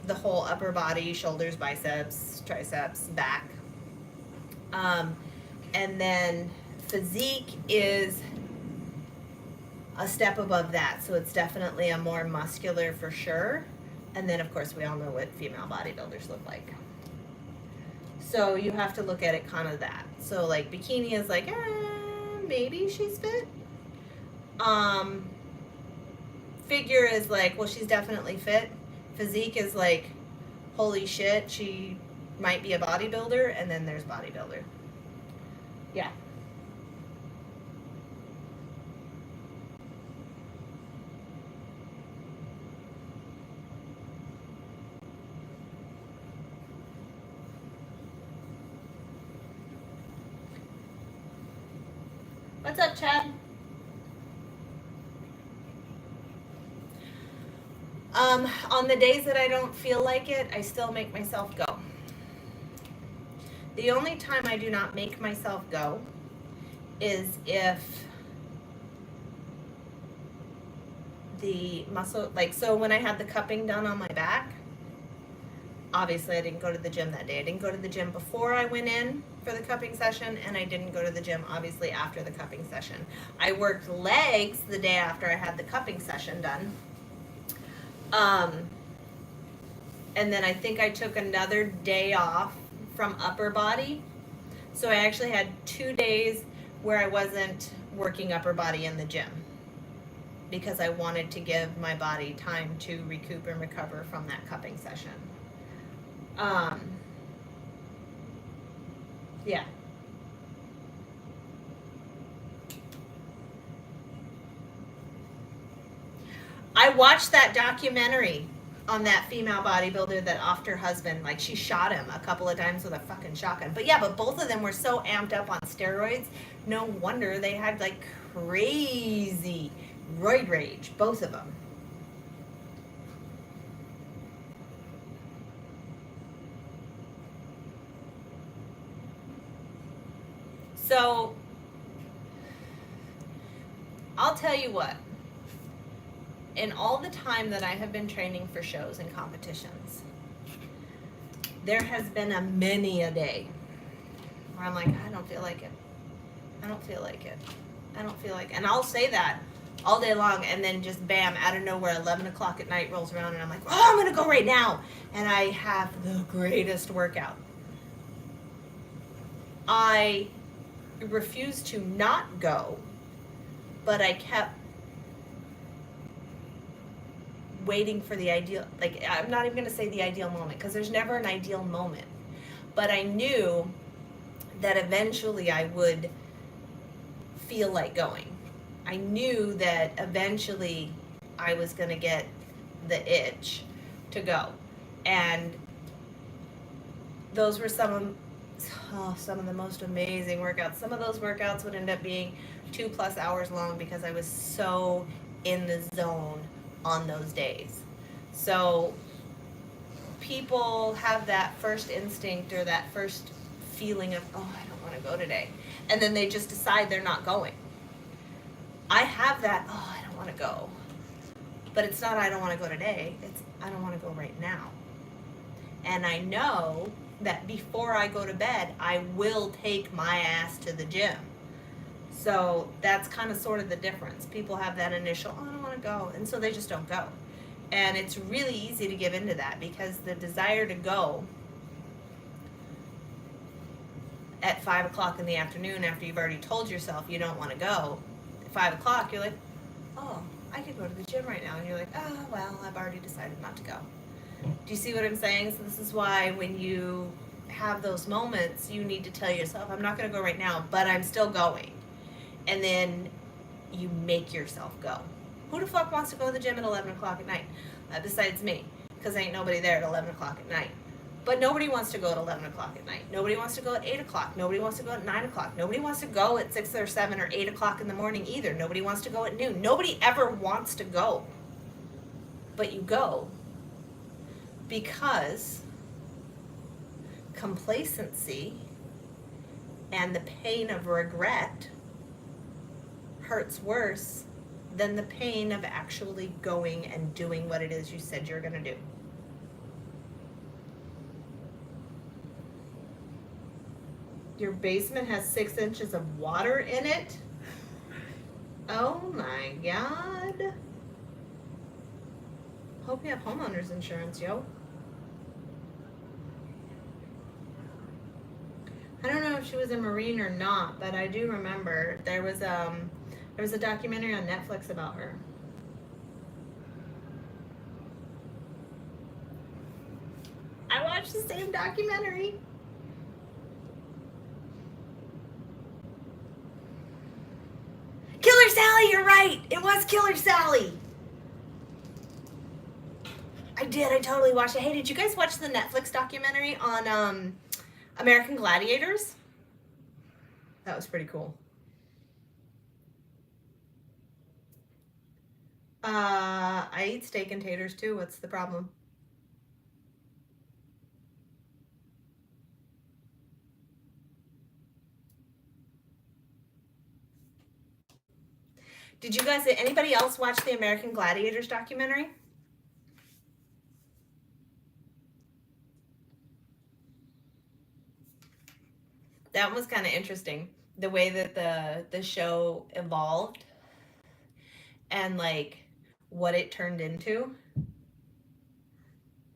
the whole upper body, shoulders, biceps, triceps, back. And then physique is a step above that. So it's definitely a more muscular for sure. And then of course we all know what female bodybuilders look like. So you have to look at it kind of that. So like bikini is like, maybe she's fit. Figure is like, well, she's definitely fit. Physique is like, holy shit, she might be a bodybuilder. And then there's bodybuilder. Yeah. What's up, Chad? On the days that I don't feel like it, I still make myself go. The only time I do not make myself go is if the muscle, like, so when I had the cupping done on my back, obviously I didn't go to the gym that day. I didn't go to the gym before I went in for the cupping session, and I didn't go to the gym obviously after the cupping session. I worked legs the day after I had the cupping session done. And then I think I took another day off from upper body. So I actually had 2 days where I wasn't working upper body in the gym because I wanted to give my body time to recoup and recover from that cupping session. Yeah. I watched that documentary on that female bodybuilder that offed her husband, like she shot him a couple of times with a fucking shotgun. But yeah, but both of them were so amped up on steroids, no wonder they had like crazy roid rage, both of them. So I'll tell you what, in all the time that I have been training for shows and competitions, there has been a many a day where I'm like, I don't feel like it. I don't feel like it. I don't feel like it. And I'll say that all day long, and then just bam, out of nowhere, 11 o'clock at night rolls around, and I'm like, oh, I'm going to go right now. And I have the greatest workout. I refused to not go, but I kept waiting for the ideal, like, I'm not even going to say the ideal moment, because there's never an ideal moment. But I knew that eventually I would feel like going. I knew that eventually I was going to get the itch to go. And those were some of the most amazing workouts. Some of those workouts would end up being 2+ hours long because I was so in the zone on those days. So people have that first instinct or that first feeling of, oh, I don't want to go today. And then they just decide they're not going. I have that, oh, I don't want to go. But it's not I don't want to go today. It's I don't want to go right now. And I know that before I go to bed, I will take my ass to the gym. So that's kind of sort of the difference. People have that initial, oh, I don't want to go. And so they just don't go. And it's really easy to give into that because the desire to go at 5 o'clock in the afternoon after you've already told yourself you don't want to go, at 5 o'clock you're like, oh, I could go to the gym right now. And you're like, oh, well, I've already decided not to go. Do you see what I'm saying? So this is why when you have those moments, you need to tell yourself, I'm not going to go right now, but I'm still going. And then you make yourself go. Who the fuck wants to go to the gym at 11 o'clock at night? Besides me, because ain't nobody there at 11 o'clock at night. But nobody wants to go at 11 o'clock at night. Nobody wants to go at 8 o'clock. Nobody wants to go at 9 o'clock. Nobody wants to go at 6 or 7 or 8 o'clock in the morning either. Nobody wants to go at noon. Nobody ever wants to go. But you go because complacency and the pain of regret hurts worse than the pain of actually going and doing what it is you said you're going to do. Your basement has 6 inches of water in it? Oh my God. Hope you have homeowner's insurance, yo. I don't know if she was a Marine or not, but I do remember there was a documentary on Netflix about her. I watched the same documentary. Killer Sally, you're right. It was Killer Sally. I did. I totally watched it. Hey, did you guys watch the Netflix documentary on American Gladiators? That was pretty cool. I eat steak and taters too. What's the problem? Did you guys, anybody else watch the American Gladiators documentary? That was kind of interesting. The way that the show evolved and like what it turned into.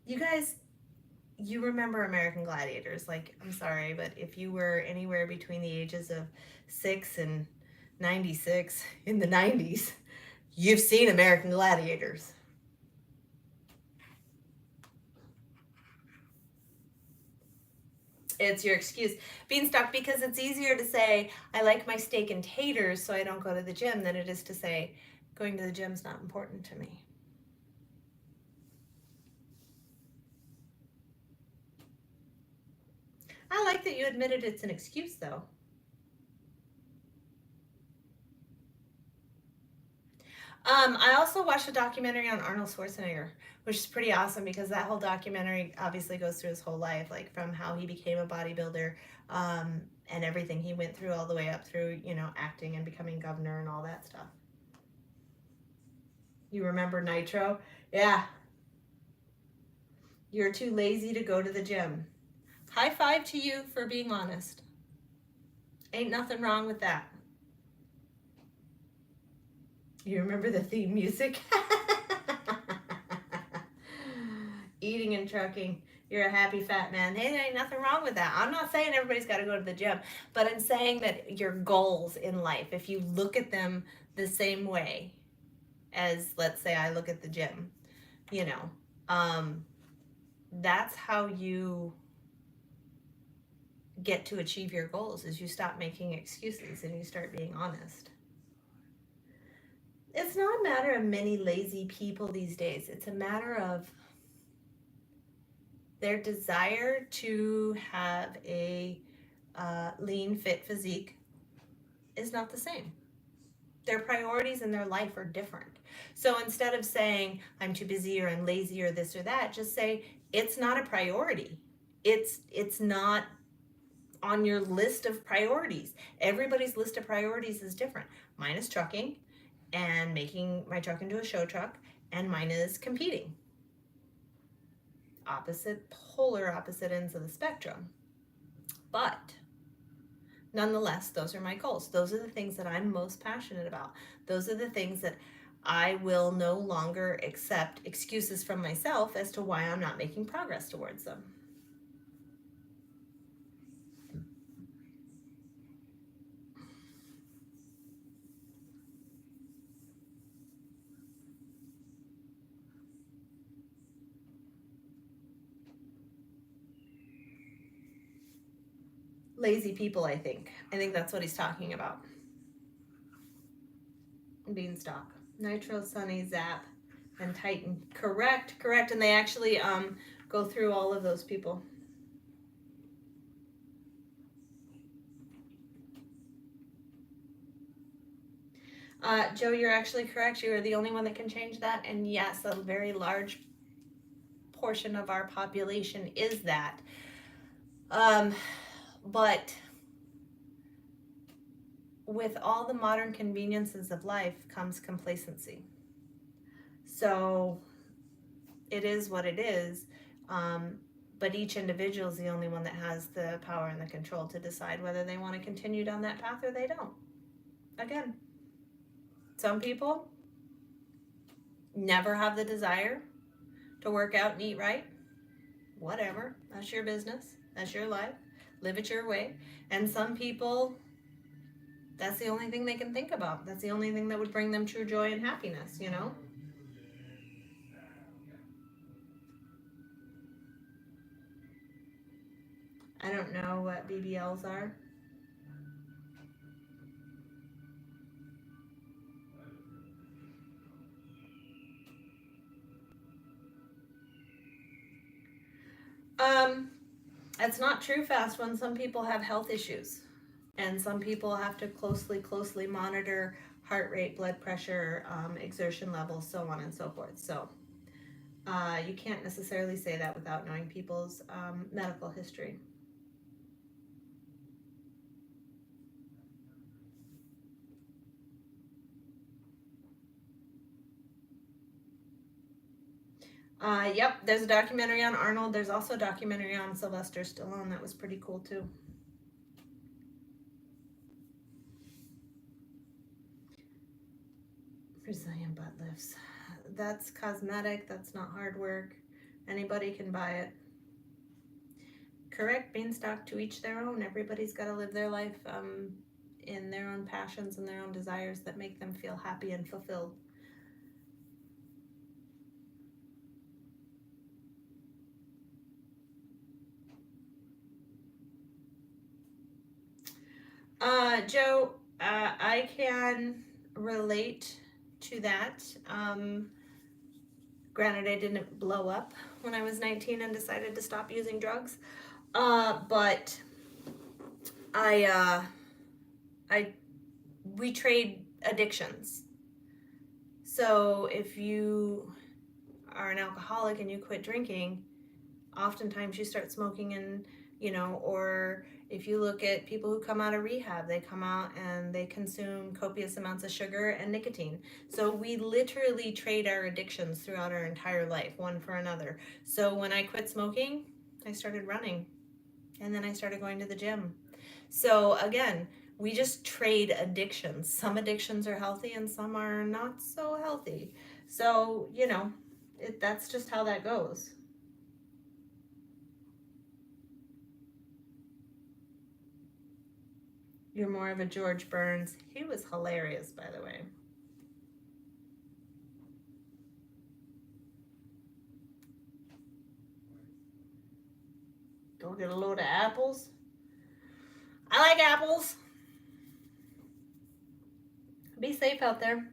You guys, you remember American Gladiators. Like, I'm sorry, but if you were anywhere between the ages of 6 and 96 in the 90s, you've seen American Gladiators. It's your excuse. Beanstalk, because it's easier to say, I like my steak and taters so I don't go to the gym than it is to say, going to the gym's not important to me. I like that you admitted it's an excuse, though. I also watched a documentary on Arnold Schwarzenegger, which is pretty awesome because that whole documentary obviously goes through his whole life, like from how he became a bodybuilder and everything he went through all the way up through, you know, acting and becoming governor and all that stuff. You remember Nitro? Yeah. You're too lazy to go to the gym. High five to you for being honest. Ain't nothing wrong with that. You remember the theme music? Eating and trucking. You're a happy fat man. Hey, there ain't nothing wrong with that. I'm not saying everybody's got to go to the gym, but I'm saying that your goals in life, if you look at them the same way as, let's say, I look at the gym, you know, that's how you get to achieve your goals, is you stop making excuses and you start being honest. It's not a matter of many lazy people these days. It's a matter of their desire to have a lean, fit physique is not the same. Their priorities in their life are different. So instead of saying, I'm too busy or I'm lazy or this or that, just say, it's not a priority. It's not on your list of priorities. Everybody's list of priorities is different. Mine is trucking and making my truck into a show truck, and mine is competing. Polar opposite ends of the spectrum. But nonetheless, those are my goals. Those are the things that I'm most passionate about. Those are the things that I will no longer accept excuses from myself as to why I'm not making progress towards them. Lazy people, I think. I think that's what he's talking about. Beanstalk. Nitro, Sunny, Zap, and Titan. Correct. And they actually go through all of those people. Joe, you're actually correct. You are the only one that can change that. And yes, a very large portion of our population is that. But with all the modern conveniences of life comes complacency. So it is what it is. But each individual is the only one that has the power and the control to decide whether they want to continue down that path or they don't. Again, some people never have the desire to work out and eat right. Whatever, that's your business, that's your life, live it your way. And some people, that's the only thing they can think about. That's the only thing that would bring them true joy and happiness, you know? I don't know what BBLs are. It's not true, fast one. Some people have health issues, and some people have to closely monitor heart rate, blood pressure, exertion levels, so on and so forth. So you can't necessarily say that without knowing people's medical history. Yep, there's a documentary on Arnold. There's also a documentary on Sylvester Stallone that was pretty cool too. Brazilian butt lifts. That's cosmetic. That's not hard work. Anybody can buy it. Correct, Beanstalk, to each their own. Everybody's got to live their life in their own passions and their own desires that make them feel happy and fulfilled. Joe, I can relate to that. Granted, I didn't blow up when I was 19 and decided to stop using drugs, but we trade addictions. So if you are an alcoholic and you quit drinking, oftentimes you start smoking and or if you look at people who come out of rehab, they come out and they consume copious amounts of sugar and nicotine. So we literally trade our addictions throughout our entire life, one for another. So when I quit smoking, I started running, and then I started going to the gym. So again, we just trade addictions. Some addictions are healthy and some are not so healthy. So, that's just how that goes. You're more of a George Burns. He was hilarious, by the way. Go get a load of apples. I like apples. Be safe out there.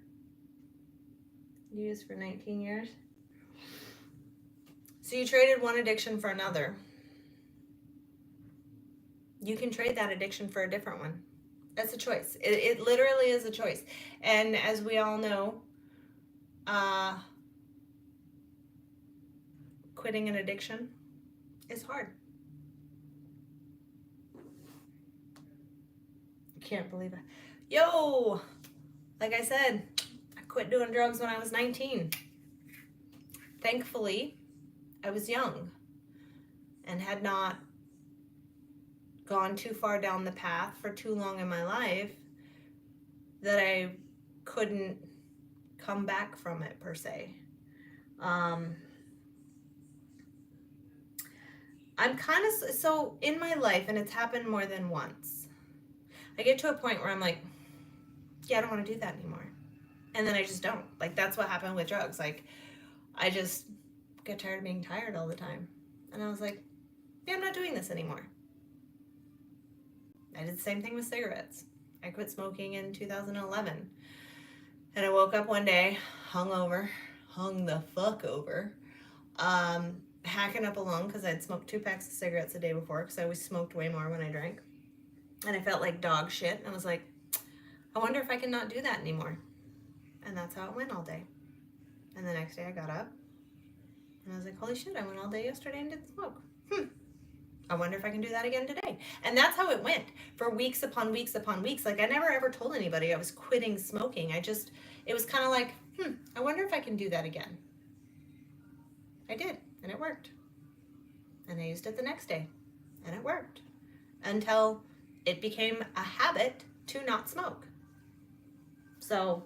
Used for 19 years. So you traded one addiction for another. You can trade that addiction for a different one. That's a choice. It literally is a choice. And as we all know, quitting an addiction is hard. I can't believe it. Yo, like I said, I quit doing drugs when I was 19. Thankfully, I was young and had not gone too far down the path for too long in my life that I couldn't come back from it per se. I'm kind of, so in my life, and it's happened more than once, I get to a point where I'm like, yeah, I don't want to do that anymore. And then I just don't. Like, that's what happened with drugs. Like, I just get tired of being tired all the time. And I was like, yeah, I'm not doing this anymore. I did the same thing with cigarettes. I quit smoking in 2011. And I woke up one day, hung the fuck over, hacking up a lung because I'd smoked 2 packs of cigarettes a day before because I always smoked way more when I drank. And I felt like dog shit. And I was like, I wonder if I can not do that anymore. And that's how it went all day. And the next day I got up and I was like, holy shit, I went all day yesterday and didn't smoke. I wonder if I can do that again today. And that's how it went for weeks upon weeks upon weeks. Like, I never ever told anybody I was quitting smoking. It was kind of like, I wonder if I can do that again. I did, and it worked. And I used it the next day, and it worked. Until it became a habit to not smoke. So,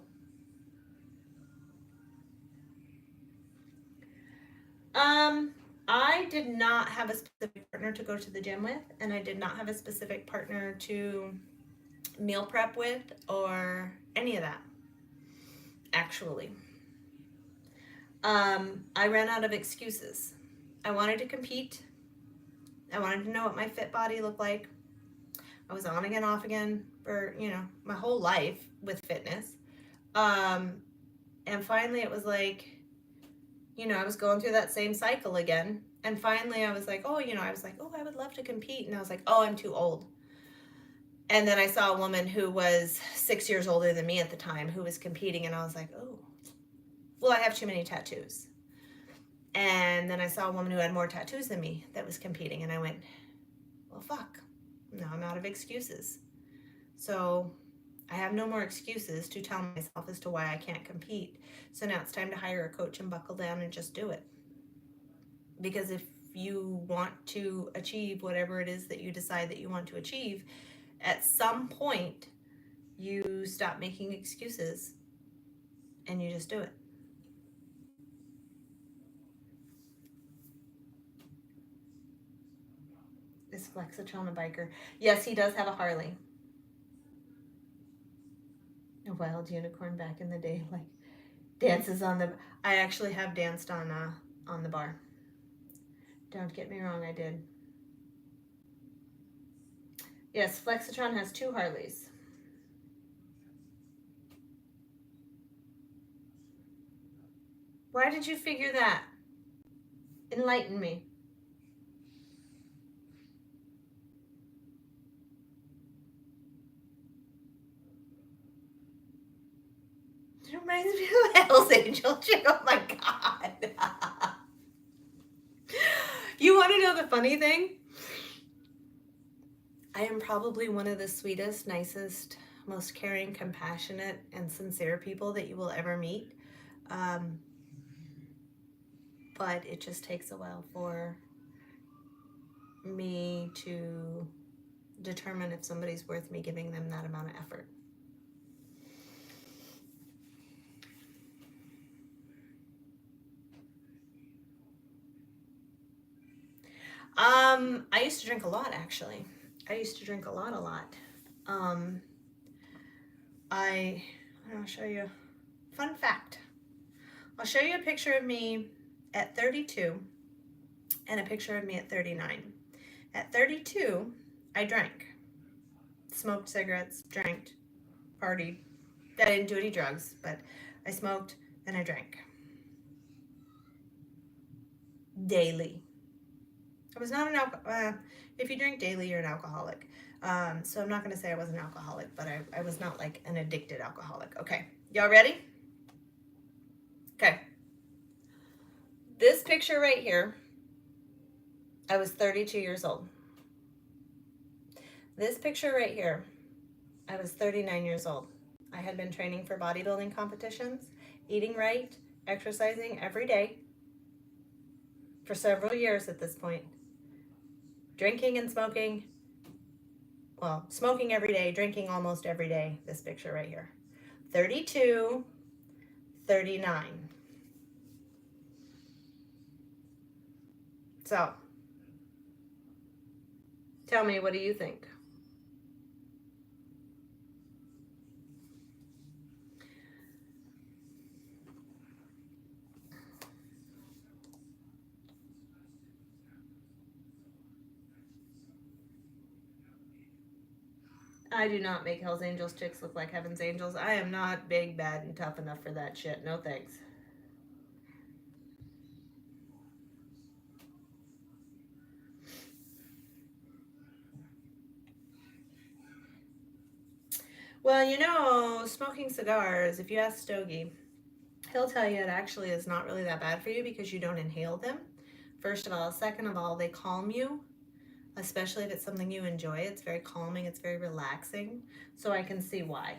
I did not have a specific partner to go to the gym with, and I did not have a specific partner to meal prep with or any of that, actually. I ran out of excuses. I wanted to compete. I wanted to know what my fit body looked like. I was on again, off again for, my whole life with fitness. And finally it was like, I was going through that same cycle again. And finally I was like, I would love to compete. And I was like, I'm too old. And then I saw a woman who was 6 years older than me at the time who was competing. And I was like, I have too many tattoos. And then I saw a woman who had more tattoos than me that was competing. And I went, well, fuck. Now I'm out of excuses. So I have no more excuses to tell myself as to why I can't compete. So now it's time to hire a coach and buckle down and just do it. Because if you want to achieve whatever it is that you decide that you want to achieve, at some point you stop making excuses and you just do it. Is Flexatron a biker? Yes, he does have a Harley. A wild unicorn back in the day, like dances on the. I actually have danced on the bar. Don't get me wrong, I did. Yes, Flexatron has 2 Harleys. Why did you figure that? Enlighten me. It reminds me of Hell's Angel chick. Oh my god. You want to know the funny thing? I am probably one of the sweetest, nicest, most caring, compassionate, and sincere people that you will ever meet. Um, but it just takes a while for me to determine if somebody's worth me giving them that amount of effort. I used to drink a lot, actually. I used to drink a lot. Um, I'll show you. Fun fact. I'll show you a picture of me at 32 and a picture of me at 39. At 32, I drank, smoked cigarettes, drank, partied. I didn't do any drugs, but I smoked and I drank daily. I was not an if you drink daily, you're an alcoholic. So I'm not going to say I was an alcoholic, but I was not like an addicted alcoholic. Okay, y'all ready? Okay. This picture right here, I was 32 years old. This picture right here, I was 39 years old. I had been training for bodybuilding competitions, eating right, exercising every day for several years at this point. Drinking and smoking, well, smoking every day, drinking almost every day. This picture right here. 32, 39. So, tell me, what do you think? I do not make Hell's Angels chicks look like Heaven's Angels. I am not big, bad, and tough enough for that shit. No thanks. Well, you know, smoking cigars, if you ask Stogie, he'll tell you it actually is not really that bad for you because you don't inhale them. First of all. Second of all, they calm you, especially if it's something you enjoy. It's very calming, it's very relaxing. So I can see why.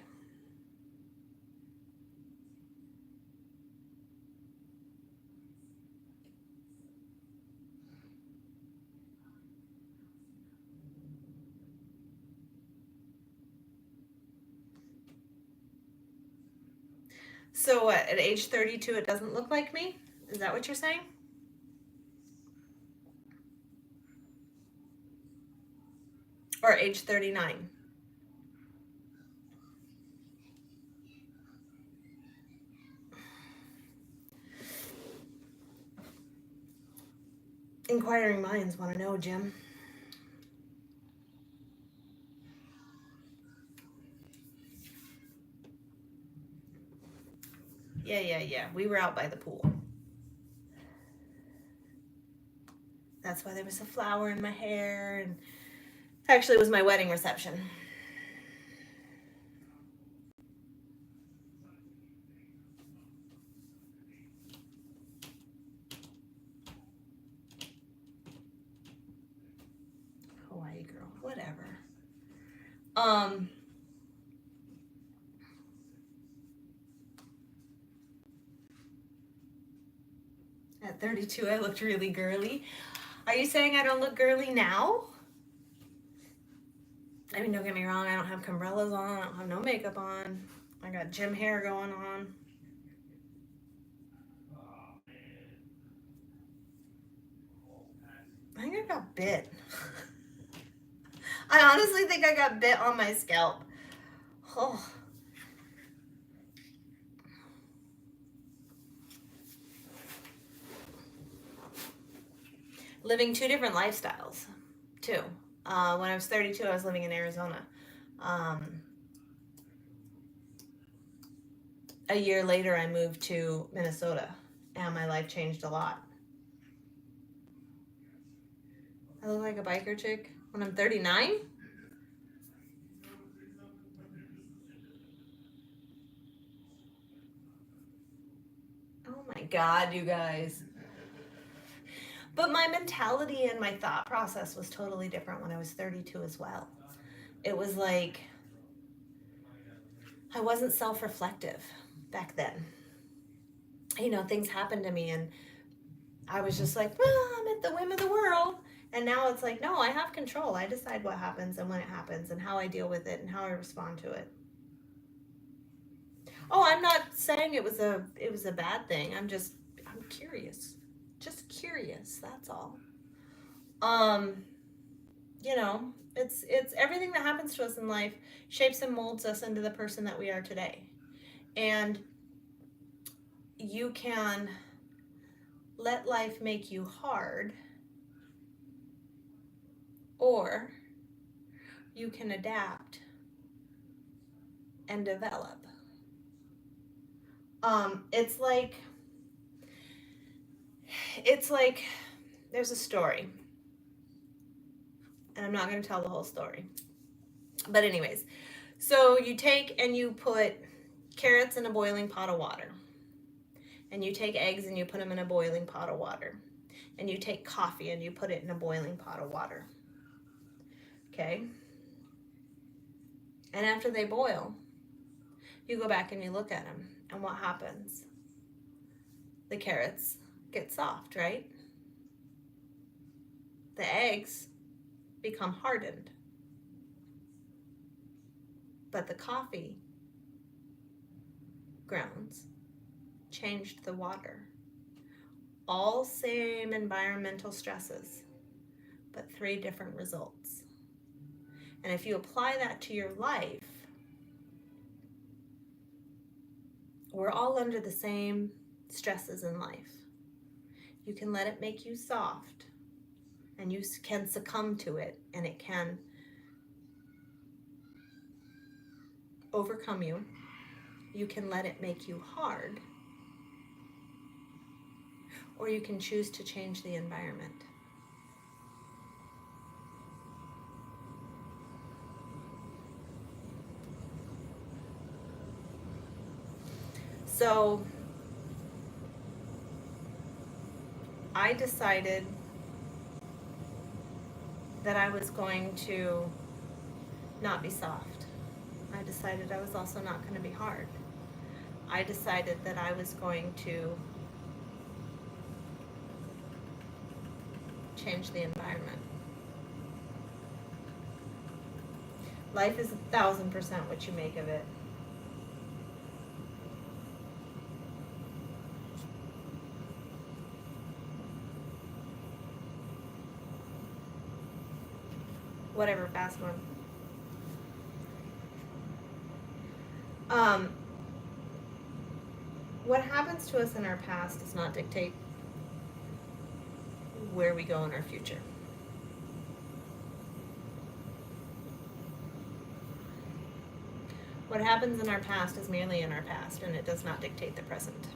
So what, at age 32, it doesn't look like me? Is that what you're saying? Or age 39? Inquiring minds want to know, Jim. Yeah. We were out by the pool. That's why there was a flower in my hair, and actually it was my wedding reception. Hawaii girl, whatever. At 32, I looked really girly. Are you saying I don't look girly now? I mean, don't get me wrong, I don't have umbrellas on, I don't have no makeup on. I got gym hair going on. I think I got bit. I honestly think I got bit on my scalp. Oh. Living two different lifestyles, too. When I was 32, I was living in Arizona. A year later, I moved to Minnesota, and my life changed a lot. I look like a biker chick when I'm 39? Oh my God, you guys. But my mentality and my thought process was totally different when I was 32 as well. It was like I wasn't self reflective back then. You know, things happened to me and I was just like, well, I'm at the whim of the world. And now it's like, no, I have control. I decide what happens and when it happens and how I deal with it and how I respond to it. Oh, I'm not saying it was a bad thing. I'm curious. Just curious, that's all. Um, you know, it's everything that happens to us in life shapes and molds us into the person that we are today. And you can let life make you hard, or you can adapt and develop. It's like it's like there's a story, and I'm not going to tell the whole story. But anyways, so you take and you put carrots in a boiling pot of water. And you take eggs and you put them in a boiling pot of water. And you take coffee and you put it in a boiling pot of water. Okay? And after they boil, you go back and you look at them. And what happens? The carrots get soft, right? The eggs become hardened. But the coffee grounds changed the water. All same environmental stresses, but 3 different results. And if you apply that to your life, we're all under the same stresses in life. You can let it make you soft, and you can succumb to it, and it can overcome you. You can let it make you hard, or you can choose to change the environment. So I decided that I was going to not be soft. I decided I was also not going to be hard. I decided that I was going to change the environment. Life is 1,000% what you make of it. Whatever, fast one. What happens to us in our past does not dictate where we go in our future. What happens in our past is merely in our past, and it does not dictate the present.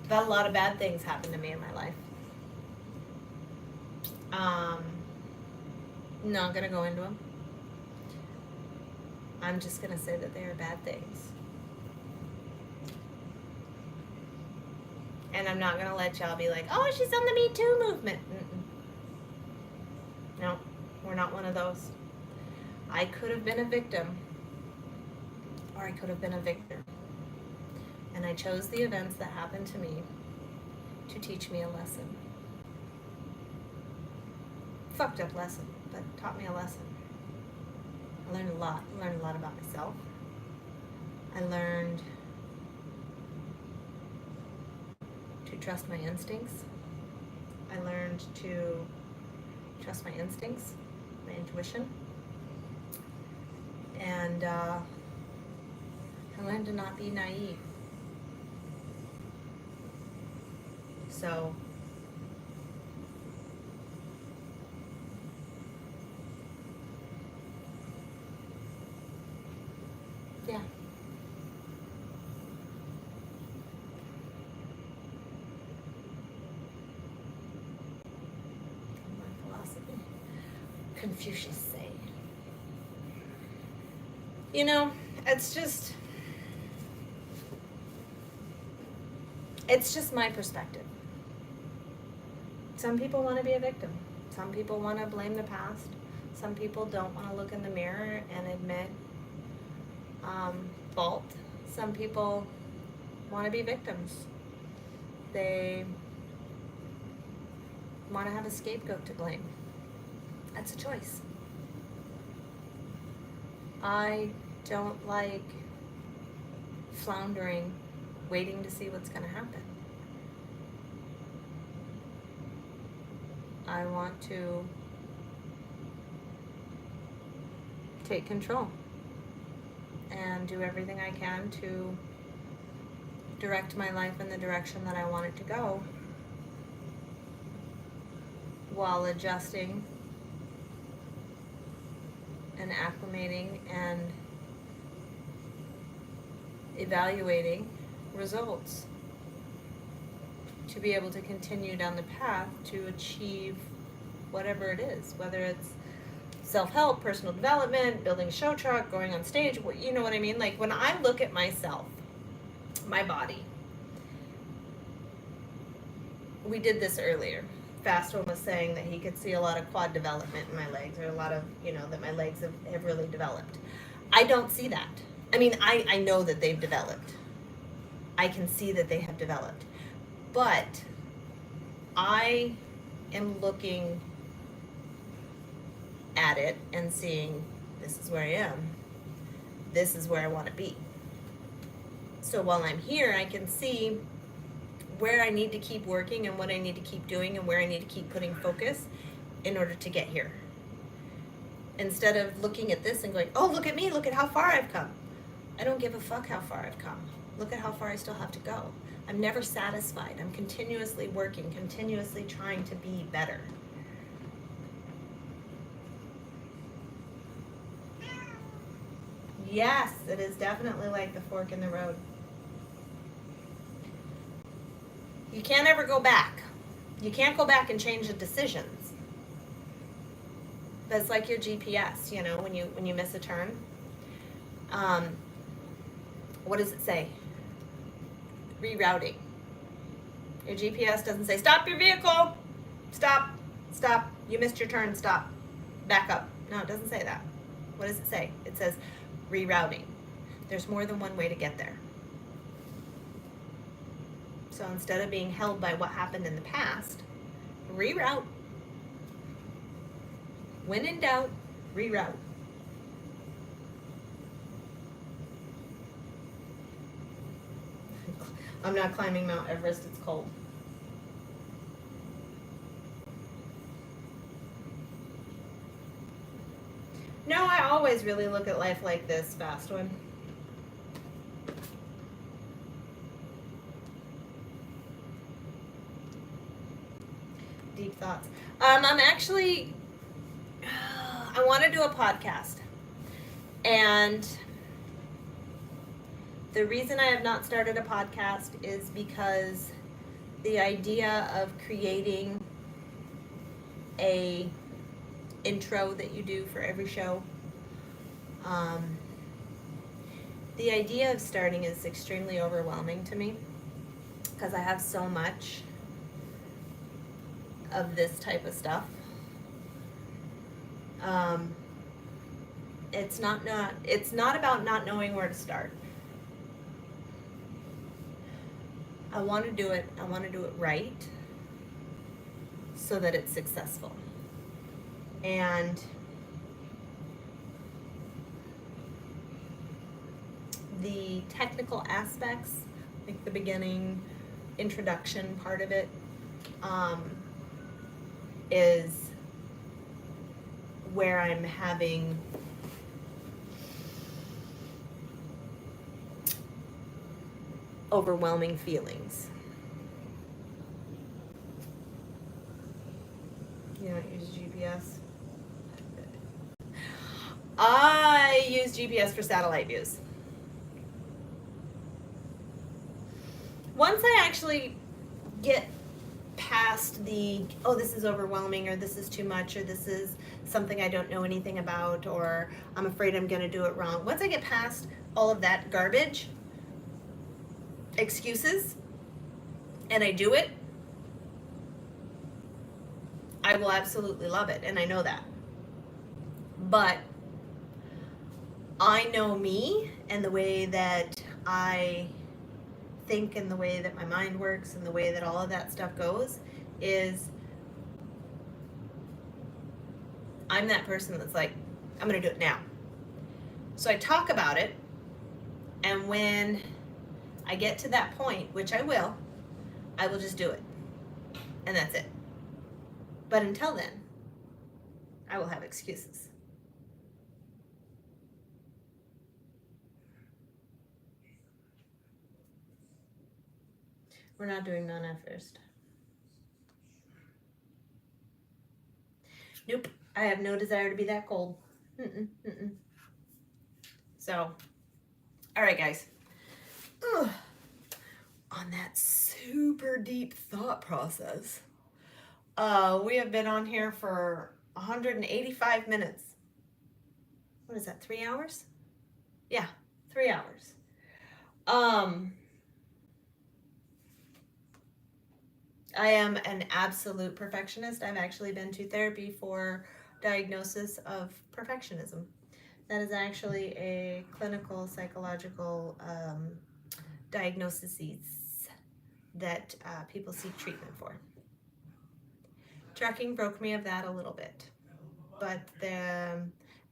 I've had a lot of bad things happen to me in my life. Not gonna go into them. I'm just gonna say that they are bad things. And I'm not gonna let y'all be like, oh, she's on the Me Too movement. No, we're not one of those. I could have been a victim, or I could have been a victor. And I chose the events that happened to me to teach me a lesson. Fucked up lesson, but taught me a lesson. I learned a lot. I learned a lot about myself. I learned to trust my instincts. I learned to trust my instincts, my intuition. And I learned to not be naive. So yeah. My philosophy. Confucius say. You know, it's just my perspective. Some people want to be a victim. Some people want to blame the past. Some people don't want to look in the mirror and admit fault. Some people want to be victims. They want to have a scapegoat to blame. That's a choice. I don't like floundering, waiting to see what's going to happen. I want to take control and do everything I can to direct my life in the direction that I want it to go, while adjusting and acclimating and evaluating results to be able to continue down the path to achieve whatever it is, whether it's self-help, personal development, building a show truck, going on stage, you know what I mean? Like, when I look at myself, my body, we did this earlier. Fast One was saying that he could see a lot of quad development in my legs, or a lot of, that my legs have really developed. I don't see that. I mean, I know that they've developed. I can see that they have developed. But I am looking at it and seeing, this is where I am. This is where I want to be. So while I'm here, I can see where I need to keep working and what I need to keep doing and where I need to keep putting focus in order to get here. Instead of looking at this and going, oh, look at me, look at how far I've come. I don't give a fuck how far I've come. Look at how far I still have to go. I'm never satisfied. I'm continuously working, continuously trying to be better. Yes, it is definitely like the fork in the road. You can't ever go back. You can't go back and change the decisions. That's like your GPS, when you miss a turn. What does it say? Rerouting. Your GPS doesn't say, stop your vehicle. Stop. You missed your turn. Stop. Back up. No, it doesn't say that. What does it say? It says rerouting. There's more than one way to get there. So instead of being held by what happened in the past, reroute. When in doubt, reroute. I'm not climbing Mount Everest, it's cold. No, I always really look at life like this, Fast One. Deep thoughts. I'm actually, I want to do a podcast. And the reason I have not started a podcast is because the idea of creating a intro that you do for every show, the idea of starting is extremely overwhelming to me because I have so much of this type of stuff. It's not about not knowing where to start. I want to do it right so that it's successful. And the technical aspects, like the beginning introduction part of it, is where I'm having overwhelming feelings. You don't use GPS? I use GPS for satellite views. Once I actually get past the, oh, this is overwhelming, or this is too much, or this is something I don't know anything about, or I'm afraid I'm going to do it wrong. Once I get past all of that garbage, excuses, and I do it, I will absolutely love it, and I know that. But I know me and the way that I think and the way that my mind works and the way that all of that stuff goes is I'm that person that's like, I'm going to do it now. So I talk about it, and when I get to that point, which I will just do it. And that's it. But until then, I will have excuses. We're not doing Nana first. Nope. I have no desire to be that cold. So, all right, guys. Ugh. On that super deep thought process, we have been on here for 185 minutes. What is that, 3 hours? Yeah, 3 hours. I am an absolute perfectionist. I've actually been to therapy for diagnosis of perfectionism. That is actually a clinical psychological diagnosis that people seek treatment for. Trucking broke me of that a little bit, but the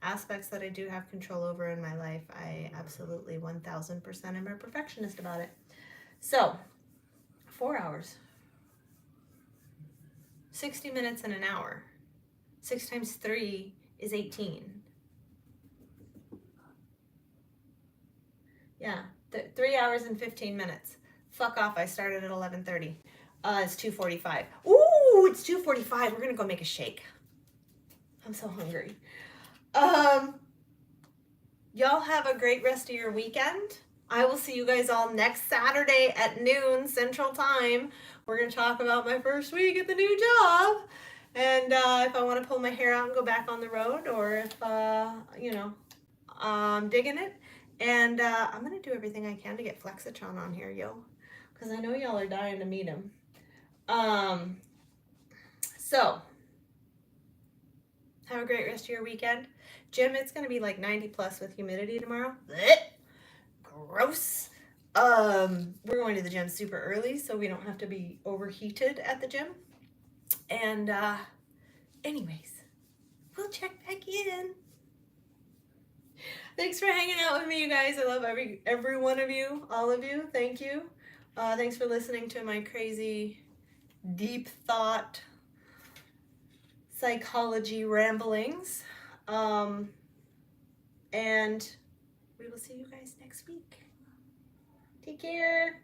aspects that I do have control over in my life, I absolutely 1000% am a perfectionist about it. So, 4 hours. 60 minutes in an hour. 6 times 3 is 18. Yeah, 3 hours and 15 minutes. Fuck off, I started at 11:30. It's 2:45. Ooh, it's 2:45. We're gonna go make a shake. I'm so hungry. Y'all have a great rest of your weekend. I will see you guys all next Saturday at noon Central Time. We're going to talk about my first week at the new job. And if I want to pull my hair out and go back on the road, or if, I'm digging it. And I'm going to do everything I can to get Flexitron on here, yo. Because I know y'all are dying to meet him. So, have a great rest of your weekend. Jim, it's going to be like 90 plus with humidity tomorrow. Blech. Gross. We're going to the gym super early so we don't have to be overheated at the gym. And anyways, we'll check back in. Thanks for hanging out with me, you guys. I love every one of you, all of you. Thank you. Thanks for listening to my crazy, deep thought, psychology ramblings. And we will see you guys next week. Take care.